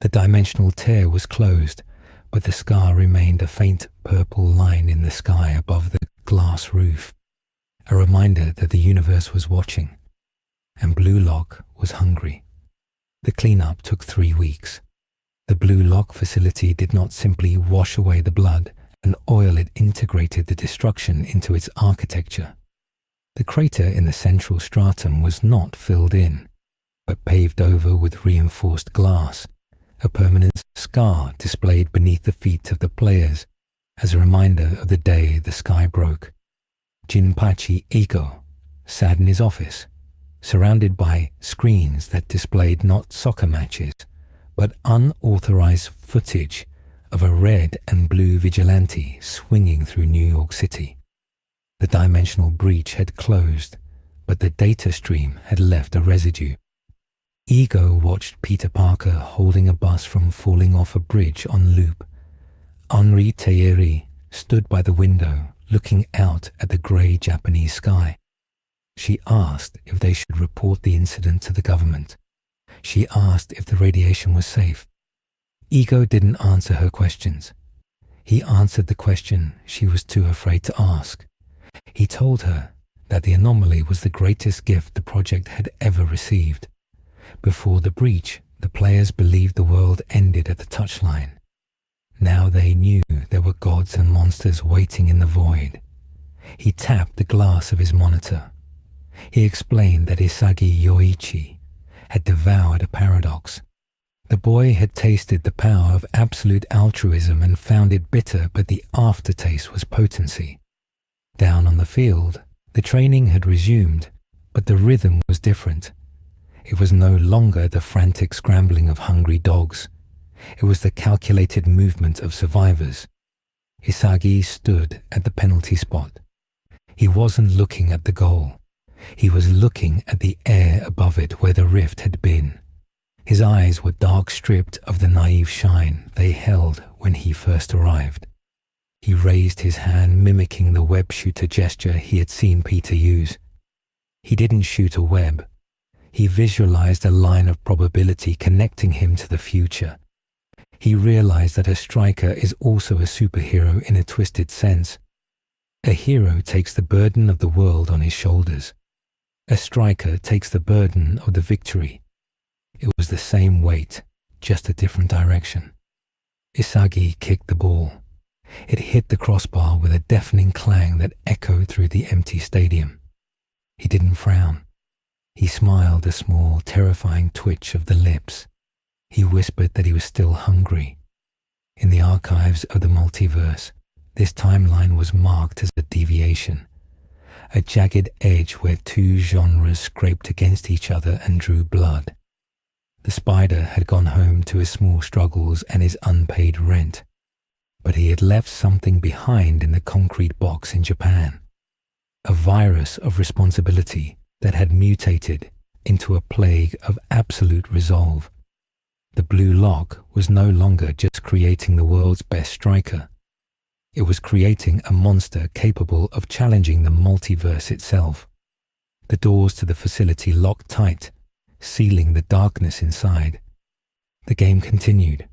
The dimensional tear was closed, but the scar remained a faint purple line in the sky above the glass roof, a reminder that the universe was watching, and Blue Lock was hungry. The cleanup took 3 weeks. The Blue Lock facility did not simply wash away the blood and oil, it integrated the destruction into its architecture. The crater in the central stratum was not filled in, but paved over with reinforced glass, a permanent scar displayed beneath the feet of the players as a reminder of the day the sky broke. Jinpachi Iko sat in his office, surrounded by screens that displayed not soccer matches, but unauthorized footage of a red and blue vigilante swinging through New York City. The dimensional breach had closed, but the data stream had left a residue. Ego watched Peter Parker holding a bus from falling off a bridge on loop. Henri Thierry stood by the window, looking out at the grey Japanese sky. She asked if they should report the incident to the government. She asked if the radiation was safe. Ego didn't answer her questions. He answered the question she was too afraid to ask. He told her that the anomaly was the greatest gift the project had ever received. Before the breach, the players believed the world ended at the touchline. Now they knew there were gods and monsters waiting in the void. He tapped the glass of his monitor. He explained that Isagi Yoichi had devoured a paradox. The boy had tasted the power of absolute altruism and found it bitter, but the aftertaste was potency. Down on the field, the training had resumed, but the rhythm was different. It was no longer the frantic scrambling of hungry dogs. It was the calculated movement of survivors. Isagi stood at the penalty spot. He wasn't looking at the goal. He was looking at the air above it where the rift had been. His eyes were dark stripped of the naive shine they held when he first arrived. He raised his hand, mimicking the web shooter gesture he had seen Peter use. He didn't shoot a web. He visualized a line of probability connecting him to the future. He realized that a striker is also a superhero in a twisted sense. A hero takes the burden of the world on his shoulders. A striker takes the burden of the victory. It was the same weight, just a different direction. Isagi kicked the ball. It hit the crossbar with a deafening clang that echoed through the empty stadium. He didn't frown. He smiled, a small, terrifying twitch of the lips. He whispered that he was still hungry. In the archives of the multiverse, this timeline was marked as a deviation, a jagged edge where two genres scraped against each other and drew blood. The spider had gone home to his small struggles and his unpaid rent, but he had left something behind in the concrete box in Japan, a virus of responsibility that had mutated into a plague of absolute resolve. The blue lock was no longer just creating the world's best striker. It was creating a monster capable of challenging the multiverse itself. The doors to the facility locked tight, sealing the darkness inside. The game continued,